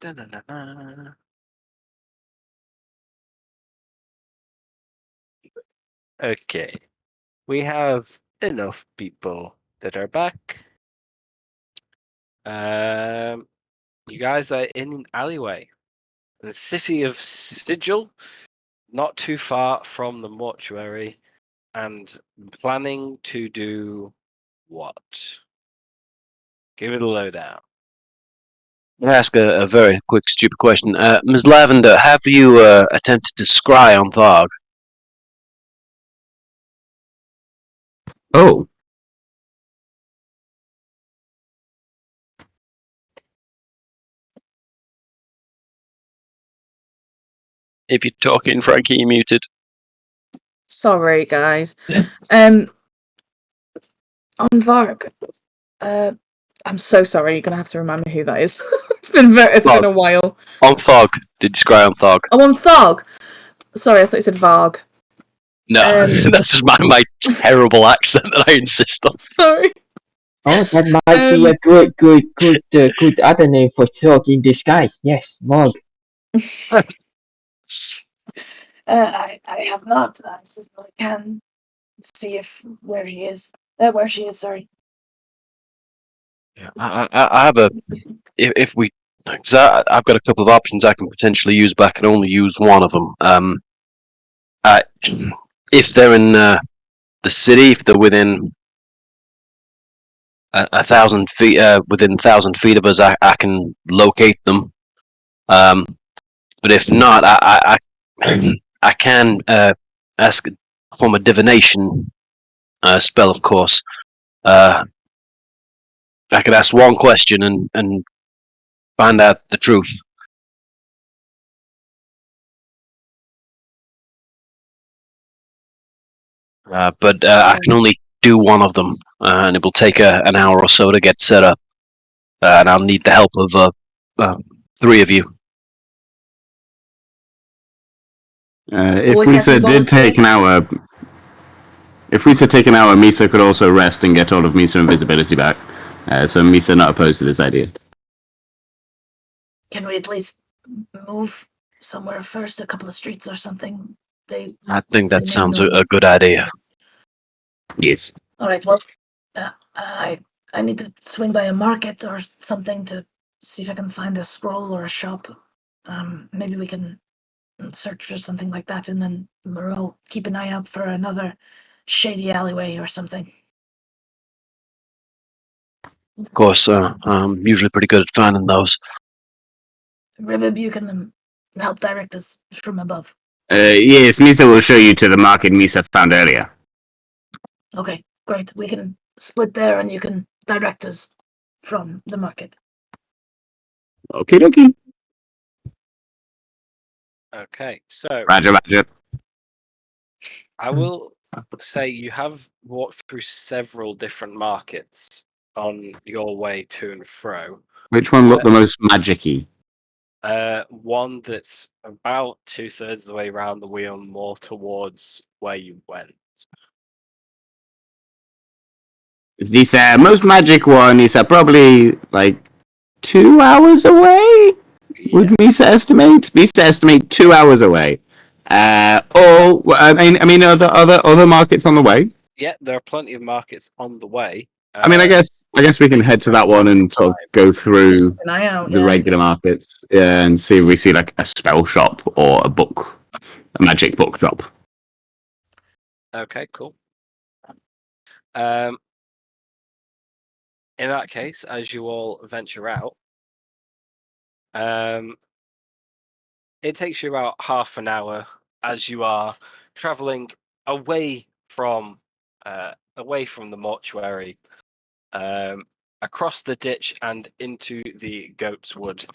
Da-na-na-na. Okay. We have enough people that are back. You guys are in an alleyway. The city of Sigil, not too far from the mortuary, and planning to do what? Give it a lowdown. Can I ask a very quick, stupid question? Ms. Lavender, have you attempted to scry on Tharg? Oh, If you're talking, Frankie, you're muted. Sorry, guys. On Varg. I'm so sorry. You're gonna have to remind me who that is. It's been a while. On Thog. Did you scry on Thog? Oh, on Thog. Sorry, I thought you said Varg. No, that's just my terrible accent that I insist on. Sorry. Oh, that might be a good other name for Thog in disguise. Yes, Mog. I have not. I certainly can see where he is. Where she is, sorry. Yeah, I have a. If we. Because I've got a couple of options I can potentially use, but I can only use one of them. If they're in the city, if they're within 1,000 feet, within 1,000 feet of us, I can locate them. But if not, I can ask from a divination spell, of course. I could ask one question and find out the truth. But I can only do one of them, and it will take an hour or so to get set up. And I'll need the help of 3 of you. if Always Misa happy did take an hour, Misa could also rest and get all of Misa invisibility back. So Misa not opposed to this idea. Can we at least move somewhere first, a couple of streets or something? I think that may sounds know a good idea. Yes. All right. Well, I need to swing by a market or something to see if I can find a scroll or a shop. Maybe we can search for something like that, and then Moreau keep an eye out for another shady alleyway or something. Of course, I'm usually pretty good at finding those. Ribib, you can help direct us from above. Yes, Misa will show you to the market Misa found earlier. Okay, great. We can split there, and you can direct us from the market. Okie dokie. Okay, so Roger, roger. I will say you have walked through several different markets on your way to and fro. Which one looked the most magic-y? One that's about 2/3 of the way around the wheel, more towards where you went. This most magic one is probably like 2 hours away. Would Misa estimate? Misa estimate 2 hours away. Other markets on the way. Yeah, there are plenty of markets on the way. I guess we can head to that one and sort of go through Keep an eye out. the Yeah. regular markets, yeah, and see if we see like a spell shop or a magic book shop. Okay, cool. In that case, as you all venture out, it takes you about half an hour as you are traveling away from the mortuary, across the ditch and into the Goat's Wood.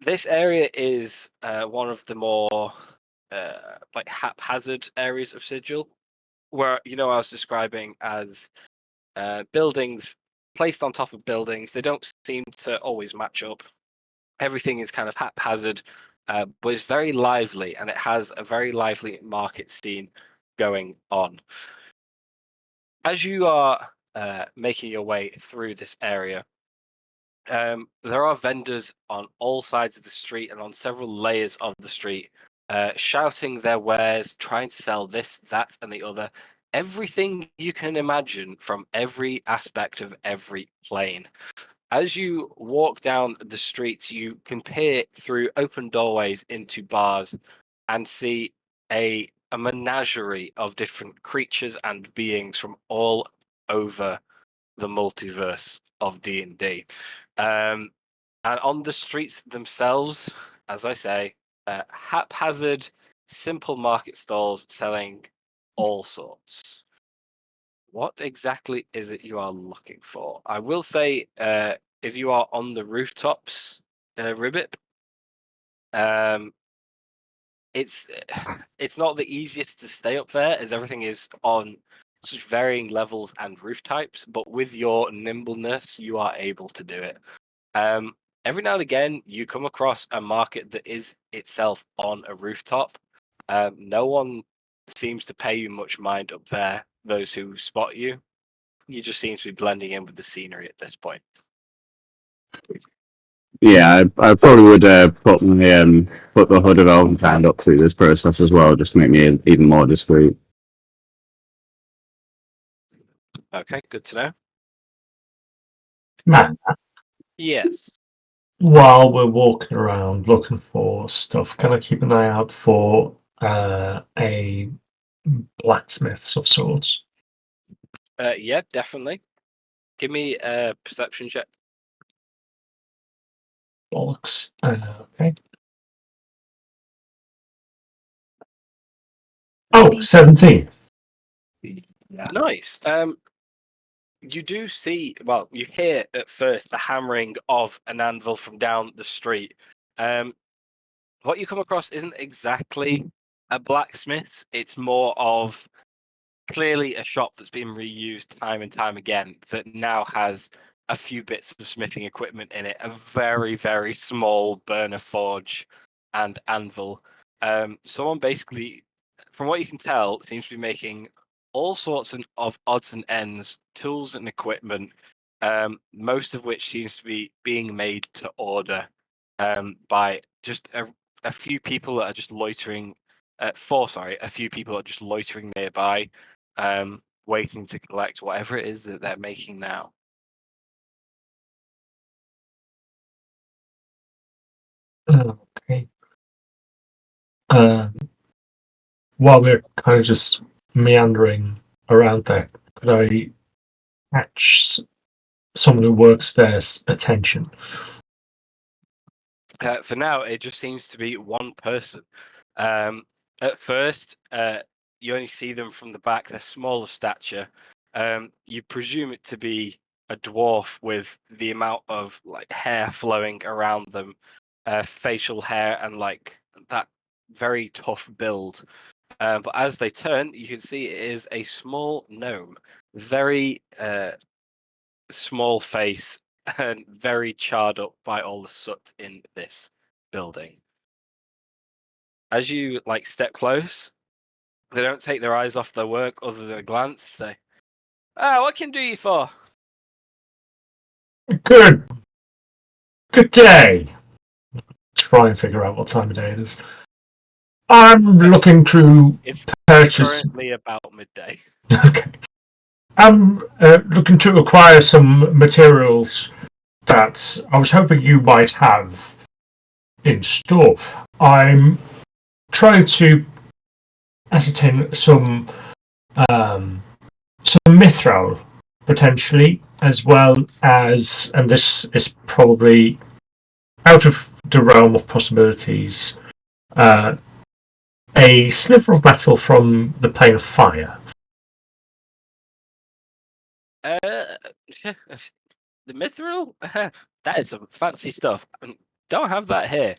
This area is one of the more like haphazard areas of Sigil, where I was describing as buildings placed on top of buildings. They don't seem to always match up. Everything is kind of haphazard, but it's very lively, and it has a very lively market scene going on. As you are making your way through this area, there are vendors on all sides of the street and on several layers of the street, shouting their wares, trying to sell this, that, and the other. Everything you can imagine from every aspect of every plane. As you walk down the streets, you can peer through open doorways into bars and see a menagerie of different creatures and beings from all over the multiverse of D&D. And on the streets themselves, as I say, haphazard, simple market stalls selling all sorts. What exactly is it you are looking for? I will say, if you are on the rooftops, Ribbit, it's not the easiest to stay up there, as everything is on such varying levels and roof types. But with your nimbleness, you are able to do it. Every now and again, you come across a market that is itself on a rooftop. No one seems to pay you much mind up there. Those who spot you, you just seem to be blending in with the scenery at this point. Yeah, I probably would put the hood of Elvenkind up through this process as well, just to make me even more discreet. Okay, good to know. Man, Yes. while we're walking around looking for stuff, can I keep an eye out for a blacksmith of sorts? Yeah, definitely. Give me a perception check. Bollocks. Okay. Oh, 17. Nice. You do see, well, you hear at first the hammering of an anvil from down the street. What you come across isn't exactly a blacksmith. It's more of clearly a shop that's been reused time and time again that now has a few bits of smithing equipment in it, a very, very small burner forge and anvil. Someone basically, from what you can tell, seems to be making all sorts of odds and ends, tools and equipment, most of which seems to be being made to order by just a few people that are just loitering. A few people are just loitering nearby, waiting to collect whatever it is that they're making now. Okay. While we're kind of just meandering around there, could I catch someone who works there's attention? For now, it just seems to be one person. At first, you only see them from the back. They're small of stature. You presume it to be a dwarf with the amount of like hair flowing around them, facial hair, and like that very tough build. But as they turn, you can see it is a small gnome, very small face, and very charred up by all the soot in this building. As you step close, they don't take their eyes off their work other than a glance. Say, what can I do you for? Good day. Try and figure out what time of day it is. I'm looking to It's purchase. currently about midday. Okay. I'm looking to acquire some materials that I was hoping you might have in store. I'm trying to ascertain some mithril potentially, as well as, and this is probably out of the realm of possibilities, a sliver of metal from the plane of fire. The mithril? That is some fancy stuff. Don't have that here.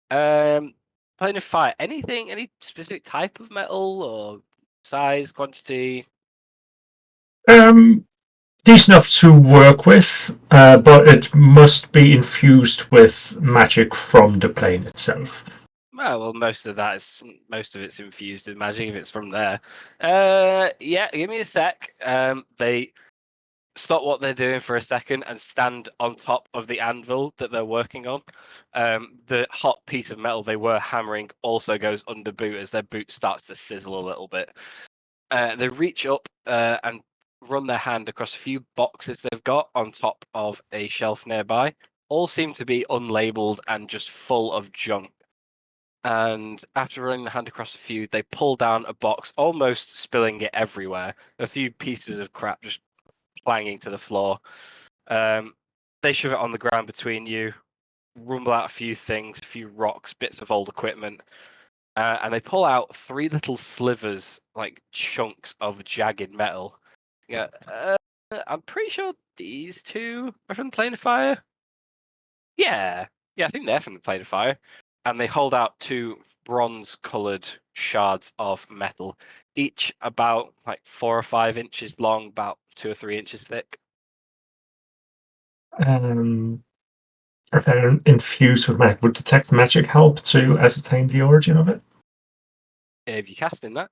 Plane of fire. Anything? Any specific type of metal or size, quantity? Decent enough to work with, but it must be infused with magic from the plane itself. Well, most of it's infused in magic if it's from there. Yeah, give me a sec. They stop what they're doing for a second and stand on top of the anvil that they're working on. The hot piece of metal they were hammering also goes under boot as their boot starts to sizzle a little bit. They reach up and run their hand across a few boxes they've got on top of a shelf nearby. All seem to be unlabeled and just full of junk. And after running the hand across a few, they pull down a box, almost spilling it everywhere. A few pieces of crap just clanging to the floor. They shove it on the ground between you, rumble out a few things, a few rocks, bits of old equipment, and they pull out 3 little slivers, like chunks of jagged metal. Yeah, I'm pretty sure these 2 are from the Plane of Fire. Yeah, I think they're from the Plane of Fire. And they hold out 2 bronze-coloured shards of metal, each about 4 or 5 inches long, about 2 or 3 inches thick. If they're infused with magic, would detect magic help to ascertain the origin of it? If you cast in that.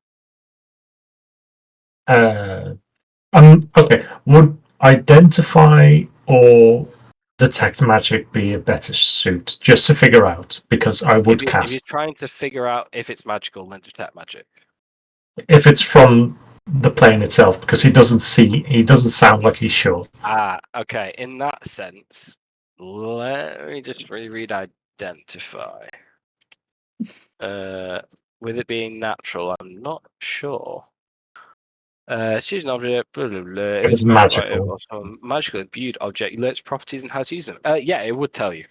Okay. Would identify or detect magic be a better suit, just to figure out? Because I would If cast you're trying to figure out if it's magical, then detect magic. if it's from the plane itself, because he doesn't sound like he's sure. Okay. In that sense, let me just reread identify. With it being natural, I'm not sure. Choose an object, blah, blah, blah. If It's it's magical, magical. or some magical imbued object, learn its properties and how to use them. Yeah, it would tell you.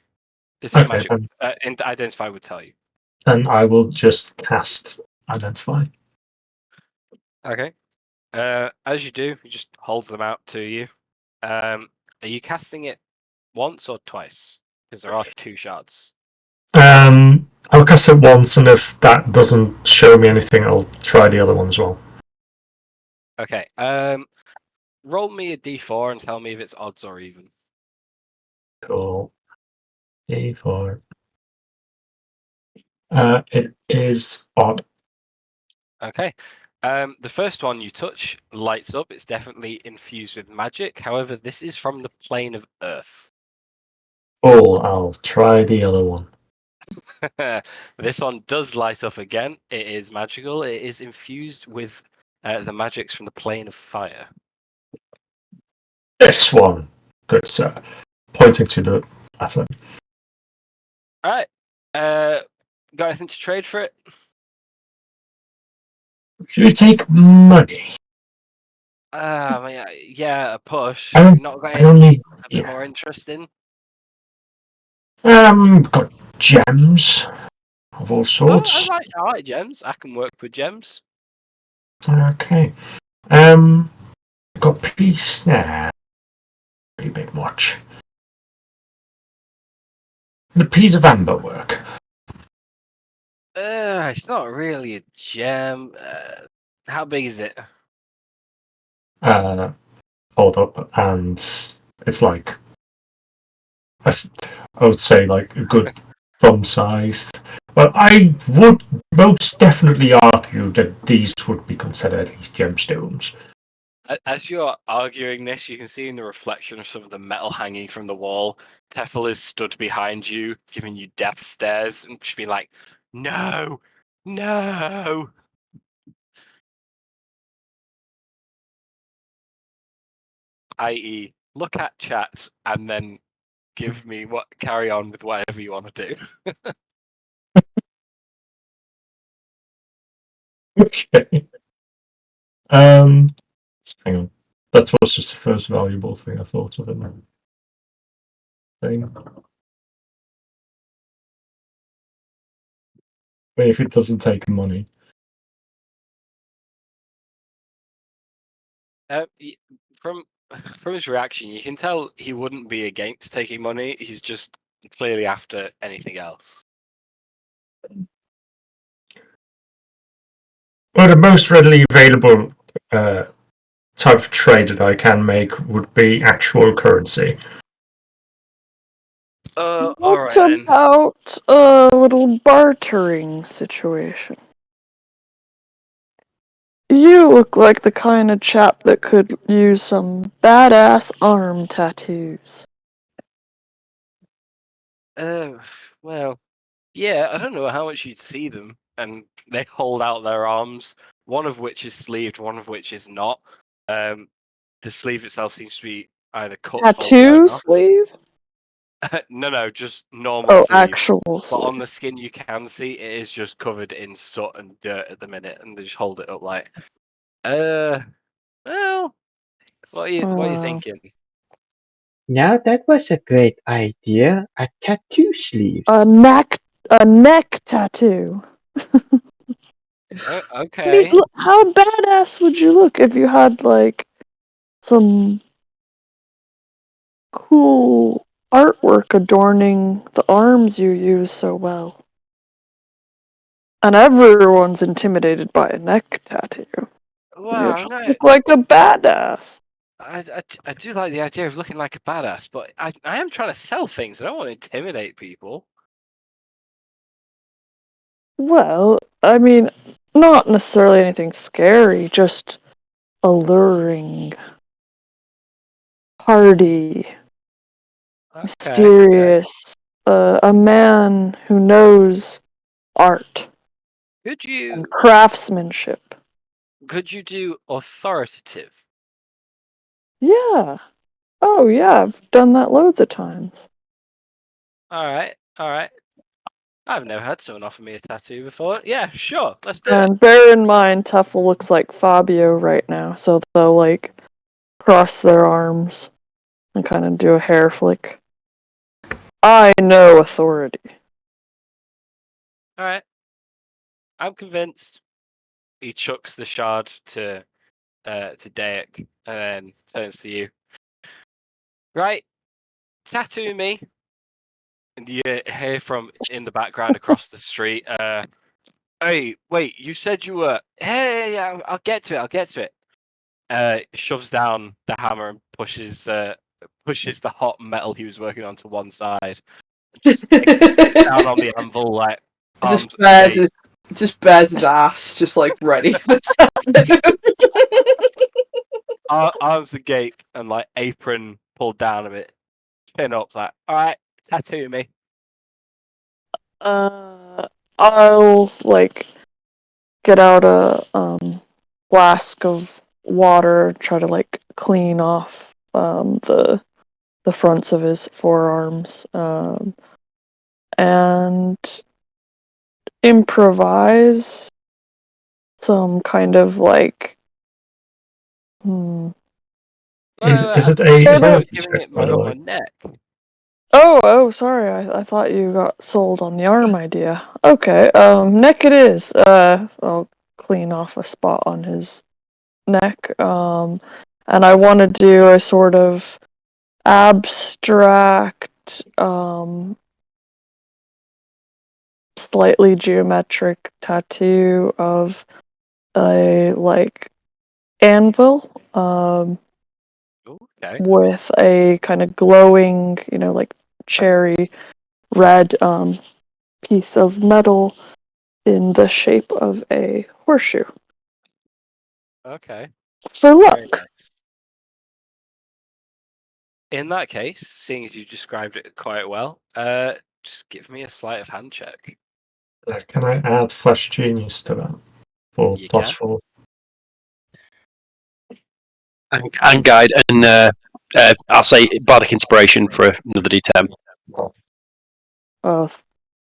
Detect Okay, magic. And identify would tell you. then I will just cast identify. Okay. As you do, he just holds them out to you. Are you casting it once or twice? Because there are 2 shards. I'll cast it once, and if that doesn't show me anything, I'll try the other one as well. Okay. Roll me a d4 and tell me if it's odds or even. Cool. A4. It is odd. Okay. The first one you touch lights up. It's definitely infused with magic. However, this is from the plane of Earth. Oh, I'll try the other one. This one does light up again. It is magical. It is infused with the magics from the plane of fire. This one, good sir. Pointing to the latter. All right. Got anything to trade for it? Should we take money? Yeah, a push. I Not got I don't anything need. a bit Yeah. more interesting. Got gems of all Oh, sorts. I like gems. I can work with gems. Okay. Got peace there. Pretty big much. The piece of amber work. It's not really a gem. How big is it? Hold up, and it's like I would say like a good thumb-sized. Well, I would most definitely argue that these would be considered at least gemstones. As you're arguing this, you can see in the reflection of some of the metal hanging from the wall, Tefel is stood behind you, giving you death stares, and just being like, "No, no." I.e., look at chat and then give me carry on with whatever you want to do. Okay. Hang on. That was just the first valuable thing I thought of in that thing. But if it doesn't take money. From his reaction, you can tell he wouldn't be against taking money. He's just clearly after anything else. Well, the most readily available type of trade that I can make would be actual currency. All What right then. about a little bartering situation? You look like the kind of chap that could use some badass arm tattoos. Well, yeah, I don't know how much you'd see them, and they hold out their arms, one of which is sleeved, one of which is not. The sleeve itself seems to be either cut or blown Tattoo off. sleeve? No, just normal Oh, sleeve. actual But on sleeve. the skin, you can see it is just covered in soot and dirt at the minute, and they just hold it up like, well, what are you thinking? Now that was a great idea. A tattoo sleeve. A neck tattoo. I mean, Okay. how badass would you look if you had like some cool artwork adorning the arms you use so well? And everyone's intimidated by a neck tattoo. You Well, just no, look like a badass. I do like the idea of looking like a badass, but I am trying to sell things. I don't want to intimidate people. Well, I mean, not necessarily anything scary, just alluring, hardy, Okay. mysterious, a man who knows art Could you and craftsmanship. do authoritative? Yeah. Oh, yeah, I've done that loads of times. All right. I've never had someone offer me a tattoo before. Yeah, sure, let's do it. And bear in mind, Tefel looks like Fabio right now, so they'll, like, cross their arms and kind of do a hair flick. I know authority. All right, I'm convinced. He chucks the shard to Dayak and then turns to you. Right, tattoo me. And you hear from in the background across the street. Hey, wait! You said you were. Hey, yeah, I'll get to it. Shoves down the hammer and pushes the hot metal he was working on to one side. Just sits down on the anvil, like arms Just bears his ass, just like ready for tattoo. arms agape and like apron pulled down a bit, pin up, like, all right, tattoo me. I'll, like, get out a, flask of water, try to, like, clean off, the fronts of his forearms, and improvise some kind of, like, Is it I a was ability giving check, it by the on way? my neck. sorry, I thought you got sold on the arm idea. Okay, neck it is. I'll clean off a spot on his neck, and I want to do a sort of abstract, slightly geometric tattoo of a, like, anvil, Okay. with a kind of glowing, like cherry red, piece of metal in the shape of a horseshoe Okay. for Very luck. nice. In that case, seeing as you described it quite well, just give me a sleight of hand check. Can I add Flash Genius to that? For You plus can. 4. And guide, and I'll say bardic inspiration for another d10. Oh,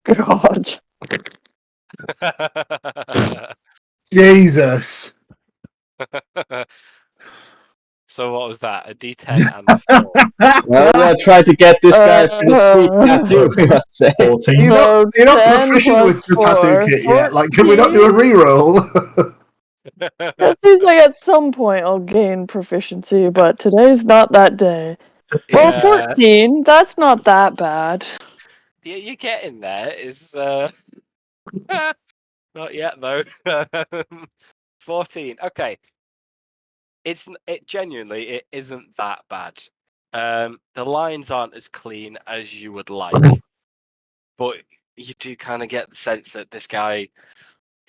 God. Jesus. So what was that? A D10 and a 4. Well, try to get this guy for the sweet tattoo. Uh, I say. 14. So You're not 10 proficient with plus the tattoo 4, kit yet. Like, can we not do a 14? reroll? It seems like at some point I'll gain proficiency, but today's not that day. Well, Yeah, 14, that's not that bad. you're getting there. Is not yet though. 14. Okay, it genuinely it isn't that bad. The lines aren't as clean as you would like, but you do kind of get the sense that this guy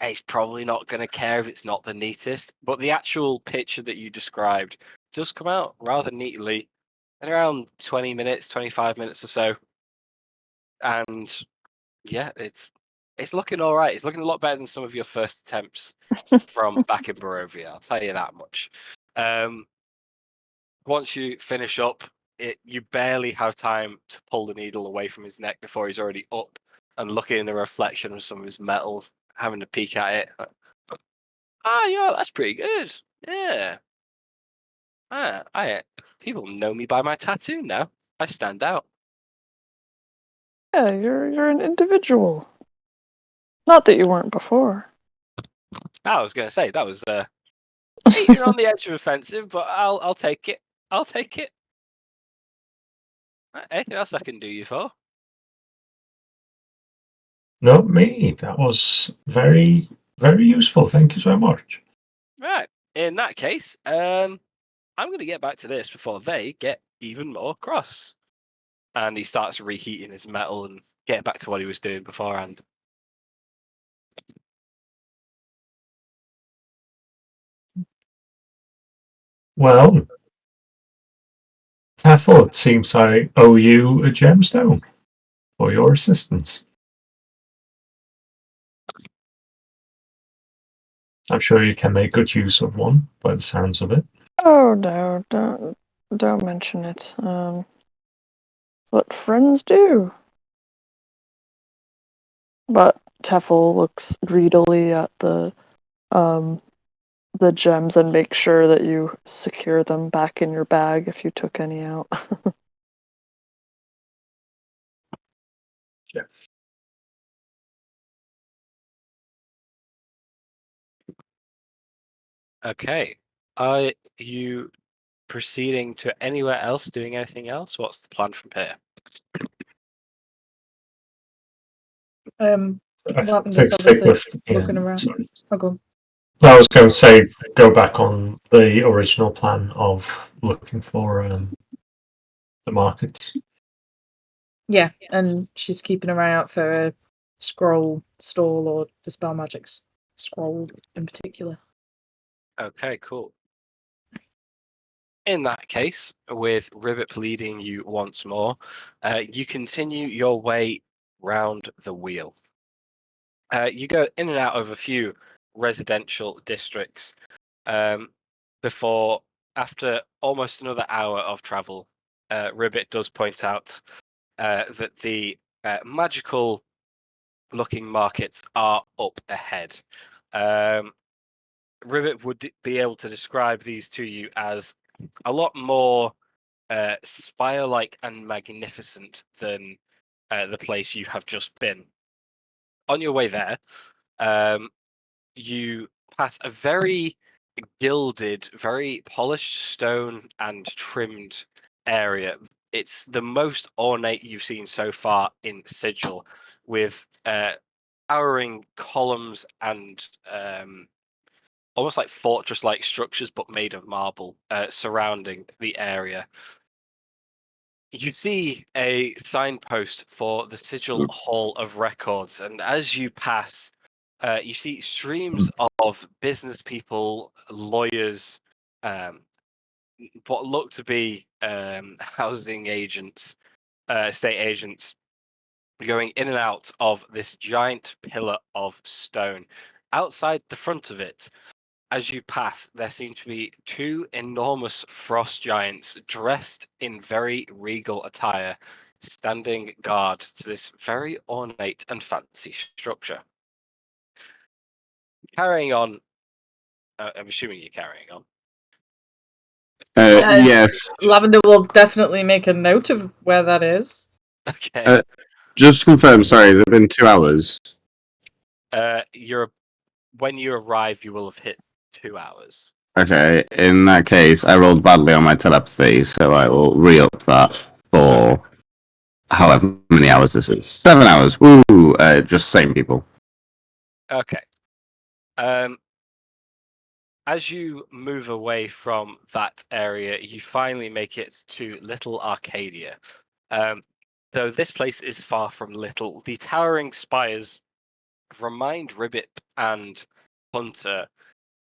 he's probably not going to care if it's not the neatest. But the actual picture that you described does come out rather neatly in around 20 minutes, 25 minutes or so. And yeah, it's looking all right. It's looking a lot better than some of your first attempts from back in Barovia. I'll tell you that much. Once you finish up, you barely have time to pull the needle away from his neck before he's already up and looking in the reflection of some of his metal, having to peek at it. Yeah, that's pretty good. Yeah. People know me by my tattoo now. I stand out. Yeah, you're an individual. Not that you weren't before. I was going to say that was teetering on the edge of offensive, but I'll take it. I'll take it. Anything else I can do you for? Not me. That was very, very useful. Thank you so much. Right. In that case, I'm going to get back to this before they get even more cross. And he starts reheating his metal and getting back to what he was doing beforehand. Well, Taffel, it seems I owe you a gemstone for your assistance. I'm sure you can make good use of one by the sounds of it. Oh no, don't mention it. What friends do. But Teffel looks greedily at the gems and makes sure that you secure them back in your bag if you took any out. Yeah. Okay. Are you proceeding to anywhere else, doing anything else? What's the plan from here? I Lavender's think stick obviously with looking around. sorry. Oh, go on. I was going to say go back on the original plan of looking for the markets. Yeah, and she's keeping her eye out for a scroll stall or dispel magic's scroll in particular. Okay, cool. In that case, with Ribbit leading you once more, you continue your way round the wheel. You go in and out of a few residential districts before, after almost another hour of travel, Ribbit does point out that the magical looking markets are up ahead. Ribbit would be able to describe these to you as a lot more spire-like and magnificent than the place you have just been. On your way there, you pass a very gilded, very polished stone and trimmed area. It's the most ornate you've seen so far in Sigil, with towering columns and almost like fortress-like structures, but made of marble, surrounding the area. You see a signpost for the Sigil Hall of Records, and as you pass, you see streams of business people, lawyers, what look to be housing agents, estate agents, going in and out of this giant pillar of stone. Outside the front of it, as you pass, there seem to be two enormous frost giants dressed in very regal attire, standing guard to this very ornate and fancy structure. Carrying on, I'm assuming you're carrying on. Yes. Lavender will definitely make a note of where that is. Okay. Just to confirm, sorry, has it been 2 hours? When you arrive, you will have hit 2 hours. Okay, in that case, I rolled badly on my telepathy, so I will re-up that for however many hours this is. 7 hours. Woo! Just same people. Okay. As you move away from that area, you finally make it to Little Arcadia. Though this place is far from little, the towering spires remind Ribbit and Hunter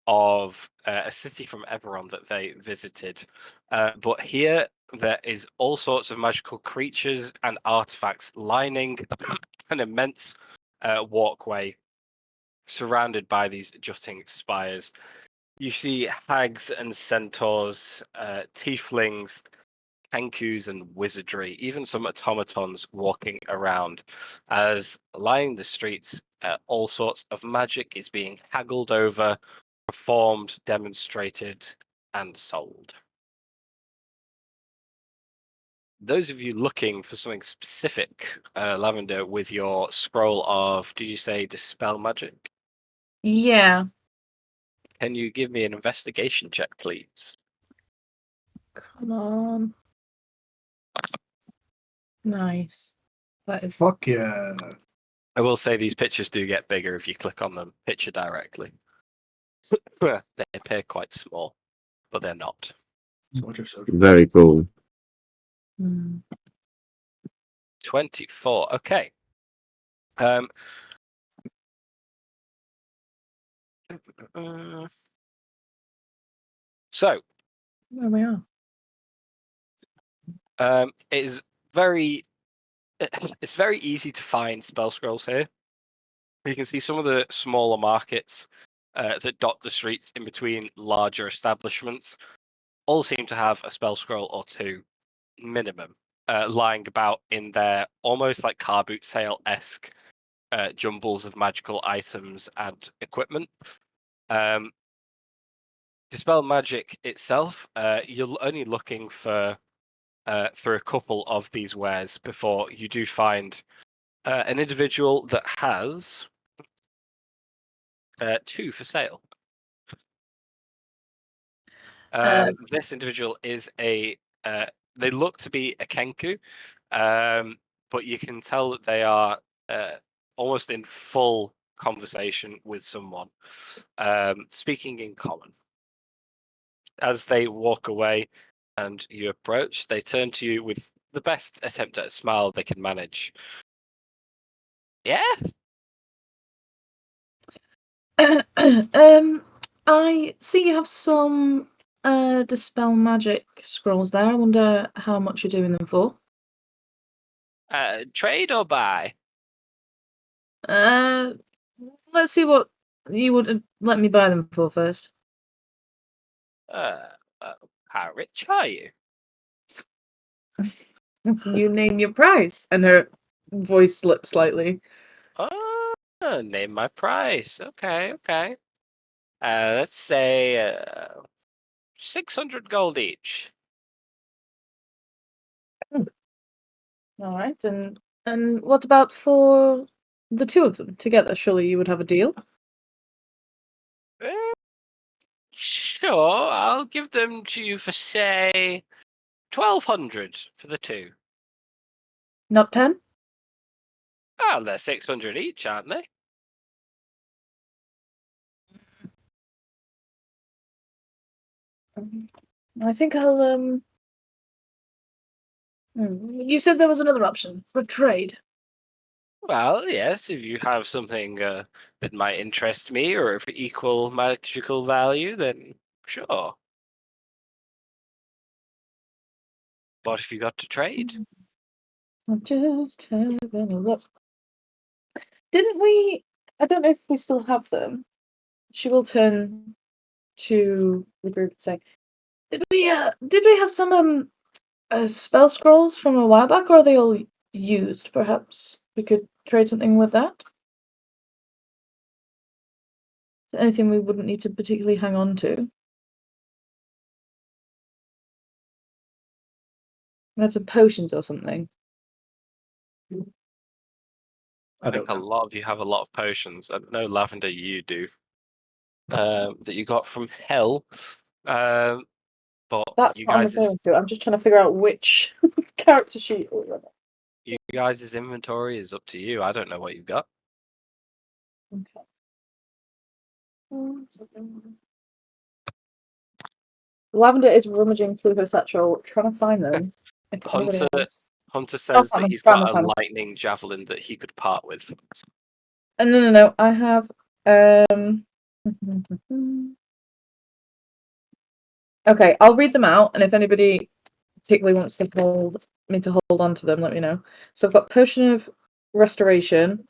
of a city from Eberron that they visited. But here, there is all sorts of magical creatures and artifacts lining an immense walkway surrounded by these jutting spires. You see hags and centaurs, tieflings, kenkus, and wizardry, even some automatons walking around. As lining the streets, all sorts of magic is being haggled over, performed, demonstrated, and sold. Those of you looking for something specific, Lavender, with your scroll of, did you say dispel magic? Yeah. Can you give me an investigation check, please? Come on. Nice. That is Fuck yeah. I will say these pictures do get bigger if you click on them picture directly. They appear quite small, but they're not. So I just showed you. Very cool. 24. Okay. Um, so where we are. it is very it's very easy to find spell scrolls here. You can see some of the smaller markets that dot the streets in between larger establishments all seem to have a spell scroll or two minimum lying about in their almost like car boot sale-esque jumbles of magical items and equipment. Dispel magic itself, you're only looking for a couple of these wares before you do find an individual that has two for sale. This individual is a. They look to be a Kenku, but you can tell that they are almost in full conversation with someone, speaking in common. As they walk away and you approach, they turn to you with the best attempt at a smile they can manage. Yeah? I see you have some dispel magic scrolls there. I wonder how much you're doing them for. Trade or buy? Let's see what you would let me buy them for first. How rich are you? You name your price. And her voice slipped slightly. Oh, name my price. Okay, okay. Let's say 600 gold each. All right, and what about for the two of them together? Surely you would have a deal. Sure, I'll give them to you for say 1,200 for the two. Not 10? Oh, they're 600 each, aren't they? I think I'll You said there was another option for trade. Well, yes, if you have something that might interest me or of equal magical value, then sure. What have you got to trade? I'm just having a look. Didn't we? I don't know if we still have them. She will turn to the group and say, Did we have some spell scrolls from a while back, or are they all used? Perhaps we could trade something with that. anything we wouldn't need to particularly hang on to. We had some potions or something. I think a lot of you have a lot of potions. I know, Lavender, you do. That you got from Hell. But That's you what I'm guys, referring to. I'm just trying to figure out which character sheet. you guys' inventory is up to you. I don't know what you've got. Okay. Lavender is rummaging through her satchel, trying to find them. If anybody else. Hunter says that he's got a lightning javelin that he could part with. No. I have. Okay, I'll read them out, and if anybody particularly wants to hold on to them, let me know. So I've got Potion of Restoration,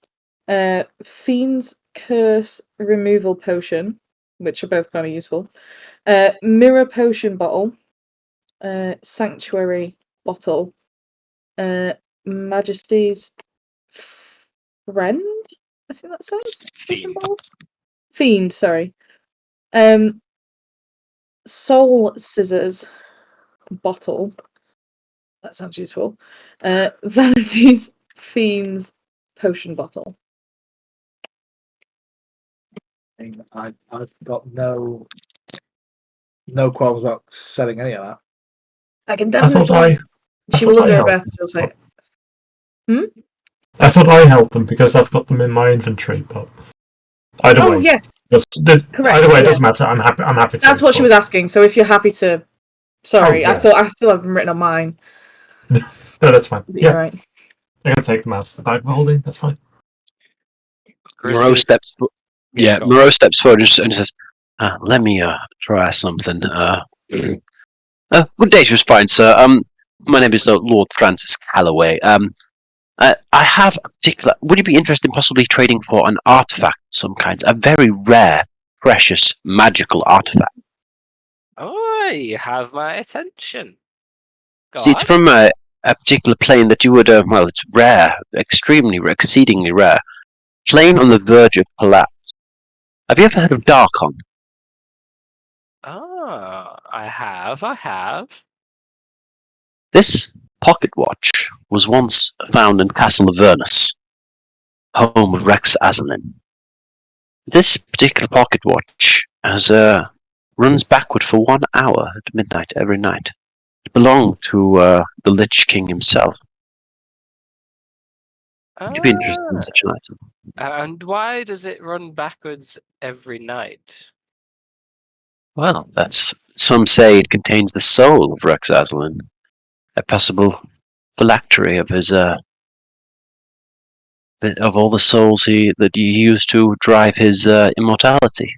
Fiend's Curse Removal Potion, which are both kind of useful. Mirror Potion Bottle, Sanctuary Bottle, Majesty's Friend, I think that says. Potion Bottle? Fiend, sorry. Soul Scissors Bottle. That sounds useful. Vanity's Fiend's Potion Bottle. I've got no qualms about selling any of that. I can I thought definitely. She will look at her breath. She'll say, I thought I held them because I've got them in my inventory, but either way. Yes. Correct. Either way, it doesn't matter. I'm happy to. That's what she was asking. So if you're happy to, sorry, Oh, yeah. I thought I still have them written on mine. No, that's fine. Yeah, right. I'm gonna take them out of the bag of holding. That's fine. Moreau steps. Moreau steps forward and says, "Let me try something. Good day, to fine, sir. My name is Lord Francis Calloway. I have a particular. Would you be interested in possibly trading for an artifact of some kind? A very rare, precious, magical artifact. Oh, you have my attention. See, it's from a particular plane that you would. Well, it's rare, extremely rare, exceedingly rare. Plane on the verge of collapse. Have you ever heard of Darkon? Oh, I have. This pocket watch was once found in Castle Avernus, home of Rex Azalin. This particular pocket watch runs backward for 1 hour at midnight every night. It belonged to the Lich King himself. Would you be interested in such an item? And why does it run backwards every night? Well, some say it contains the soul of Rex Azalin, a possible phylactery of his of all the souls that he used to drive his immortality.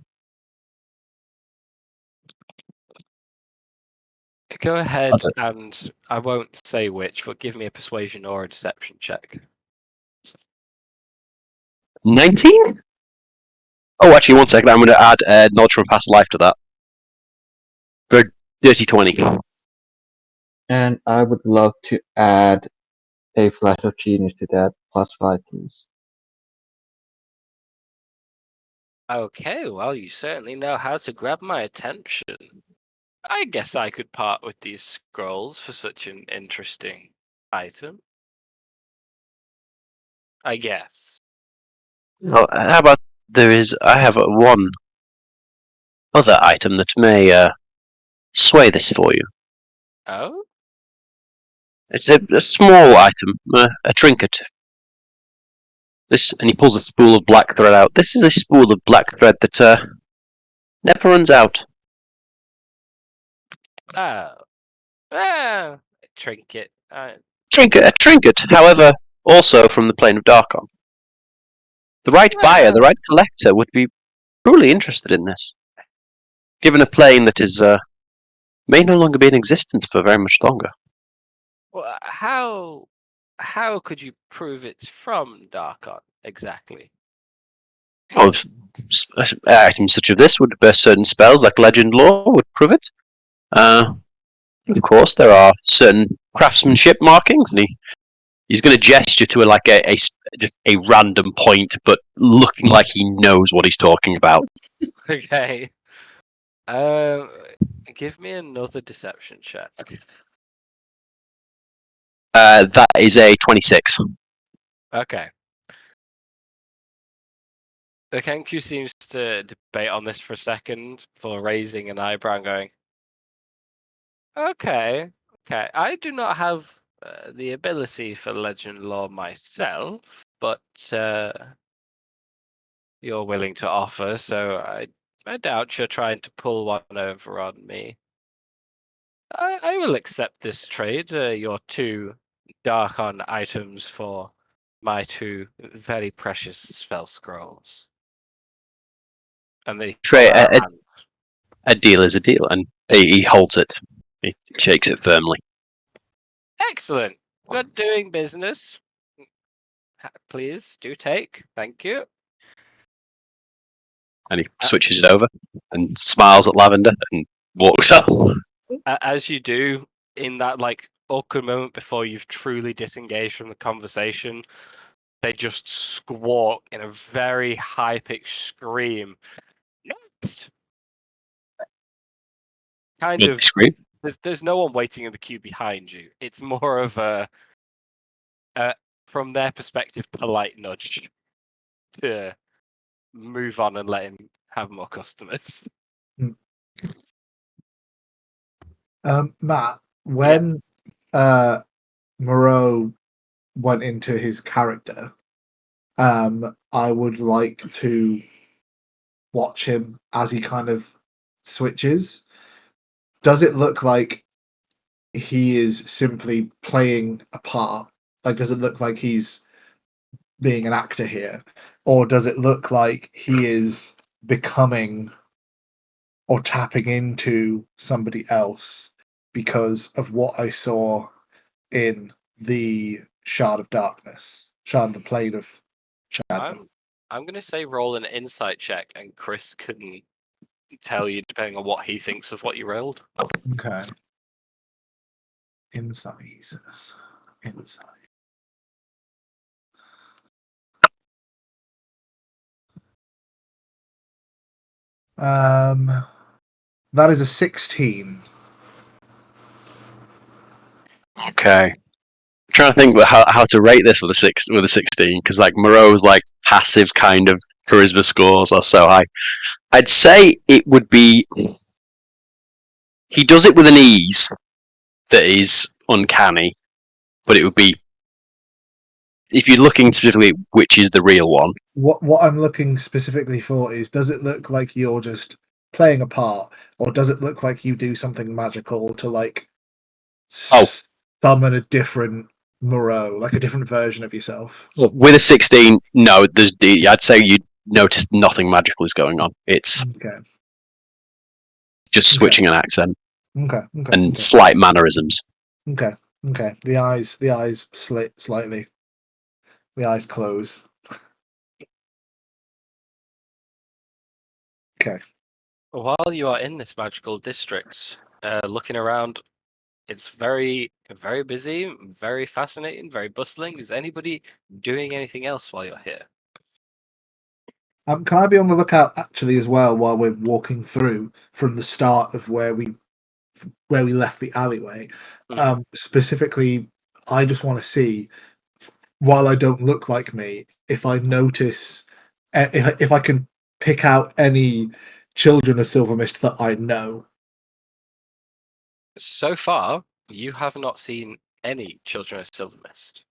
Go ahead, and I won't say which, but give me a persuasion or a deception check. 19? Oh, actually, 1 second. I'm going to add knowledge from past life to that. For dirty 20. And I would love to add a flash of genius to that, +5, please. Okay, well, you certainly know how to grab my attention. I guess I could part with these scrolls for such an interesting item. I guess. Oh, how about I have one other item that may sway this for you. Oh? It's a small item, a trinket. And he pulls a spool of black thread out. This is a spool of black thread that never runs out. Oh. Ah, trinket. A trinket, however, also from the plane of Darkon. The right buyer, the right collector would be truly interested in this. Given a plane that is may no longer be in existence for very much longer. Well, how could you prove it's from Darkon exactly? Oh, items such as this would bear certain spells, like legend lore would prove it. Of course, there are certain craftsmanship markings, and he's going to gesture to a random point, but looking like he knows what he's talking about. Okay. Give me another deception check. That is a 26. Okay. The Kenku seems to debate on this for a second, for raising an eyebrow and going, okay. I do not have the ability for legend lore myself, but you're willing to offer, so I doubt you're trying to pull one over on me. I will accept this trade, your 2 Darkon items for my 2 very precious spell scrolls. And they A deal is a deal, and he holds it. He shakes it firmly. Excellent. Good doing business. Please do take. Thank you. And he switches it over and smiles at Lavender and walks up. As you do, in that awkward moment before you've truly disengaged from the conversation, they just squawk in a very high-pitched scream. Next! Kind of. Scream. There's no one waiting in the queue behind you. It's more of a from their perspective, polite nudge to move on and let him have more customers. Matt, when Moreau went into his character, I would like to watch him as he kind of switches. Does it look like he is simply playing a part? Like, does it look like he's being an actor here? Or does it look like he is becoming or tapping into somebody else because of what I saw in the Shard of Darkness, Shard of the Plane of Shadow? I'm going to say roll an insight check, and Chris can tell you depending on what he thinks of what you rolled. Okay. Insight, he says. Insight. That is a 16. Okay. I'm trying to think how to rate this with a 16, because Moreau's passive kind of charisma scores are so high. I'd say it would be. He does it with an ease that is uncanny, but it would be. If you're looking specifically which is the real one. What I'm looking specifically for is, does it look like you're just playing a part, or does it look like you do something magical to summon a different Moreau, like a different version of yourself? With a 16, no. I'd say you'd notice nothing magical is going on. It's just switching an accent. And slight mannerisms. Okay. The eyes slit slightly. The eyes close. Okay. While you are in this magical district, looking around, it's very, very busy, very fascinating, very bustling. Is anybody doing anything else while you're here? Can I be on the lookout actually as well while we're walking through from the start of where we left the alleyway? Specifically, I just want to see, while I don't look like me, if I notice, if I can pick out any children of Silvermist that I know. So far, you have not seen any children of Silvermist.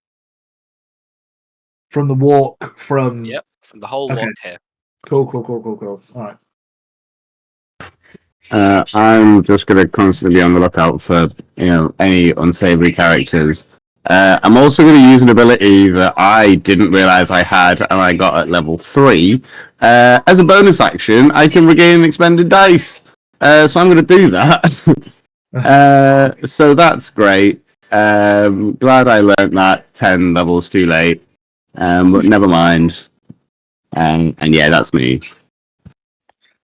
From the walk from... Yep, from the whole walk here. Cool. All right. I'm just going to constantly be on the lookout for any unsavory characters. I'm also going to use an ability that I didn't realize I had and I got at level 3. As a bonus action, I can regain expended dice. So I'm going to do that. So that's great. Glad I learned that 10 levels too late. But never mind. And yeah, that's me.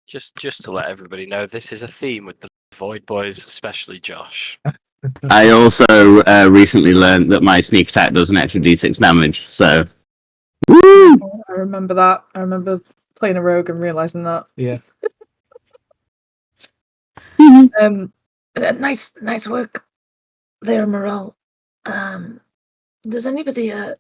Just to let everybody know, this is a theme with the Void Boys, especially Josh. I also recently learned that my sneak attack does an extra d6 damage, so. Woo! I remember that. I remember playing a rogue and realizing that. Yeah. Nice work there, Morale. Does anybody I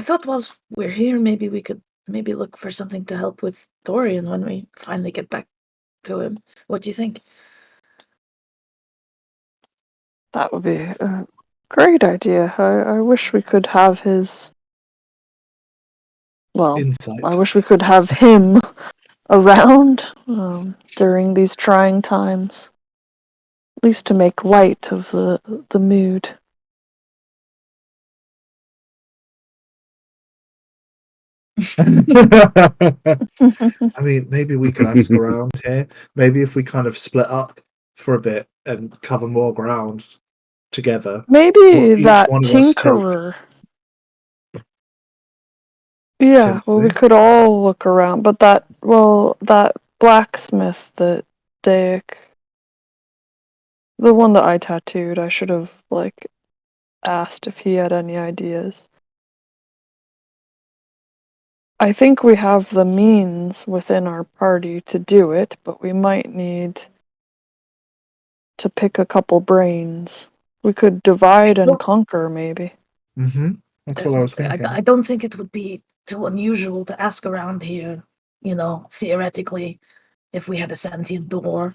thought whilst we're here, maybe we could look for something to help with Dorian when we finally get back to him. What do you think? That would be a great idea. I wish we could have his. Well, Insight. I wish we could have him around during these trying times. At least to make light of the mood. I mean, maybe we could ask around here. Maybe if we kind of split up for a bit and cover more ground together. Maybe each that one of us take- tinkerer. Yeah, well, we Potentially. could all look around, but that blacksmith that Dayak, the one that I tattooed, I should have, asked if he had any ideas. I think we have the means within our party to do it, but we might need to pick a couple brains. We could divide and conquer, maybe. Mm-hmm. That's what I was thinking. I don't think it would be too unusual to ask around here. You know, theoretically, if we had a sentient door,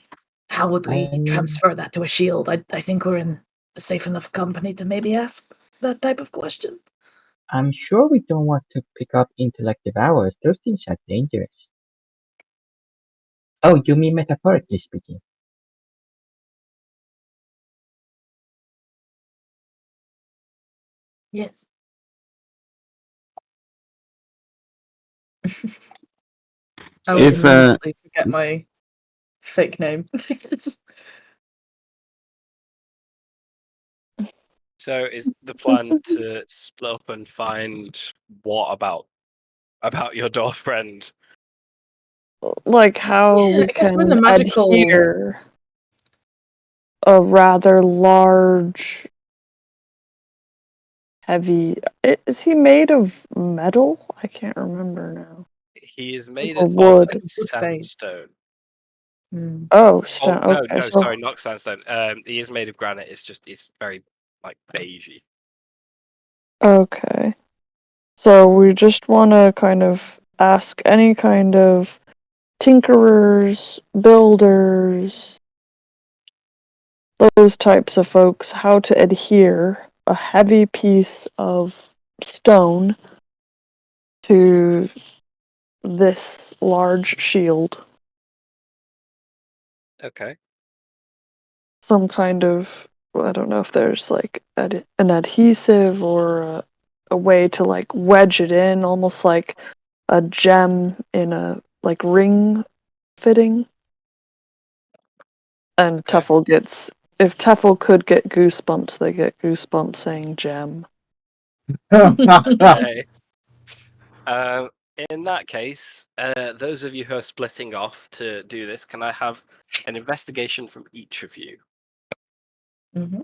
how would we transfer that to a shield? I think we're in a safe enough company to maybe ask that type of question. I'm sure we don't want to pick up intellective hours. Those things are dangerous. Oh, you mean metaphorically speaking? Yes. I would If, immediately forget my fake name. So is the plan to split up and find what about your door friend? Like how Yeah, we I guess we're in can the magical- adhere a rather large, heavy. Is he made of metal? I can't remember now. He is made Or of wood. sandstone. Mm. Oh, Oh stone. no, Okay, no, so sorry, not sandstone. He is made of granite. It's very like beigey. okay. So we just want to kind of ask any kind of tinkerers, builders, those types of folks how to adhere a heavy piece of stone to this large shield. Okay. Some kind of, I don't know if there's like an adhesive or a way to like wedge it in, almost like a gem in a like ring fitting. And Okay. Teffel gets, if Teffel could get goosebumps, they get goosebumps saying gem. Okay. In that case, those of you who are splitting off to do this, can I have an investigation from each of you? Mm-hmm.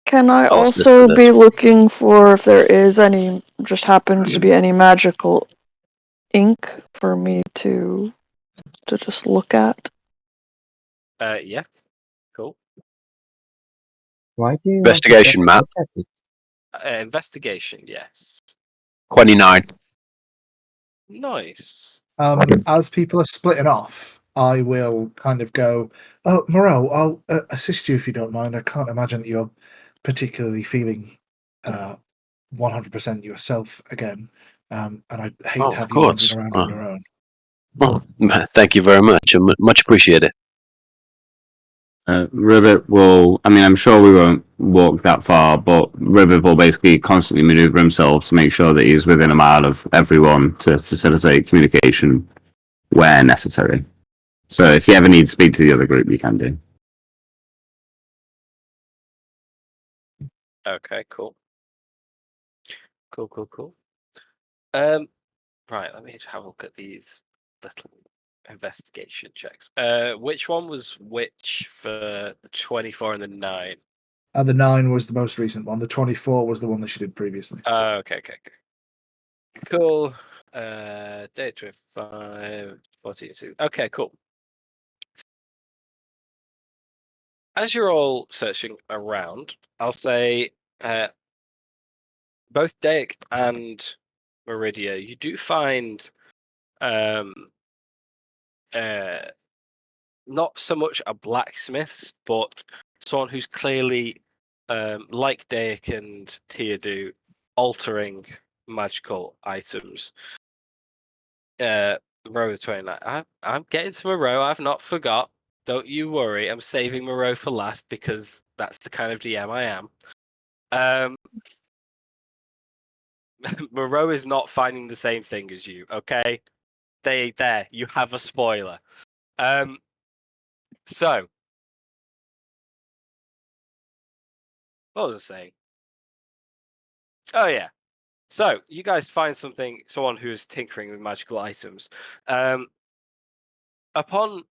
Can I Oh, also this- be looking for if there is any, just happens to be any magical ink for me to just look at? Yeah. Cool. Why do you Investigation, want to Matt. just look at it? Investigation, yes. 29. Nice. As people are splitting off, I will kind of go, "Oh, Morel, I'll assist you if you don't mind. I can't imagine that you're particularly feeling 100% yourself again, and I'd hate Oh, to of have you wandering course. around on your own." Oh, thank you very much. Much appreciated. Ribbit will. I mean, I'm sure we won't walk that far, but Ribbit will basically constantly maneuver himself to make sure that he's within a mile of everyone to facilitate communication where necessary. So if you ever need to speak to the other group, you can do. Okay, cool. Cool. Right, let me just have a look at these little investigation checks. Which one was which for the 24 and the 9? And the 9 was the most recent one. The 24 was the one that she did previously. Okay. Cool. Date 25, 14. Okay, cool. As you're all searching around, I'll say both Daik and Meridia, you do find not so much a blacksmith's, but someone who's clearly, like Daik and Tia do, altering magical items. Moreau is 29. I'm getting to Moreau. I've not forgot. Don't you worry. I'm saving Moreau for last because that's the kind of DM I am. Moreau is not finding the same thing as you. Okay, there. You have a spoiler. So what was I saying? Oh yeah. So you guys find someone who is tinkering with magical items. Upon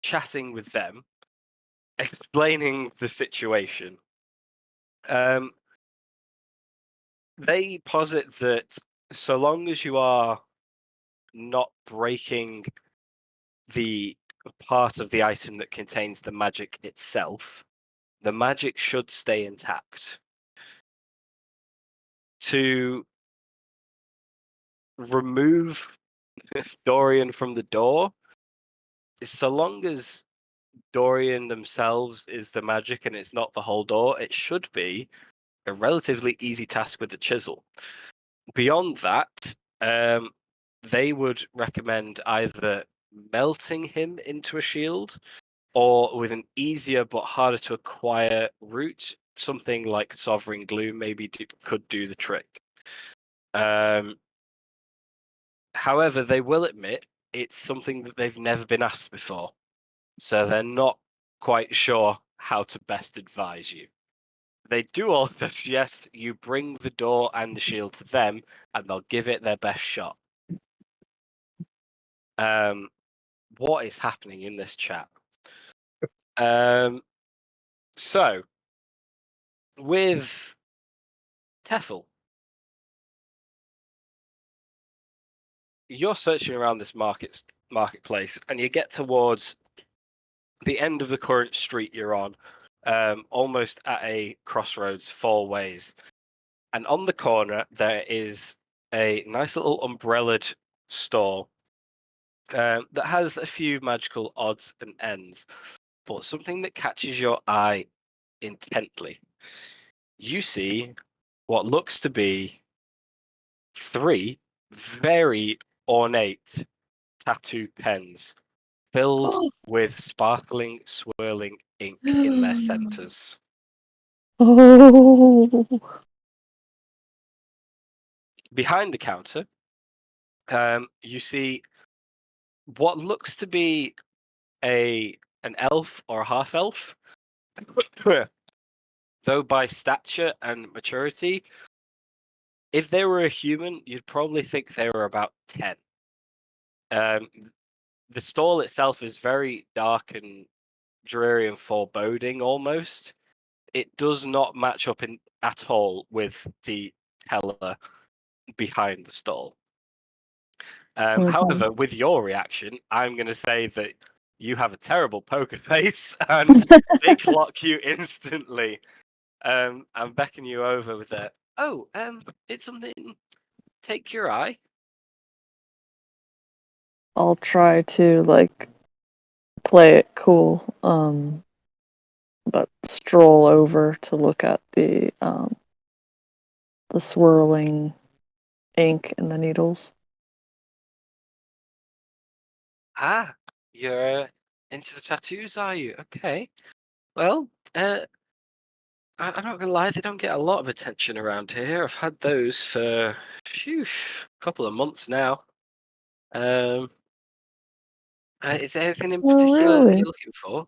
chatting with them, explaining the situation, they posit that so long as you are not breaking the part of the item that contains the magic itself, the magic should stay intact. To remove Dorian from the door, so long as Dorian themselves is the magic and it's not the whole door, it should be a relatively easy task with the chisel. Beyond that, they would recommend either melting him into a shield or with an easier but harder to acquire route, something like Sovereign Glue maybe could do the trick. However, they will admit it's something that they've never been asked before, so they're not quite sure how to best advise you. They do also suggest you bring the door and the shield to them, and they'll give it their best shot. What is happening in this chat? So, with Teffel, you're searching around this marketplace, and you get towards the end of the current street you're on, almost at a crossroads, four ways. And on the corner, there is a nice little umbrellaed store that has a few magical odds and ends, but something that catches your eye intently. You see what looks to be 3 very ornate tattoo pens filled with sparkling, swirling ink in their centers. Oh. Behind the counter, you see what looks to be an elf or a half elf, though by stature and maturity, if they were a human, you'd probably think they were about 10. The stall itself is very dark and dreary and foreboding almost. It does not match up at all with the teller behind the stall. Okay. However, with your reaction, I'm going to say that you have a terrible poker face and they clock you instantly. I'm beckoning you over with a, it's something, take your eye. I'll try to play it cool, but stroll over to look at the swirling ink in the needles. Ah, you're into the tattoos, are you? Okay. Well, I'm not gonna lie, they don't get a lot of attention around here. I've had those for a couple of months now. Is there anything in Oh, particular that really? you're looking for?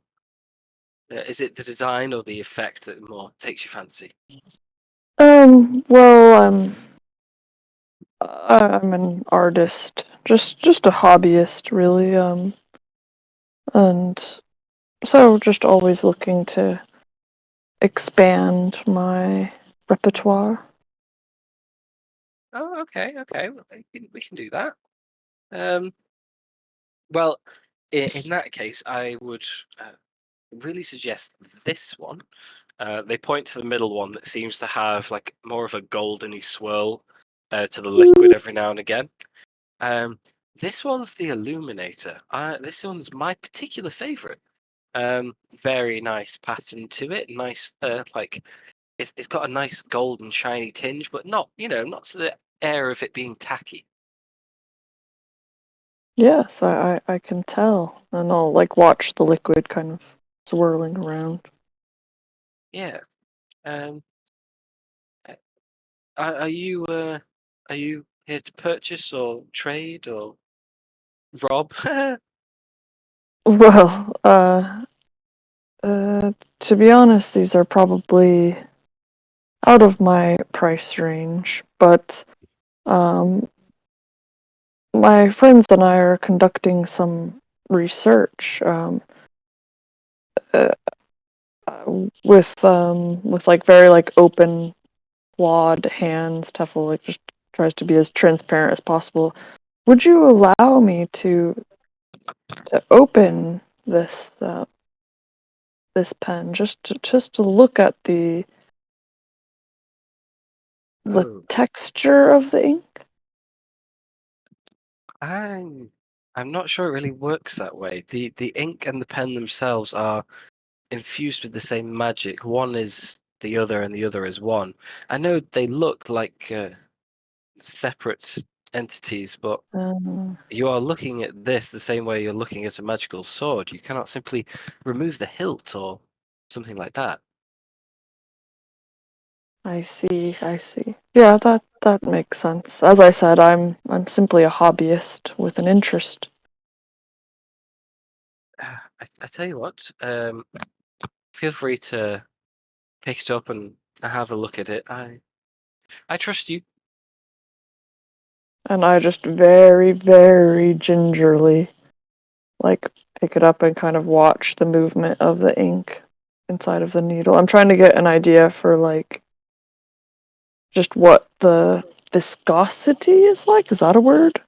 Is it the design or the effect that more takes your fancy? Well, I'm an artist, just a hobbyist, really. And so just always looking to expand my repertoire. Oh, okay. Well, we can do that. Um, well, in that case, I would really suggest this one. They point to the middle one that seems to have like more of a goldeny swirl to the liquid every now and again. This one's the Illuminator. This one's my particular favorite. Very nice pattern to it. Nice, like it's got a nice golden shiny tinge, but not not to the air of it being tacky. Yes, I can tell, and I'll like watch the liquid kind of swirling around. Yeah. Um, uh, are you here to purchase or trade or rob? Well, to be honest, these are probably out of my price range, but um, my friends and I are conducting some research uh, with like very like open clawed hands. Tefl like just tries to be as transparent as possible. Would you allow me to open this pen just to look at the Oh, texture of the ink? I'm not sure it really works that way. The ink and the pen themselves are infused with the same magic. One is the other, and the other is one. I know they look like separate entities, but Um, you are looking at this the same way you're looking at a magical sword. You cannot simply remove the hilt or something like that. I see, I see. Yeah, that makes sense. As I said, I'm simply a hobbyist with an interest. I tell you what, feel free to pick it up and have a look at it. I trust you. And I just very, very gingerly like pick it up and kind of watch the movement of the ink inside of the needle. I'm trying to get an idea for like just what the viscosity is like. Is that a word?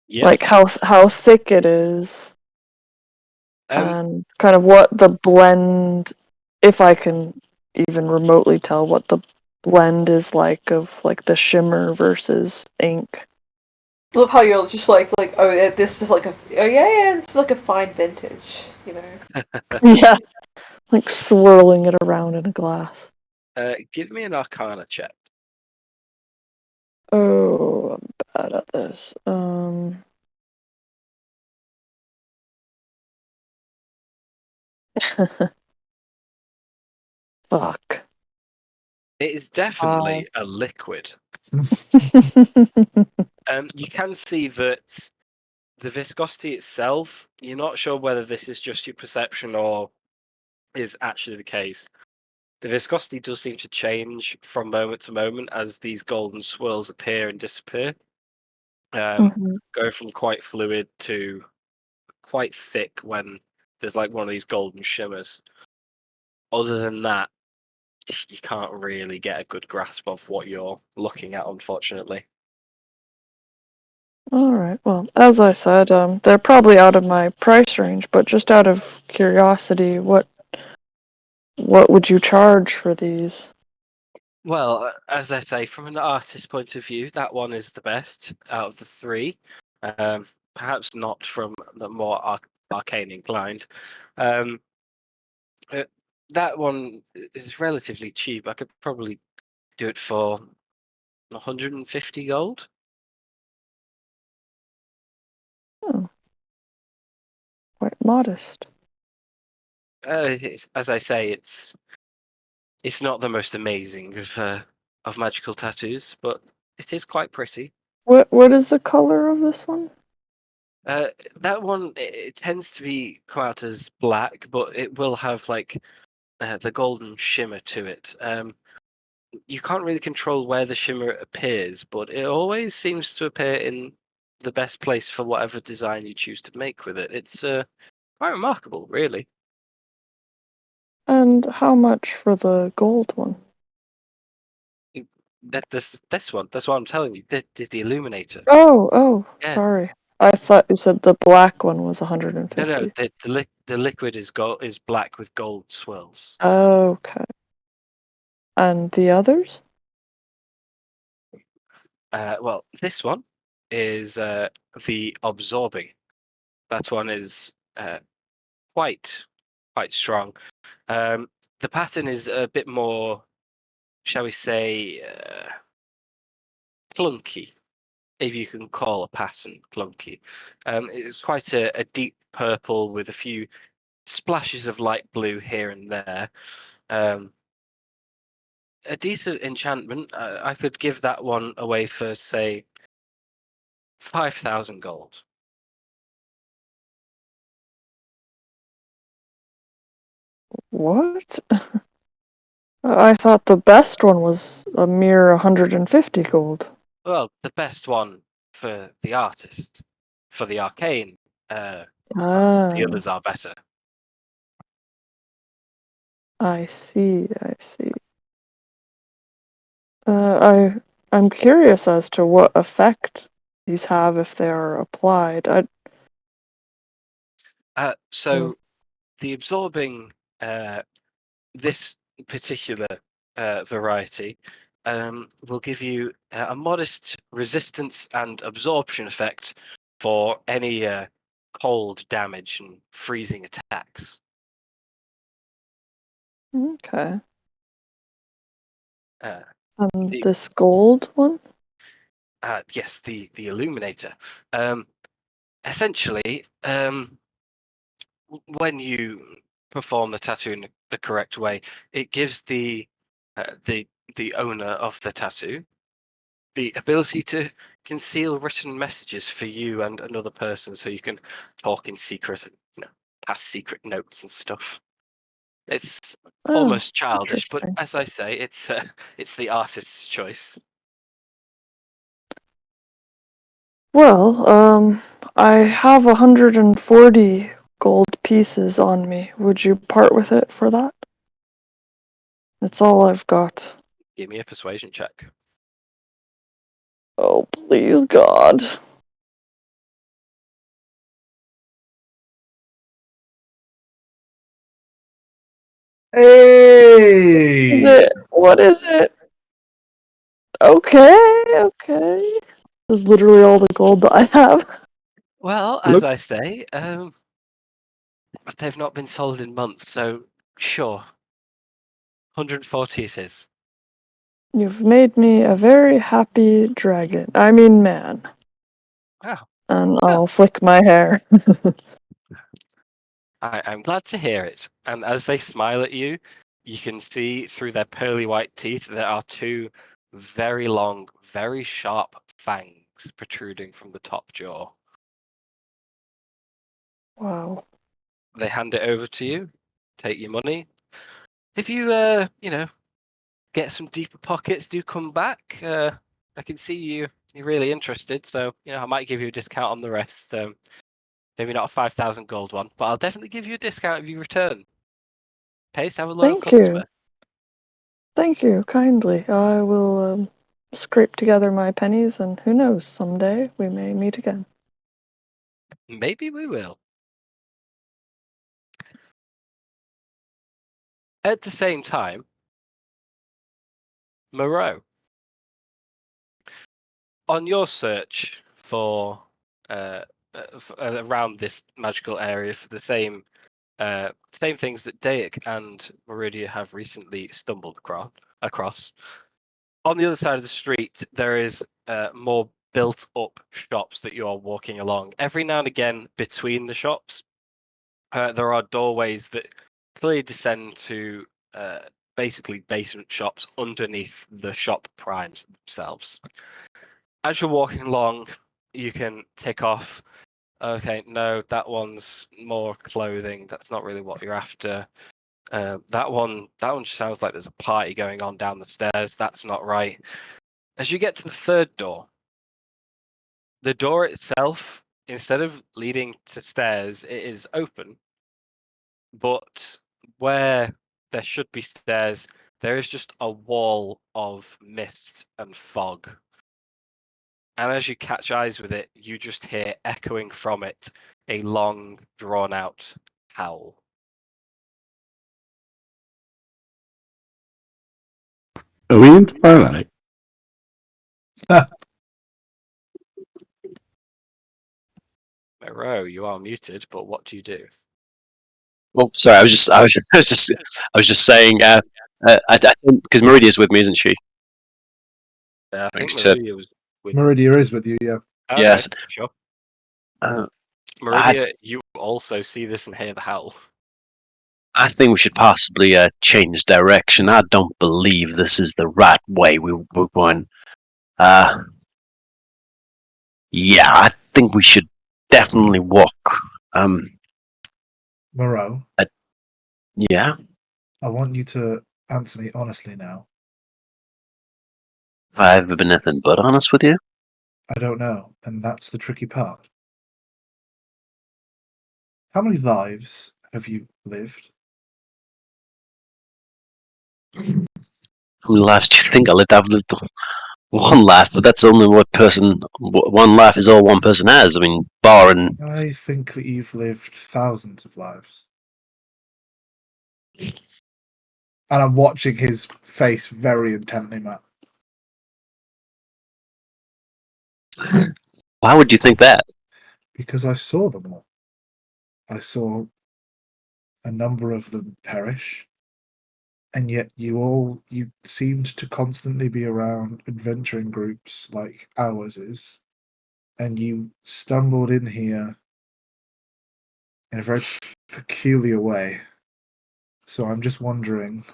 Yep. Like how thick it is Um. and kind of what the blend, if I can even remotely tell what the blend is like of like the shimmer versus ink. I love how you're just like oh this is like this is like a fine vintage, you know. Yeah, like swirling it around in a glass. Give me an Arcana check. Oh, I'm bad at this. Fuck. It is definitely a liquid. You can see that the viscosity itself, you're not sure whether this is just your perception or is actually the case. The viscosity does seem to change from moment to moment as these golden swirls appear and disappear, Mhm. going from quite fluid to quite thick when there's like one of these golden shimmers. Other than that, you can't really get a good grasp of what you're looking at, unfortunately. All right. Well, as I said, they're probably out of my price range, but just out of curiosity, what would you charge for these? Well, as I say, from an artist point of view, that one is the best out of the three. Perhaps not from the more arcane inclined. Um, uh, that one is relatively cheap. I could probably do it for 150 gold. Oh, quite modest. As I say, it's not the most amazing of magical tattoos, but it is quite pretty. What is the color of this one? That one it tends to be come out as black, but it will have like the golden shimmer to it. You can't really control where the shimmer appears, but it always seems to appear in the best place for whatever design you choose to make with it. It's quite remarkable, really. And how much for the gold one? This one, that's what I'm telling you. This is the Illuminator. Oh, Yeah. sorry. I thought you said the black one was 150. No, the liquid is black with gold swirls. Okay. And the others? Well, this one is the Absorbing. That one is quite strong. The pattern is a bit more, shall we say, clunky, if you can call a pattern clunky. It's quite a deep purple with a few splashes of light blue here and there. A decent enchantment. I could give that one away for, say, 5,000 gold. What? I thought the best one was a mere 150 gold. Well, the best one for the artist. For the arcane, the Ah, others are better. I see. I'm curious as to what effect these have if they are applied. So the Absorbing, this particular variety, will give you a modest resistance and absorption effect for any cold damage and freezing attacks. Okay. Uh, And the this gold one? yes, the Illuminator. Essentially, when you perform the tattoo in the correct way, it gives the owner of the tattoo the ability to conceal written messages for you and another person, so you can talk in secret, pass secret notes and stuff. It's almost childish, but Interesting. as I say, it's the artist's choice. Well, I have 140 gold pieces on me. Would you part with it for that? That's all I've got. Give me a persuasion check. Oh, please, God. Hey! What is it? Okay. This is literally all the gold that I have. Well, as I say, they've not been sold in months, so sure. 140 it is. You've made me a very happy dragon. I mean, man. Wow. And I'll flick my hair. I'm glad to hear it. And as they smile at you, you can see through their pearly white teeth there are two very long, very sharp fangs protruding from the top jaw. Wow. They hand it over to you, take your money. If you, get some deeper pockets, do come back. I can see you're really interested, so I might give you a discount on the rest. Maybe not a 5,000 gold one, but I'll definitely give you a discount if you return. Pays to have a loyal Thank you. customer. Thank you kindly. I will scrape together my pennies, and who knows, someday we may meet again. Maybe we will. At the same time, Moreau, on your search for around this magical area for the same things that Daik and Meridia have recently stumbled across. On the other side of the street, there is more built-up shops that you are walking along. Every now and again, between the shops, there are doorways that clearly descend to basically basement shops underneath the shop primes themselves. As you're walking along, you can tick off, okay, no, that one's more clothing. That's not really what you're after. That one just sounds like there's a party going on down the stairs. That's not right. As you get to the third door, the door itself, instead of leading to stairs, it is open. But where there should be stairs, there is just a wall of mist and fog. And as you catch eyes with it, you just hear echoing from it a long, drawn-out howl. Are we in Twilight? Moreau, you are muted, but what do you do? Oh, sorry. I was just saying. I think because Meridia's with me, isn't she? I think She said- Meridia was with Meridia is with you, yeah. Okay, Yes. sure. I Meridia, you also see this and hear the howl. think we should possibly change direction. I don't believe this is the right way we're going. Yeah, I think we should definitely walk. Moreau, Yeah. I want you to answer me honestly now. Have I ever been anything but honest with you? I don't know, and that's the tricky part. How many lives have you lived? How many lives do you think I lived? I've lived one life, but that's only one life is all one person has. I mean, barring. I think that you've lived thousands of lives. And I'm watching his face very intently, Matt. Why would you think that? Because I saw them all. I saw a number of them perish. And yet you seemed to constantly be around adventuring groups like ours is. And you stumbled in here in a very peculiar way. So I'm just wondering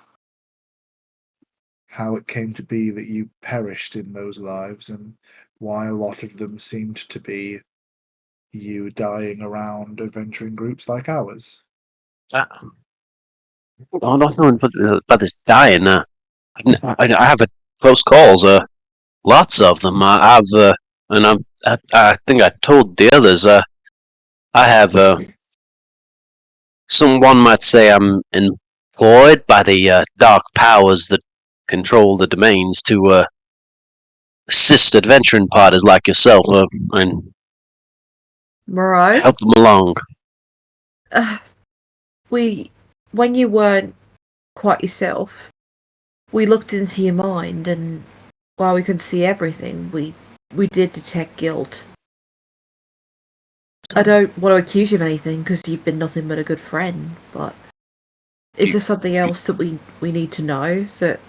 how it came to be that you perished in those lives and why a lot of them seemed to be you dying around adventuring groups like ours. Oh, nothing about this dying. I have close calls. Lots of them. I have, and I think I told the others. I have. Someone might say I'm employed by the dark powers that control the domains to assist adventuring parties like yourself and Moreau? help them along. When you weren't quite yourself, we looked into your mind, and while we couldn't see everything, we did detect guilt. I don't want to accuse you of anything because you've been nothing but a good friend, but is there something else that we need to know that,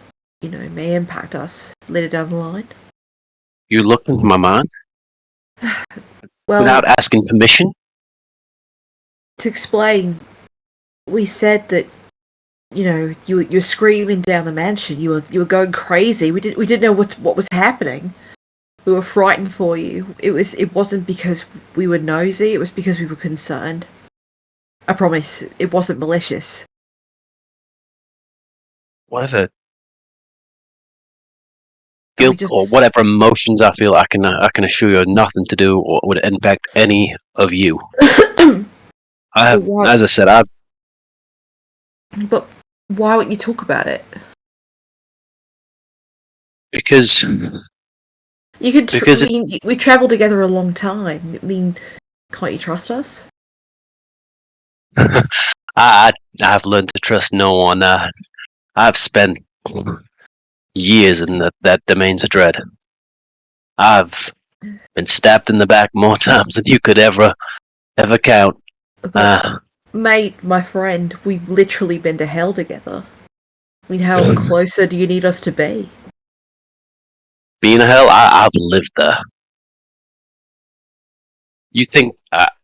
may impact us later down the line? You looked into my mind Well, without asking permission. to explain, we said that you were screaming down the mansion. You were going crazy. We didn't know what was happening. We were frightened for you. It wasn't because we were nosy. It was because we were concerned. I promise, it wasn't malicious. Whatever And guilt or whatever emotions I feel, I can assure you, nothing to do or would impact any of you. I have, as I said, But why won't you talk about it? because You could. Because we travelled together a long time. I mean, can't you trust us? I've learned to trust no one. I've spent years in that domains of dread. I've been stabbed in the back more times than you could ever count. Mate, my friend, we've literally been to hell together. I mean, how closer do you need us to be? Being a hell, I've lived there. You think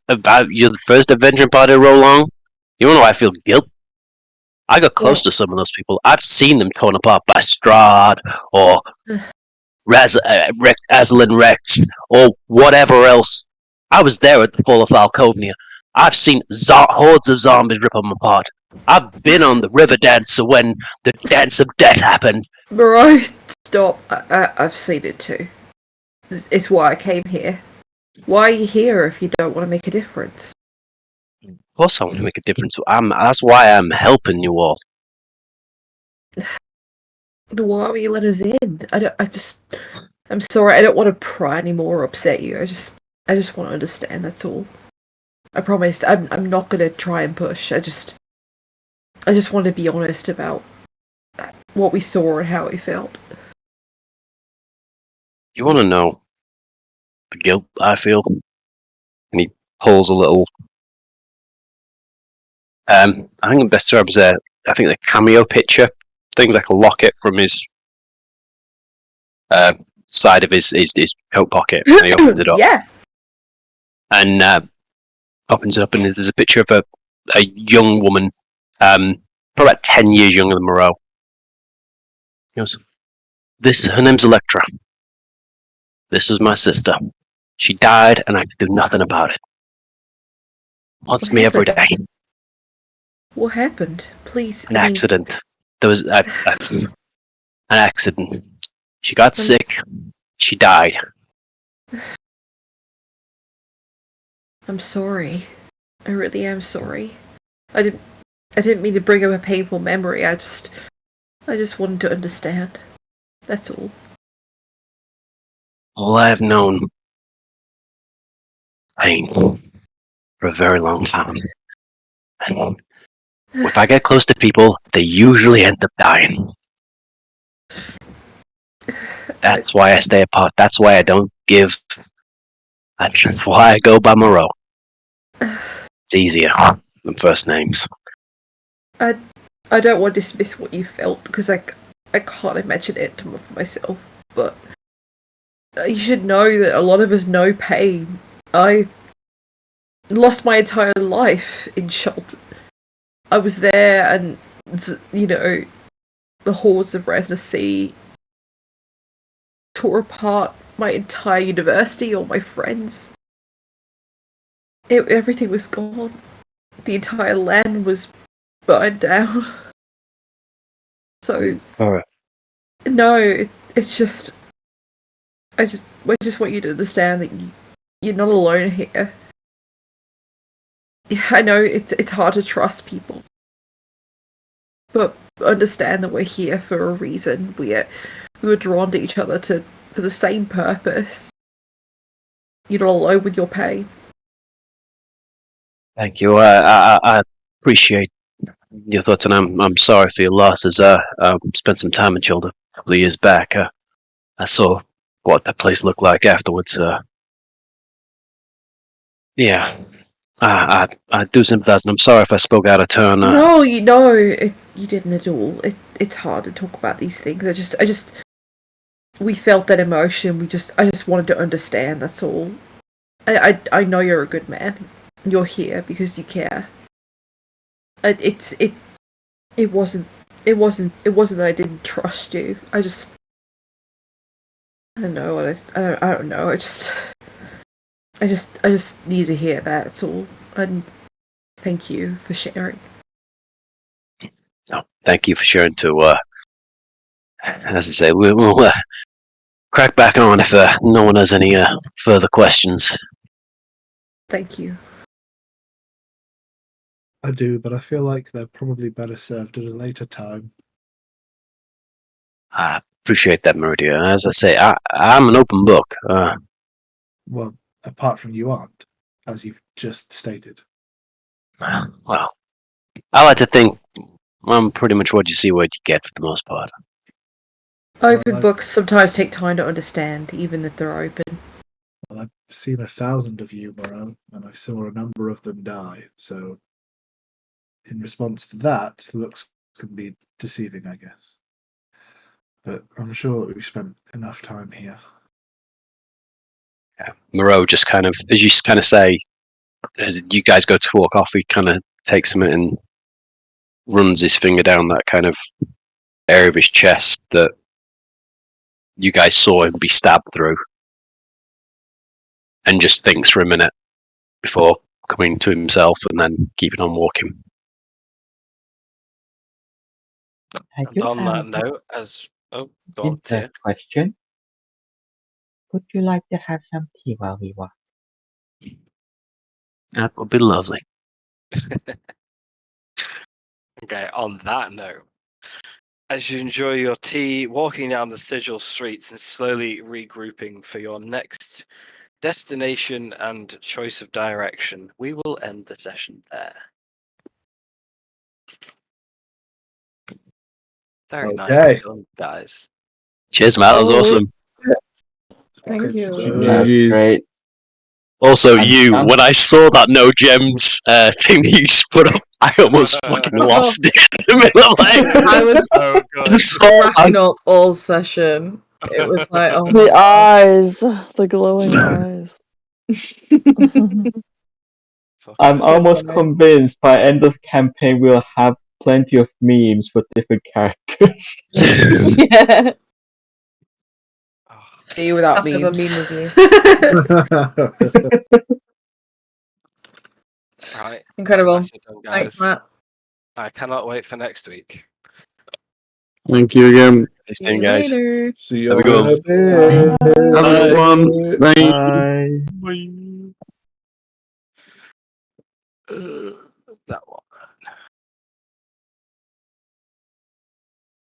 about you're the first adventure party to roll along? You wanna know why I feel guilt? I got close to some of those people. I've seen them torn apart by Strahd or Aslan Rex or whatever else. I was there at the fall of Falcovnia. I've seen hordes of zombies rip them apart. I've been on the river dancer when the dance of death happened. Bro, stop. I've seen it too. It's why I came here. Why are you here if you don't want to make a difference? Of course I want to make a difference. That's why I'm helping you all. Why will you let us in? I'm sorry, I don't want to pry anymore or upset you. I just want to understand, that's all. I promised, I'm not gonna try and push. I just want to be honest about what we saw and how we felt. You want to know the guilt I feel? And he pulls a little. I think the best term is I think the cameo picture, things like a locket from his side of his coat pocket. And he opens it up. Yeah. And opens it up, and there's a picture of a young woman, probably about 10 years younger than Moreau. He goes, her name's Electra. This is my sister. She died, and I could do nothing about it. Haunts me every day. What happened? Please. An accident. There was an accident. She got sick. She died. I'm sorry. I really am sorry. I didn't mean to bring up a painful memory. I just wanted to understand. That's all. All I have known pain for a very long time. And if I get close to people, they usually end up dying. That's why I stay apart. That's why I don't give. That's why I go by Moreau. It's easier than first names. I don't want to dismiss what you felt because I can't imagine it for myself. But you should know that a lot of us know pain. I lost my entire life in shelter. I was there, and the hordes of Reznor Sea tore apart my entire university, all my friends. Everything was gone. The entire land was burned down. So, no, it's just, I just want you to understand that you're not alone here. Yeah, I know it's hard to trust people, but understand that we're here for a reason. We were drawn to each other for the same purpose. You're not alone with your pain. Thank you. I appreciate your thoughts, and I'm sorry for your losses. I spent some time in Childer a couple of years back. I saw what that place looked like afterwards. Yeah, I do sympathize, and I'm sorry if I spoke out of turn. No, you didn't at all. It's hard to talk about these things. I just, we felt that emotion. I just wanted to understand. That's all. I know you're a good man. You're here because you care. It wasn't that I didn't trust you. I don't know. I don't know. I just need to hear that. That's all. And thank you for sharing. No, thank you for sharing too. As I say, we'll crack back on if no one has any further questions. Thank you. I do, but I feel like they're probably better served at a later time. I appreciate that, Meridia. As I say, I'm an open book. Well, apart from you aren't, as you've just stated. Well, I like to think I'm pretty much what you see, what you get for the most part. Open books sometimes take time to understand, even if they're open. Well, I've seen 1,000 of you, Moreau, and I saw a number of them die, so in response to that, looks can be deceiving, I guess. But I'm sure that we've spent enough time here. Yeah. Moreau just kind of, as you kind of say, as you guys go to walk off, he kind of takes a minute and runs his finger down that kind of area of his chest that you guys saw him be stabbed through, and just thinks for a minute before coming to himself and then keeping on walking. I And do on have that a note, go on, simple Tia. question. Would you like to have some tea while we walk? That would be lovely. Okay, on that note, as you enjoy your tea, walking down the Sigil streets and slowly regrouping for your next destination and choice of direction, we will end the session there. Very nicely Okay. done, guys. Cheers, Matt. That was awesome. Thank you. That's GG's. great. Also, And you, some- when I saw that no gems thing that you just put up, I almost fucking lost it in the middle of like. I was so good. cracking up all session. It was like, oh my The god. eyes, the glowing eyes. I'm So almost funny. convinced by end of campaign we'll have plenty of memes with different characters. Yeah. Oh, See you without Have to have a memes. meme review. right. Incredible. Nicely done, Thanks, guys. Matt. I cannot wait for next week. Thank you again. This See thing, you guys. later. See you Have a all good in a bit. Have a good one. Bye. Bye. That one.